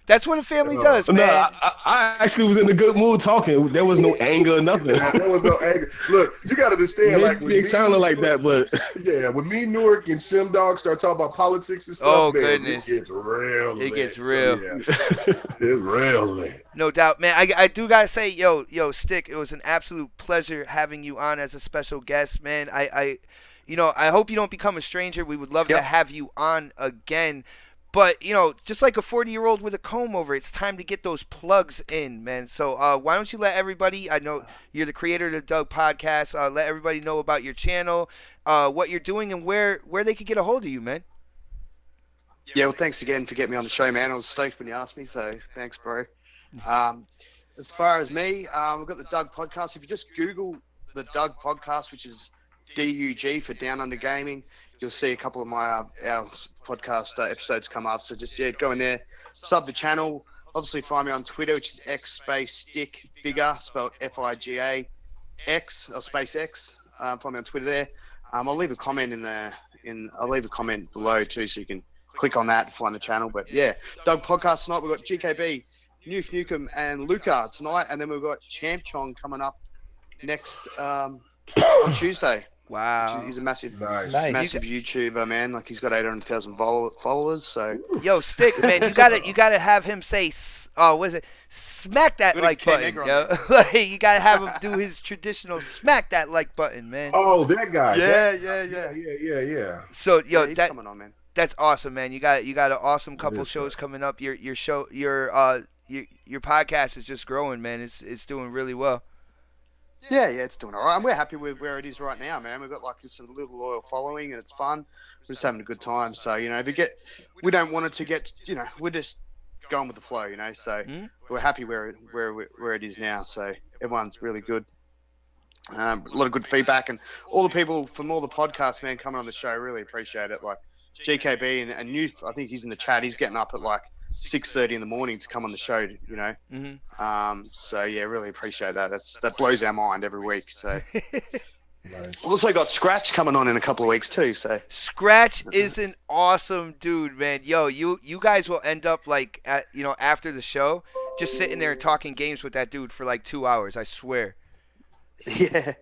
that's what a family does, No, man. I actually was in a good mood talking. There was no anger or nothing. There was no anger. Look, you got to understand, like Maybe it sounded like that, but yeah, when me, Newark, and Sim Dog start talking about politics and stuff, Oh, man, goodness. it gets real. It lit. gets So, real. yeah, it's real lit. No doubt, man. I do gotta say, yo, Stick, it was an absolute pleasure having you on as a special guest, man. I hope you don't become a stranger. We would love to have you on again. But, just like a 40-year-old with a comb over, it's time to get those plugs in, man. So why don't you let everybody, I know you're the creator of the Doug Podcast, let everybody know about your channel, what you're doing, and where they could get a hold of you, man. Yeah, well, thanks again for getting me on the show, man. I was stoked when you asked me, so thanks, bro. As far as me, we've got the Doug Podcast. If you just Google the Doug Podcast, which is DUG for Down Under Gaming, you'll see a couple of my our podcast episodes come up. So just go in there, sub the channel. Obviously, find me on Twitter, which is X_stick_figure, spelled FIGA X or space X. Find me on Twitter there. I'll leave a comment I'll leave a comment below too, so you can click on that to find the channel. But yeah, Doug podcast tonight. We've got GKB, Newf Nukem, and Luca tonight, and then we've got Champ Chong coming up next on Tuesday. Wow. He's a massive Nice. YouTuber, man. Like, he's got 800,000 followers. So Yo, Stick, man, you gotta have him say, what is it? Smack that Gotta like get Ken button, Egger on yo. Like, you gotta have him do his traditional smack that like button, man. Oh, that guy. yeah. Yeah. So, yo, He's that coming on, man. that's awesome, man. You got an awesome couple is, shows coming up. Your podcast is just growing, man. It's doing really well. Yeah, it's doing all right. And we're happy with where it is right now, man. We've got like some little loyal following, and it's fun. We're just having a good time. So, you know, we don't want it to get, you know, we're just going with the flow, you know. So we're happy where it is now. So everyone's really good. A lot of good feedback, and all the people from all the podcasts, man, coming on the show, really appreciate it. Like GKB and Youth, I think he's in the chat. He's getting up at like 6:30 in the morning to come on the show, you know. So yeah, really appreciate that. That blows our mind every week. So Nice. also got Scratch coming on in a couple of weeks too. So Scratch is an awesome dude, man. Yo, you guys will end up like after the show, just sitting there and talking games with that dude for like 2 hours. I swear. yeah,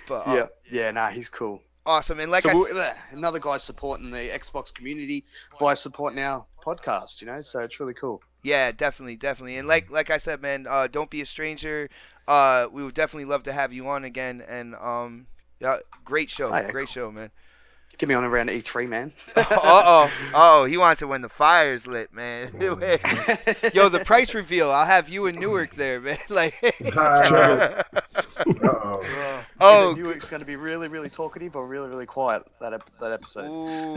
But nah, he's cool. awesome. And like So I another guy supporting the Xbox community by supporting our podcast, you know. So it's really cool. Yeah, definitely. And like I said, man, don't be a stranger. We would definitely love to have you on again. And great show, Oh, yeah, great show, man. Get me on around E3, man. He wants it when the fire's lit, man. Yo, the price reveal. I'll have you in Newark there, man. Like, Newark's going to be really, really talkative or really, really quiet that episode. Ooh.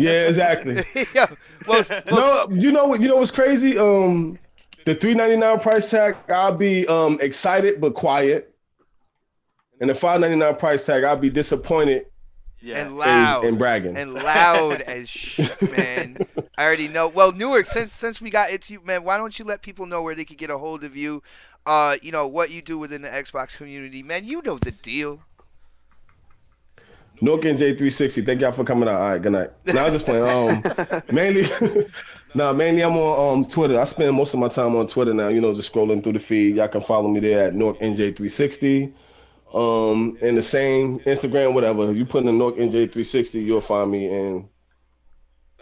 Yeah, exactly. Yeah. Well, No, you know what's crazy? The $3.99 price tag, I'll be excited but quiet. And the $5.99 price tag, I'll be disappointed and loud and bragging. and loud as shit, man. I already know. Well, Newark, since we got It's You, man, why don't you let people know where they could get a hold of you? What you do within the Xbox community, man. You know the deal. Nook and J360, thank y'all for coming out. All right, good night. Now I'm just playing. Mainly I'm on Twitter. I spend most of my time on Twitter now. You know, just scrolling through the feed. Y'all can follow me there at Nook NJ360. And the same Instagram, whatever. If you put in Nook NJ360, you'll find me. And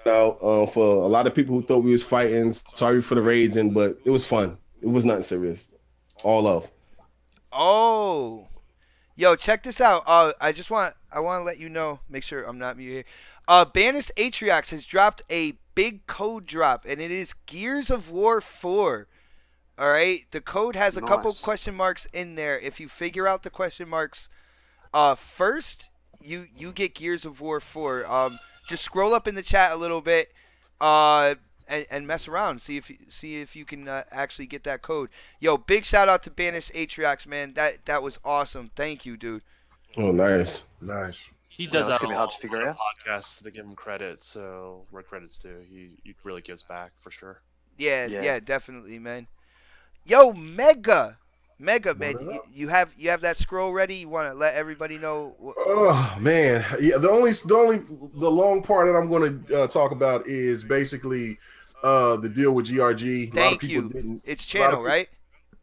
now, for a lot of people who thought we was fighting, sorry for the raging, but it was fun. It was nothing serious. All love. Oh, yo, check this out. I want to let you know. Make sure I'm not mute here. Banished Atriox has dropped a big code drop, and it is Gears of War 4. All right, the code has a couple question marks in there. If you figure out the question marks first, you get Gears of War 4. Just scroll up in the chat a little bit and mess around. See if you can actually get that code. Yo, big shout out to Banished Atriox, man. That was awesome. Thank you, dude. Oh, nice. He does that's that gonna be hard to figure out. podcasts to give him credit, so where credit's due. He really gives back for sure. Yeah, definitely, man. Yo, Mega, man, you have that scroll ready? You want to let everybody know? Oh man, yeah. The long part that I'm going to talk about is basically the deal with GRG. Thank you. It's channel, right?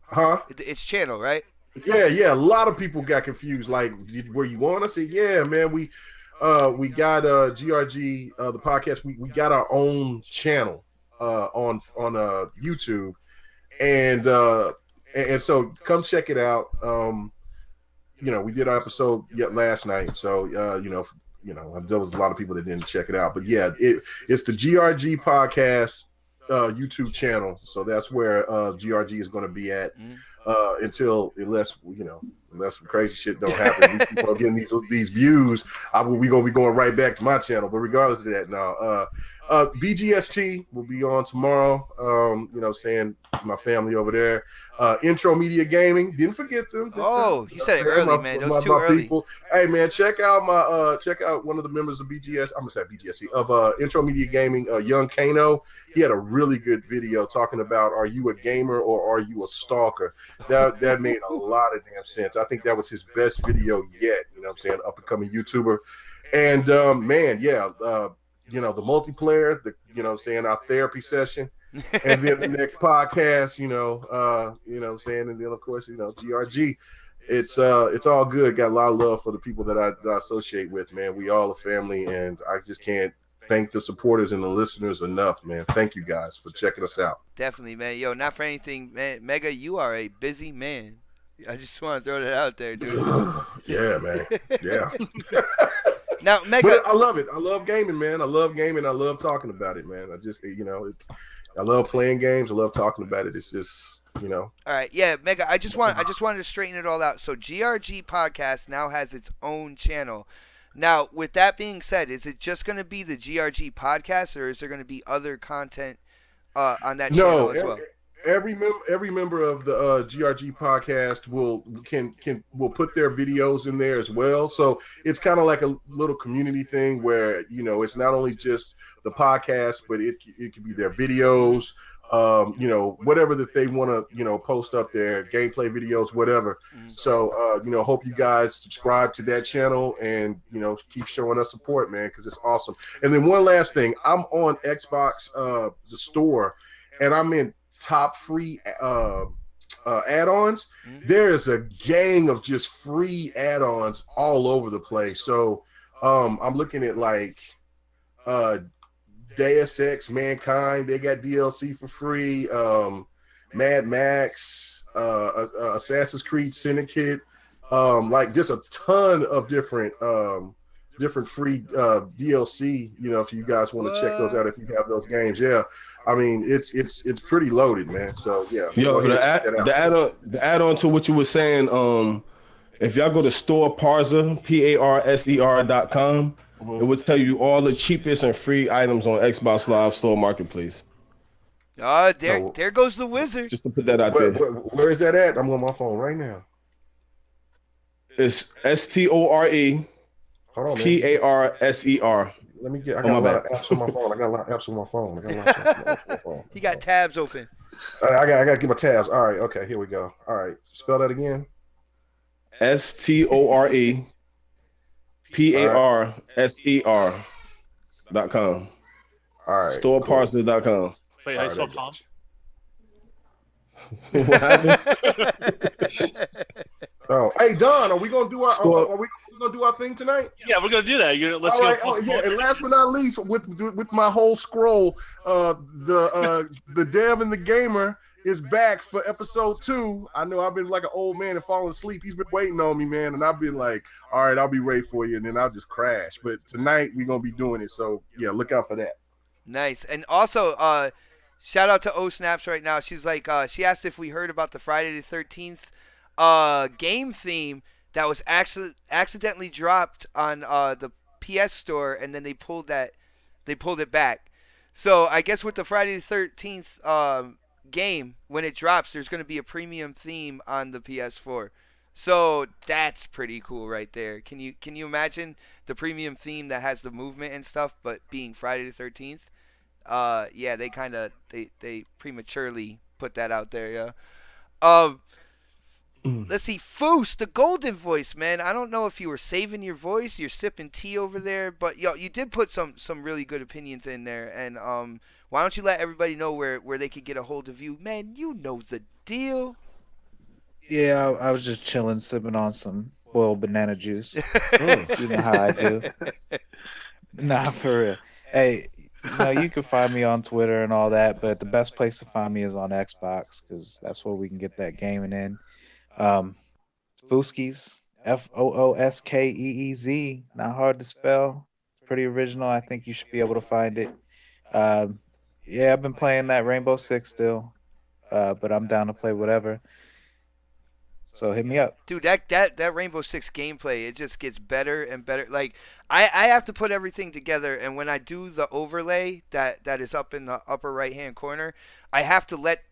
Huh? It's channel, right? Yeah. A lot of people got confused. Like, were you on? I said, yeah, man. We got GRG the podcast. We got our own channel on YouTube. And so come check it out. We did our episode last night. So, there was a lot of people that didn't check it out, but yeah, it's the GRG podcast YouTube channel. So that's where GRG is going to be at unless some crazy shit don't happen. We keep on getting these views. We're going to be going right back to my channel. But regardless of that, now, BGST will be on tomorrow. Saying my family over there. Intro Media Gaming. Didn't forget them. You said it early, man. That was too early. People. Hey, man, check out one of the members of BGS. I'm gonna say BGST of Intro Media Gaming. Young Kano. He had a really good video talking about: are you a gamer or are you a stalker? that made a lot of damn sense. I think that was his best video yet. You know what I'm saying? Up and coming YouTuber. And man, yeah, the multiplayer, you know what I'm saying, our therapy session. And then the next podcast, you know what I'm saying, and then of course, GRG. It's all good. Got a lot of love for the people that I associate with, man. We all a family, and I just can't thank the supporters and the listeners enough, man. Thank you guys for checking us out. Definitely, man. Yo, not for anything, man. Mega, you are a busy man. I just want to throw that out there, dude. Yeah, man. Yeah. Now, Mega, but I love it. I love gaming, man. I love gaming. I love talking about it, man. I just, I love playing games. I love talking about it. It's just, All right, yeah, Mega. I just wanted to straighten it all out. So GRG Podcast now has its own channel. Now, with that being said, is it just going to be the GRG Podcast, or is there going to be other content on that channel as well? Every member of the GRG podcast will put their videos in there as well. So it's kind of like a little community thing where it's not only just the podcast, but it could be their videos, whatever that they want to post up there, gameplay videos, whatever. So hope you guys subscribe to that channel and keep showing us support, man, because it's awesome. And then one last thing, I'm on Xbox the store, and I'm in top free add-ons. There's a gang of just free add-ons all over the place. So I'm looking at like Deus Ex Mankind, they got DLC for free. Mad Max, Assassin's Creed Syndicate, like just a ton of different free DLC, if you guys want to check those out, if you have those games. Yeah, I mean it's pretty loaded, man. So yeah. Yo, the add-on to what you were saying, if y'all go to storeparser, PARSER.com, it would tell you all the cheapest and free items on Xbox Live Store Marketplace. There goes the wizard. Just to put that out there. Where is that at? I'm on my phone right now. It's STORE Hold on, PARSER. Let me get. I got a lot of apps on my phone. I got a lot of apps on my phone. He got tabs open. I got to get my tabs. All right. Okay. Here we go. All right. Spell that again. STORE PARSER.com. All right. Storeparser.com. Wait, how you spell com? What happened? Oh, hey Don, are we gonna do our thing tonight? Yeah, we're gonna do that. Let's All go. right. Oh, yeah. And last but not least, with my whole scroll, the dev and the gamer is back for episode 2. I know I've been like an old man and falling asleep. He's been waiting on me, man, and I've been like, all right, I'll be ready for you, and then I'll just crash. But tonight we're gonna be doing it, so yeah, look out for that. Nice. And also, shout out to O Snaps right now. She's like, she asked if we heard about the Friday the 13th game theme that was actually accidentally dropped on the PS Store, and then they pulled it back. So I guess with the Friday the 13th game, when it drops, there's going to be a premium theme on the PS4. So that's pretty cool right there. Can you imagine the premium theme that has the movement and stuff, but being Friday the 13th? Yeah, they prematurely put that out there. Yeah. Let's see, Foos, the golden voice, man. I don't know if you were saving your voice, you're sipping tea over there, but you did put some really good opinions in there. And why don't you let everybody know where they could get a hold of you, man? You know the deal. Yeah, I was just chilling, sipping on some boiled banana juice. You know how I do. Nah, for real. Hey, you can find me on Twitter and all that, but the best place to find me is on Xbox, because that's where we can get that gaming in. Fooskies, FOOSKEEZ, not hard to spell. Pretty original. I think you should be able to find it. Yeah, I've been playing that Rainbow Six still, but I'm down to play whatever. So hit me up, dude. That Rainbow Six gameplay, it just gets better and better. Like I have to put everything together, and when I do the overlay that is up in the upper right hand corner, I have to let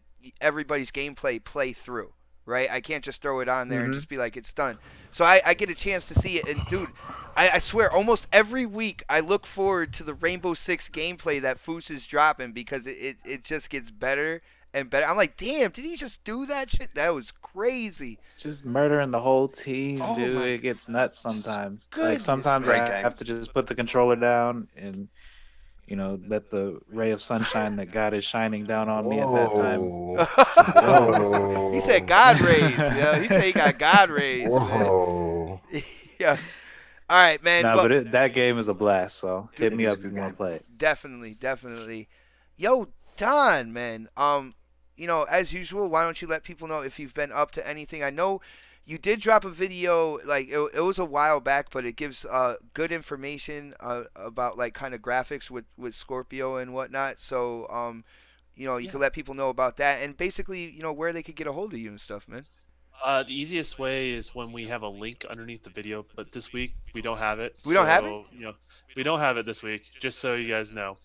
everybody's gameplay play through. Right, I can't just throw it on there and just be like, it's done. So I get a chance to see it, and dude, I swear, almost every week I look forward to the Rainbow Six gameplay that Foos is dropping, because it just gets better and better. I'm like, damn, did he just do that shit? That was crazy. Just murdering the whole team, Oh dude. my It gets nuts sometimes. goodness, Sometimes Great I game. have to just put the controller down and let the ray of sunshine that God is shining down on me at that time. Whoa. He said God rays. Yeah, he said he got God rays, man. Whoa. Yeah. All right, man. Nah, Well, but that game is a blast. So hit It me is a up if good you want game. to play it. definitely. Yo, Don, man. As usual, why don't you let people know if you've been up to anything? I know you did drop a video, like it was a while back, but it gives good information about like kind of graphics with Scorpio and whatnot. So you could let people know about that and basically where they could get a hold of you and stuff, man. The easiest way is when we have a link underneath the video, but this week we don't have it. We don't have it? We don't have it this week, just so you guys know.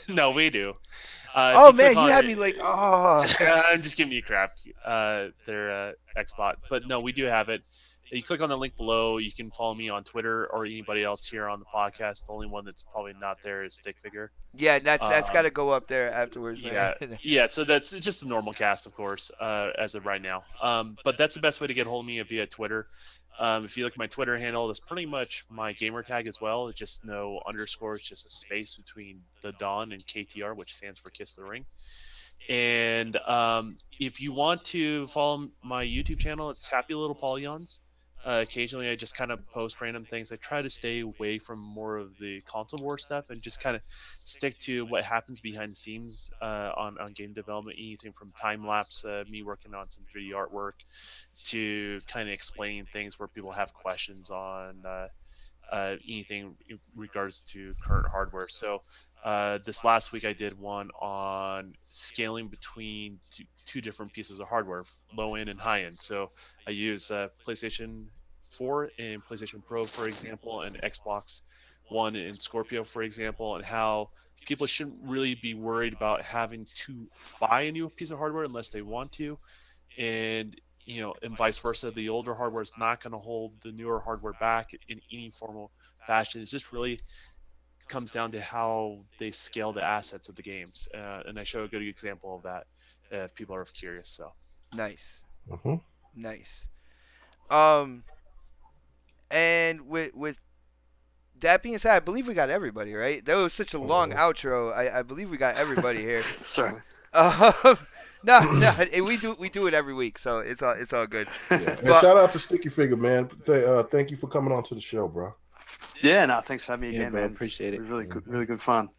No, we do. Oh man, you had me like, oh. I'm just giving you crap. They're Xbot, but no, we do have it. You click on the link below. You can follow me on Twitter or anybody else here on the podcast. The only one that's probably not there is Stick Figure. Yeah, that's got to go up there afterwards, man. Yeah. So that's just a normal cast, of course, as of right now. But that's the best way to get hold of me via Twitter. If you look at my Twitter handle, it's pretty much my gamer tag as well. It's just no underscore. It's just a space between the Dawn and KTR, which stands for Kiss the Ring. And if you want to follow my YouTube channel, it's Happy Little Polygons. Occasionally, I just kind of post random things. I try to stay away from more of the console war stuff and just kind of stick to what happens behind the scenes on game development. Anything from time lapse, me working on some 3D artwork, to kind of explaining things where people have questions on anything in regards to current hardware. So this last week I did one on scaling between two different pieces of hardware, low end and high end. So I use PlayStation 4 and PlayStation Pro, for example, and Xbox One and Scorpio, for example, and how people shouldn't really be worried about having to buy a new piece of hardware unless they want to, and vice versa. The older hardware is not going to hold the newer hardware back in any formal fashion. It just really comes down to how they scale the assets of the games, and I show a good example of that if people are curious. So Nice. Mm-hmm. Nice. And with that being said, I believe we got everybody, right? That was such a long outro. I believe we got everybody here. Sorry. No, we do it every week, so it's all good. Yeah. And shout out to Sticky Figure, man. Thank you for coming on to the show, bro. Yeah, no, thanks for having me Yeah, again, bro, man. appreciate it. was really good fun.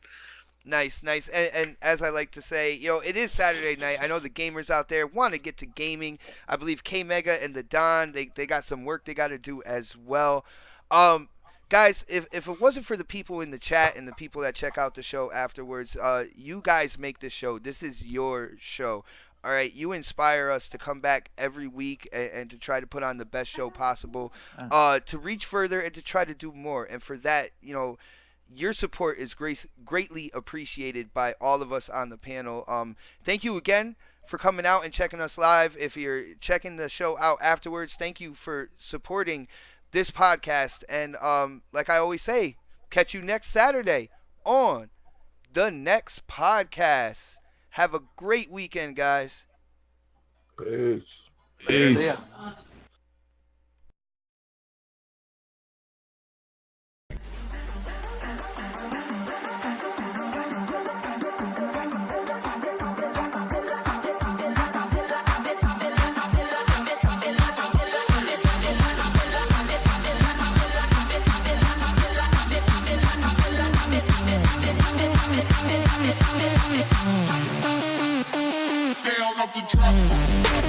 Nice. And as I like to say, it is Saturday night. I know the gamers out there want to get to gaming. I believe K Mega and the Don, they got some work they got to do as well. Guys, if it wasn't for the people in the chat and the people that check out the show afterwards, you guys make this show. This is your show. All right, you inspire us to come back every week and to try to put on the best show possible, to reach further and to try to do more. And for that, your support is greatly appreciated by all of us on the panel. Thank you again for coming out and checking us live. If you're checking the show out afterwards, thank you for supporting this podcast. And like I always say, catch you next Saturday on the next podcast. Have a great weekend, guys. Peace. See ya. Down off the drop.